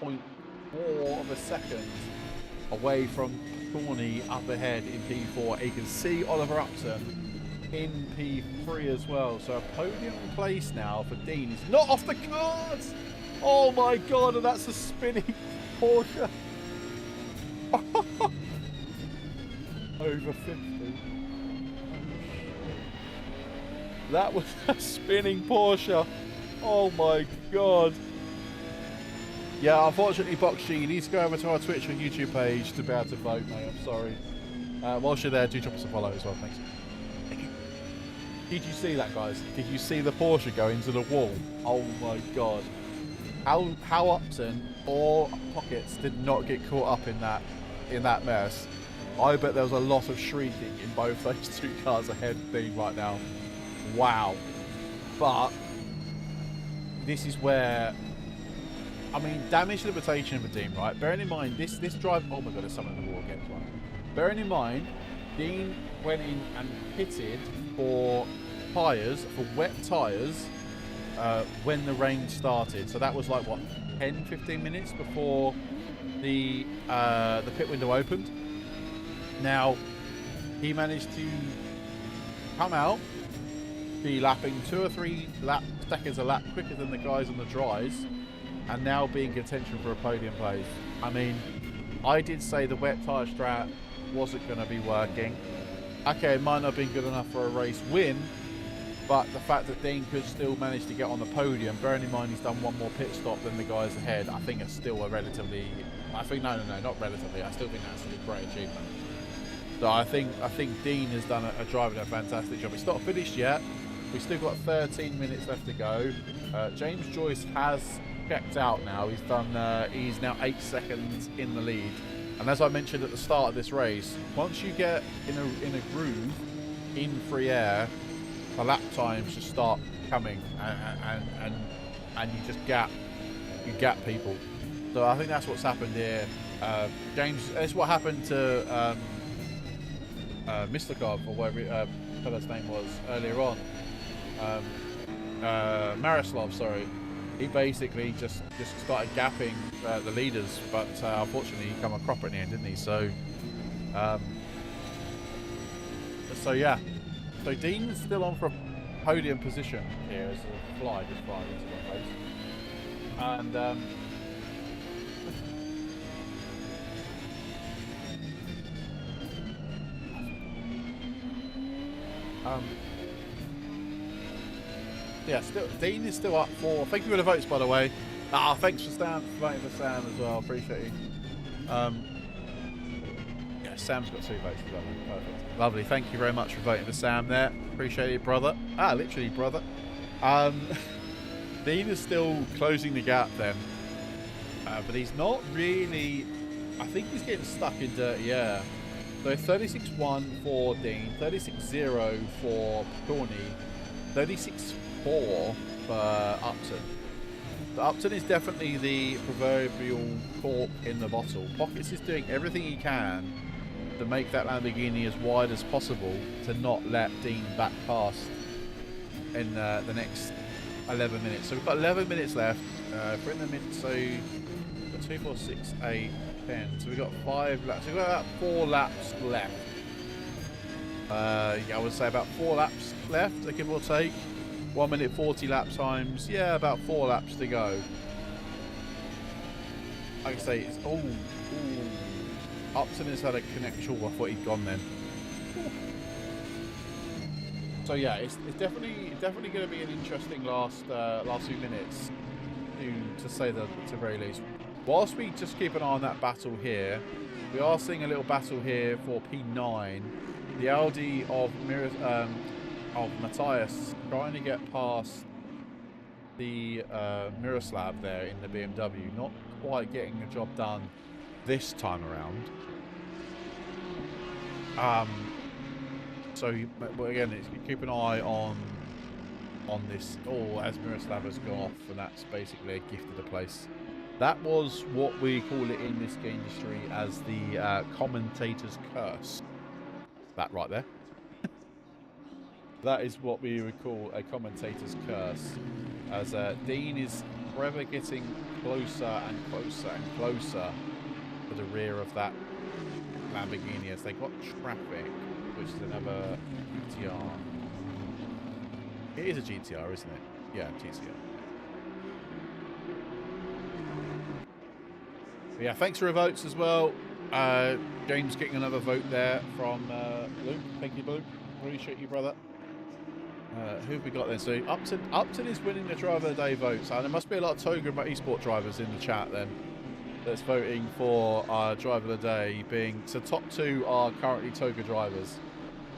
0.4 of a second away from Corny up ahead in P4. You can see Oliver Upton in P3 as well. So a podium place now for Dean. He's not off the cards. Oh my God, and that's a spinning Porsche. Over 50. That was a spinning Porsche. Oh my God. Yeah, unfortunately, BoxG, you need to go over to our Twitch or YouTube page to be able to vote, mate. I'm sorry. Whilst you're there, do drop us a follow as well, thanks. Did you see that, guys? Did you see the Porsche go into the wall? Oh my God. How Upton or Pockets did not get caught up in that mess. I bet there was a lot of shrieking in both those two cars ahead of Dean right now. Wow. But this is where, I mean, damage limitation for Dean, right? Bearing in mind, this drive, oh my God, there's someone in the wall again. Bearing in mind, Dean went in and pitted for tyres, for wet tyres, when the rain started. So that was like, what, 10, 15 minutes before the pit window opened. Now, he managed to come out, be lapping 2 or 3 seconds a lap quicker than the guys on the dries, and now be in contention for a podium place. I mean, I did say the wet tyre strat wasn't going to be working. Okay, it might not have been good enough for a race win, but the fact that Dean could still manage to get on the podium, bearing in mind he's done one more pit stop than the guys ahead, I think it's still a relatively, no, not relatively, I still think that's a great achievement. So I think Dean has done driving a fantastic job. It's not finished yet. We've still got 13 minutes left to go. James Joyce has checked out now. He's now 8 seconds in the lead. And as I mentioned at the start of this race, once you get in a groove in free air, the lap times just start coming, and you just gap people. So I think that's what's happened here. James, that's what happened to Mr. Cobb, or whatever fella's name was earlier on. Marislav, sorry. He basically just started gapping the leaders, but unfortunately he come a cropper in the end, didn't he? So yeah. So Dean's still on for a podium position here as a fly just flying into the place. And yeah, still Dean is still up for. Thank you for the votes, by the way. Thanks for voting for Sam as well. Appreciate you. Yeah, Sam's got 2 votes as well. Perfect, lovely. Thank you very much for voting for Sam there. Appreciate it, brother. Literally, brother. Dean is still closing the gap then, but he's not really. I think he's getting stuck in dirty air. So 36-1 for Dean, 36-0 for Pateron, 36-4 for Upton. But Upton is definitely the proverbial cork in the bottle. Pockets is doing everything he can to make that Lamborghini as wide as possible to not let Dean back past in the next 11 minutes. So we've got 11 minutes left. We're in the mid, so we've got 2, 4, 6, 8, 10. So we've got 5 laps. So we've got about 4 laps left. Yeah, I would say about 4 laps left, give or take. 1 minute 40 lap times. Yeah, about 4 laps to go. Like I say, it's Upton has had a connection. I thought he'd gone then. So yeah, it's definitely going to be an interesting last few minutes, to say the very least. Whilst we just keep an eye on that battle here, we are seeing a little battle here for P9. The Audi of Matthias trying to get past the Miroslav there in the BMW, not quite getting the job done this time around. So again, keep an eye on this. As Miroslav has gone off, and that's basically a gift of the place. That was what we call it in this industry as the commentator's curse. That right there. That is what we would call a commentator's curse, as Dean is forever getting closer and closer and closer to the rear of that Lamborghini as they got traffic, which is another GTR. It is a GTR, isn't it? Yeah, GTR. But yeah, thanks for your votes as well. James getting another vote there from Luke. Thank you, Luke. Appreciate you, brother. Who have we got then? So Upton is winning the driver of the day votes. And there must be a lot of Toga eSport drivers in the chat then that's voting for our driver of the day. So top 2 are currently Toga drivers.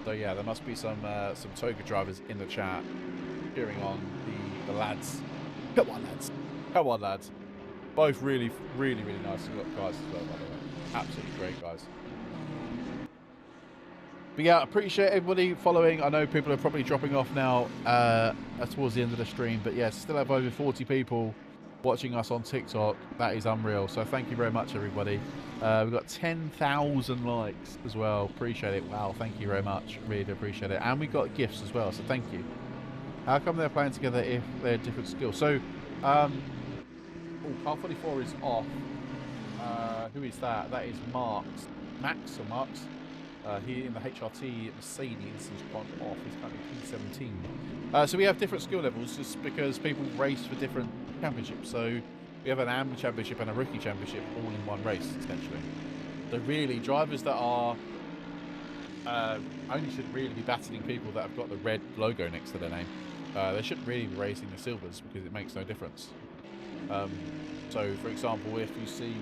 So yeah, there must be some Toga drivers in the chat cheering on the lads. Come on, lads. Come on, lads. Both really, really, really nice guys as well, by the way. Absolutely great guys. But yeah, appreciate everybody following. I know people are probably dropping off now towards the end of the stream. But yeah, still have over 40 people watching us on TikTok. That is unreal. So thank you very much, everybody. We've got 10,000 likes as well. Appreciate it. Wow, thank you very much. Really appreciate it. And we got gifts as well, so thank you. How come they're playing together if they're different skills? So, car 44 is off. Who is that? That is Max or Marks. He in the HRT Mercedes has gone off. He's currently P17. So we have different skill levels just because people race for different championships. So we have an AM championship and a rookie championship all in one race, essentially. So really, drivers that are only should really be battling people that have got the red logo next to their name. They shouldn't really be racing the silvers because it makes no difference. So, for example, if you see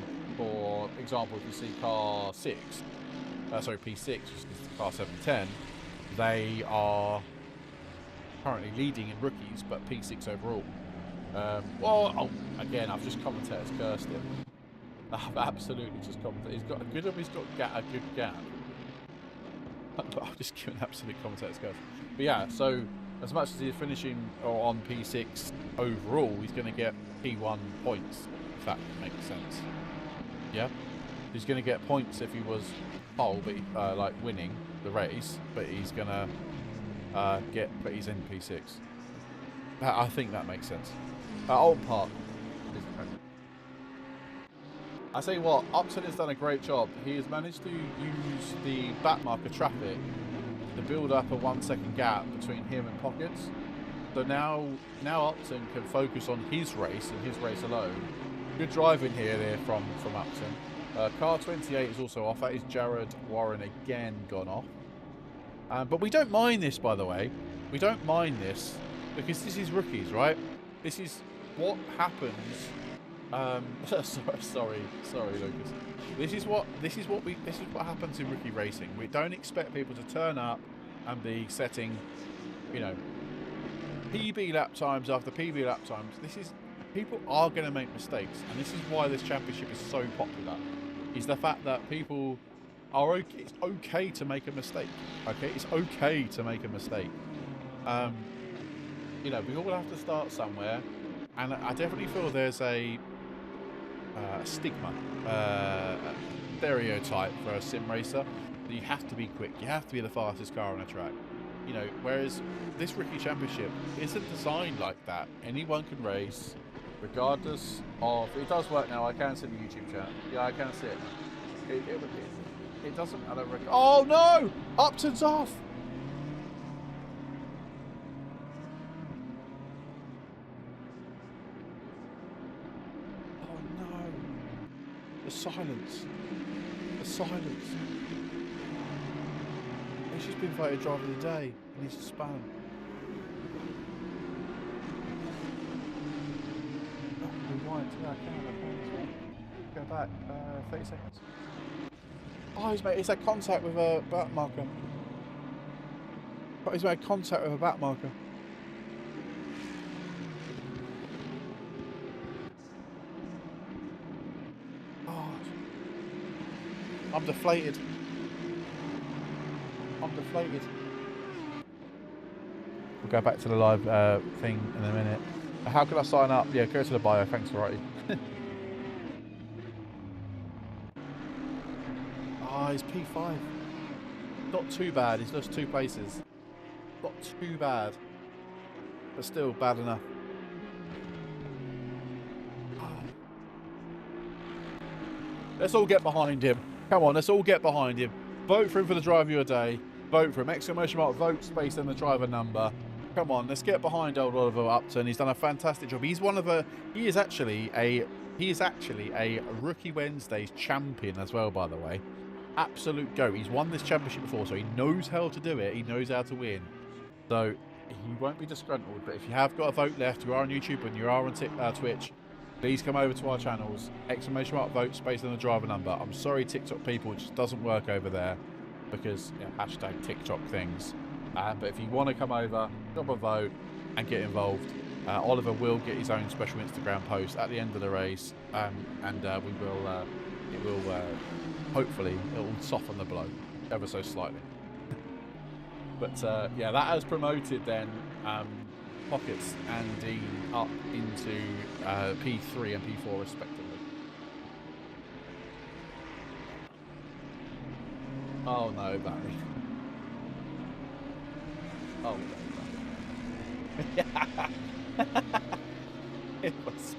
car 6, sorry, P6, which is car 710, they are currently leading in rookies, but P6 overall. Again, I've just commentator's cursed him. I've absolutely just commentated. He's got a good gap. I've just given absolute commentator's curse. But yeah, so as much as he's finishing on P6 overall, he's going to get P1 points, if that makes sense. Yeah? He's going to get points if he was pole, but like winning the race, but he's going to but he's in P6. I think that makes sense. Old Park. I tell you what, Upton has done a great job. He has managed to use the backmarker traffic to build up a 1 second gap between him and Pockets. So now Upton can focus on his race and his race alone. Good driving here there from Upton. Car 28 is also off. That is Jared Warren again gone off. But we don't mind this, by the way. We don't mind this because this is rookies, right? This is what happens. Sorry, Lucas. This is what happens in rookie racing. We don't expect people to turn up and be setting, you know, PB lap times after PB lap times. People are going to make mistakes, and this is why this championship is so popular. Is the fact that people are okay. It's okay to make a mistake. Okay, it's okay to make a mistake. You know, we all have to start somewhere, and I definitely feel there's a stigma, stereotype for a sim racer that you have to be quick, you have to be the fastest car on a track. You know, whereas this rookie championship isn't designed like that. Anyone can race, regardless of. It does work now. I can see the YouTube chat. Yeah, I can see it. It doesn't matter. Oh no! Upton's off. The silence. The silence. He's just been voted driver of the day and he's spun. Oh, rewind. Yeah, I can. Go back. 30 seconds. Oh, he's had contact with a back marker. He's made contact with a back marker. I'm deflated. We'll go back to the live thing in a minute. How can I sign up? Yeah, go to the bio. Thanks for writing. He's P5. Not too bad. He's lost 2 places. Not too bad. But still bad enough. Let's all get behind him. Come on, let's all get behind him. Vote for him for the driver of your day. Vote for him. Exclamation mark, vote space and the driver number. Come on, let's get behind old Oliver Upton. He's done a fantastic job. He's he is actually a Rookie Wednesdays champion as well, by the way. Absolute go. He's won this championship before, so he knows how to do it. He knows how to win. So he won't be disgruntled. But if you have got a vote left, you are on YouTube and you are on Twitch, please come over to our channels. Exclamation mark, vote space and the driver number. I'm sorry, TikTok people, it just doesn't work over there because hashtag TikTok things. But if you want to come over, drop a vote and get involved, Oliver will get his own special Instagram post at the end of the race, and hopefully it will soften the blow ever so slightly. But yeah, that has promoted then Pockets and Dean up into P3 and P4 respectively. Oh no, Barry. Oh no, Barry. It was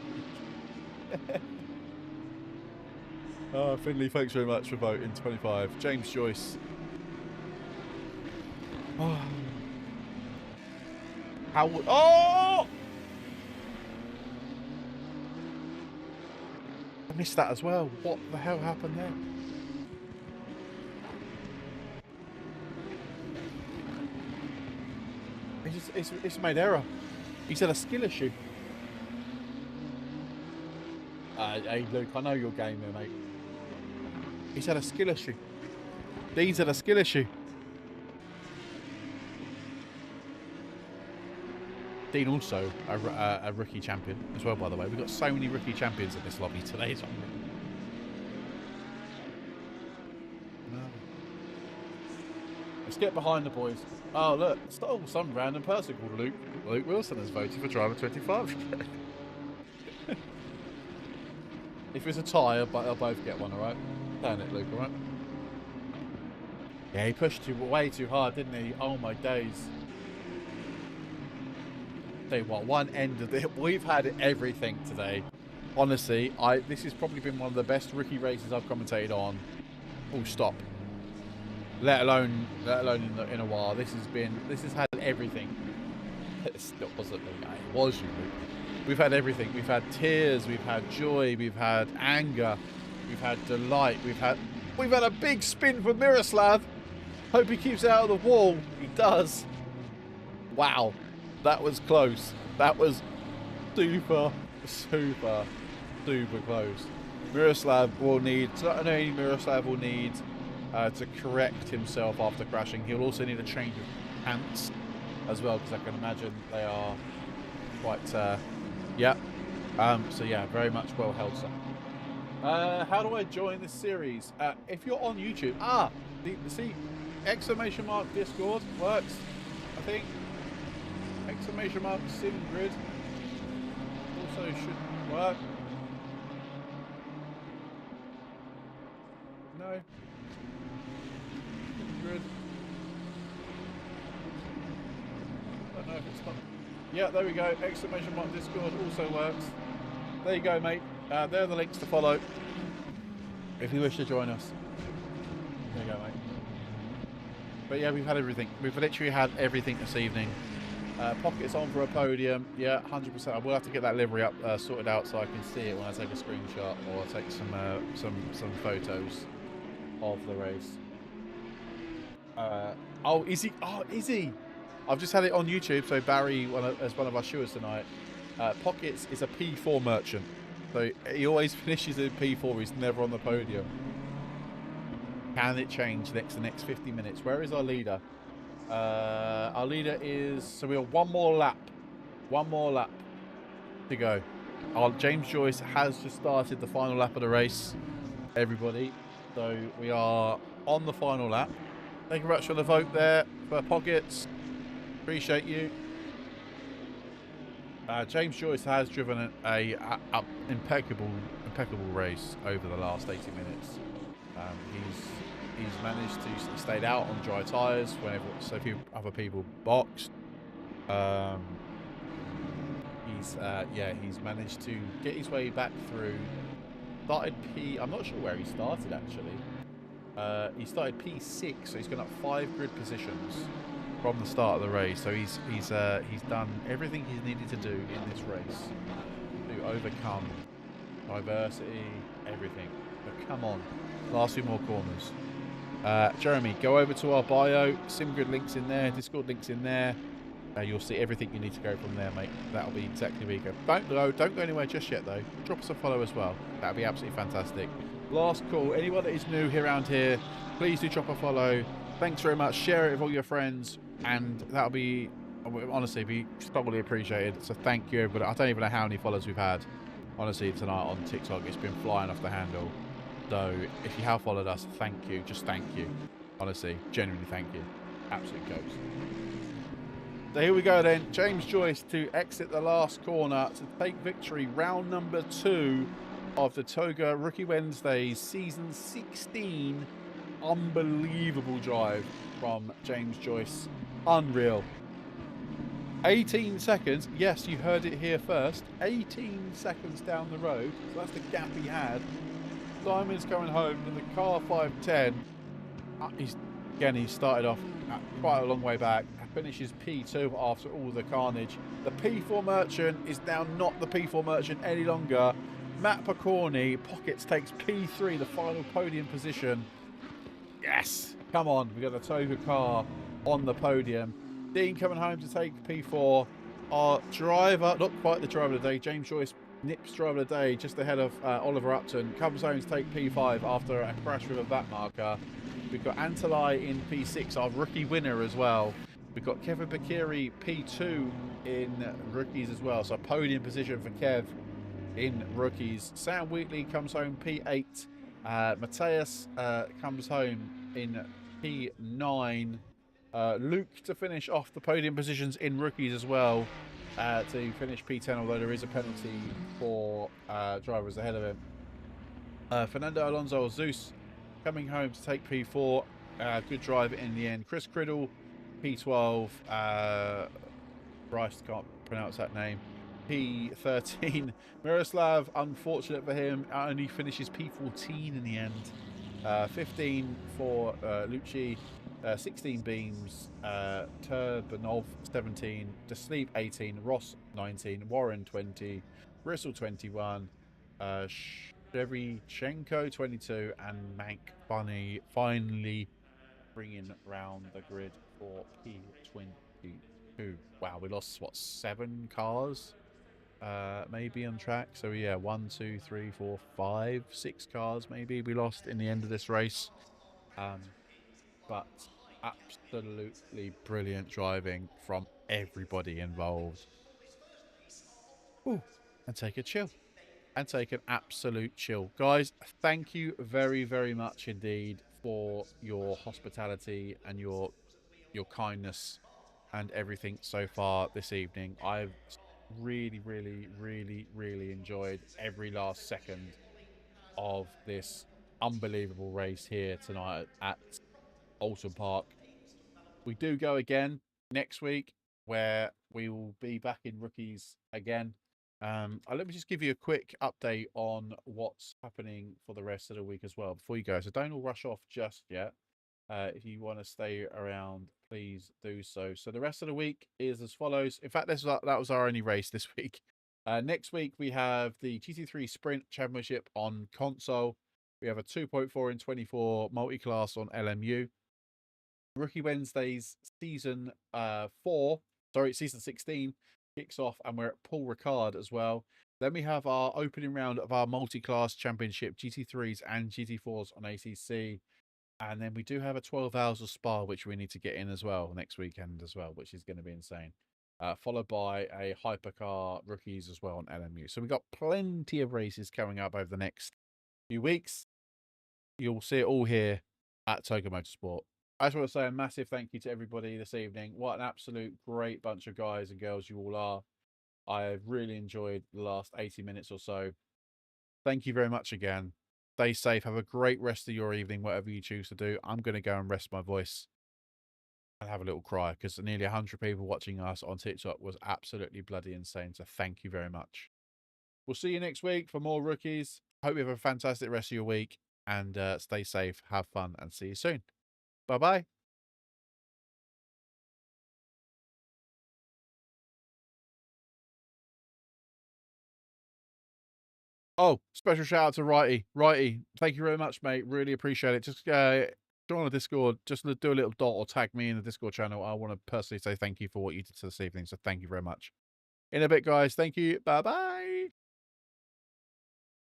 Oh, Finley, thanks very much for voting. 25. James Joyce. Oh. Oh! I missed that as well. What the hell happened there? It's made error. He's had a skill issue. Hey, Luke, I know you're gamer, mate. He's had a skill issue. Dean's had a skill issue. Dean also a rookie champion as well, by the way. We've got so many rookie champions in this lobby today. It's no. Let's get behind the boys. Oh, look. Some random person called Luke Wilson has voted for driver 25. If it's a tie, they'll both get one, alright? Turn it, Luke, all right? Yeah, he pushed way too hard, didn't he? Oh, my days. Tell you what, one end of it, we've had everything today. Honestly, this has probably been one of the best rookie races I've commentated on. Full stop. Let alone in a while. This has had everything. It still wasn't me. It was you. We've had everything. We've had tears. We've had joy. We've had anger. We've had delight. We've had a big spin for Miroslav. Hope he keeps out of the wall. He does. Wow, that was close. That was super close. Miroslav will need. Not only Miroslav will need to correct himself after crashing. He'll also need a change of pants as well, because I can imagine they are quite, yeah. So yeah, very much well held, sir. How do I join this series? If you're on YouTube, see, exclamation mark Discord works, I think. Exclamation mark SimGrid also should work. No. Good. Don't know if it's not. Yeah, there we go. Exclamation mark Discord also works. There you go, mate. There are the links to follow if you wish to join us. There you go, mate. But yeah, we've had everything. We've literally had everything this evening. Pockets on for a podium. Yeah, 100%. I will have to get that livery up sorted out so I can see it when I take a screenshot or take some photos of the race. Oh, is he? Oh, is he? I've just had it on YouTube. So Barry, as one of our viewers tonight, Pockets is a P4 merchant. So he always finishes in P4. He's never on the podium. Can it change the next 50 minutes? Where is our leader? Our leader is, so we have one more lap to go. James Joyce has just started the final lap of the race, everybody. So we are on the final lap. Thank you very much for the vote there for Pockets. Appreciate you. James Joyce has driven a impeccable race over the last 80 minutes. He's managed to stay out on dry tyres whenever so few other people boxed. He's managed to get his way back through. I'm not sure where he started actually. He started P6, so he's gone up 5 grid positions from the start of the race. So he's done everything he's needed to do in this race to overcome diversity, everything. But come on, last few more corners. Jeremy, go over to our bio. SimGrid links in there. Discord links in there. You'll see everything you need to go from there, mate. That'll be exactly where you go. Don't go anywhere just yet, though. Drop us a follow as well. That'll be absolutely fantastic. Last call. Anyone that is new here around here, please do drop a follow. Thanks very much. Share it with all your friends, and that'll be honestly be totally appreciated. So thank you, everybody. I don't even know how many followers we've had. Honestly, tonight on TikTok, it's been flying off the handle. So if you have followed us, thank you. Just thank you. Honestly, genuinely thank you. Absolute goats. So here we go then. James Joyce to exit the last corner to take victory. Round number 2 of the Toga Rookie Wednesdays season 16. Unbelievable drive from James Joyce. Unreal. 18 seconds. Yes, you heard it here first. 18 seconds down the road. So that's the gap he had. Simon's coming home in the car 510. He started off quite a long way back. Finishes P2 after all the carnage. The P4 Merchant is now not the P4 Merchant any longer. Matt Picorni, Pockets takes P3, the final podium position. Yes! Come on, we got a Toga car on the podium. Dean coming home to take P4. Our driver, not quite the driver of the day, James Joyce, nips driver of the day just ahead of Oliver Upton. Comes home to take P5 after a crash with a back marker. We've got Antalai in P6, our rookie winner as well. We've got Kevin Bakiri P2 in rookies as well. So a podium position for Kev in rookies. Sam Wheatley comes home P8. Mateus comes home in P9. Luke to finish off the podium positions in rookies as well. To finish P10, although there is a penalty for drivers ahead of him. Fernando Alonso Zeus coming home to take P4. Good drive in the end. Chris Criddle, P12. Bryce, can't pronounce that name. P13. Miroslav, unfortunate for him, only finishes P14 in the end. 15 for Lucci. 16 Beams, Turbanov 17, Desleep 18, Ross 19, Warren 20, Bristle 21, Shevchenko 22, and Mank finally bringing round the grid for P22. Wow, we lost what, 7 cars? Maybe on track. So yeah, 1, 2, 3, 4, 5, 6 cars maybe we lost in the end of this race. But absolutely brilliant driving from everybody involved. Ooh, and take a chill. And take an absolute chill. Guys, thank you very, very much indeed for your hospitality and your kindness and everything so far this evening. I've really, really, really, really enjoyed every last second of this unbelievable race here tonight at Alton Park. We do go again next week where we will be back in rookies again. Let me just give you a quick update on what's happening for the rest of the week as well before you go. So don't all rush off just yet. If you want to stay around, please do so. So the rest of the week is as follows. In fact, that was our only race this week. Next week, we have the GT3 Sprint Championship on console. We have a 2.4 in 24 multi-class on LMU. Rookie Wednesdays season 16 kicks off, and we're at Paul Ricard as well. Then we have our opening round of our multi-class championship GT3s and GT4s on ACC. And then we do have a 12 hours of Spa, which we need to get in as well next weekend as well, which is going to be insane. Followed by a hypercar rookies as well on LMU. So we've got plenty of races coming up over the next few weeks. You'll see it all here at Togo Motorsport. I just want to say a massive thank you to everybody this evening. What an absolute great bunch of guys and girls you all are. I've really enjoyed the last 80 minutes or so. Thank you very much again. Stay safe. Have a great rest of your evening, whatever you choose to do. I'm going to go and rest my voice and have a little cry because nearly 100 people watching us on TikTok was absolutely bloody insane. So thank you very much. We'll see you next week for more rookies. Hope you have a fantastic rest of your week and stay safe, have fun, and see you soon. Bye-bye. Oh, special shout out to Righty. Righty, thank you very much, mate. Really appreciate it. Just join the Discord. Just do a little dot or tag me in the Discord channel. I want to personally say thank you for what you did this evening. So thank you very much. In a bit, guys. Thank you. Bye-bye.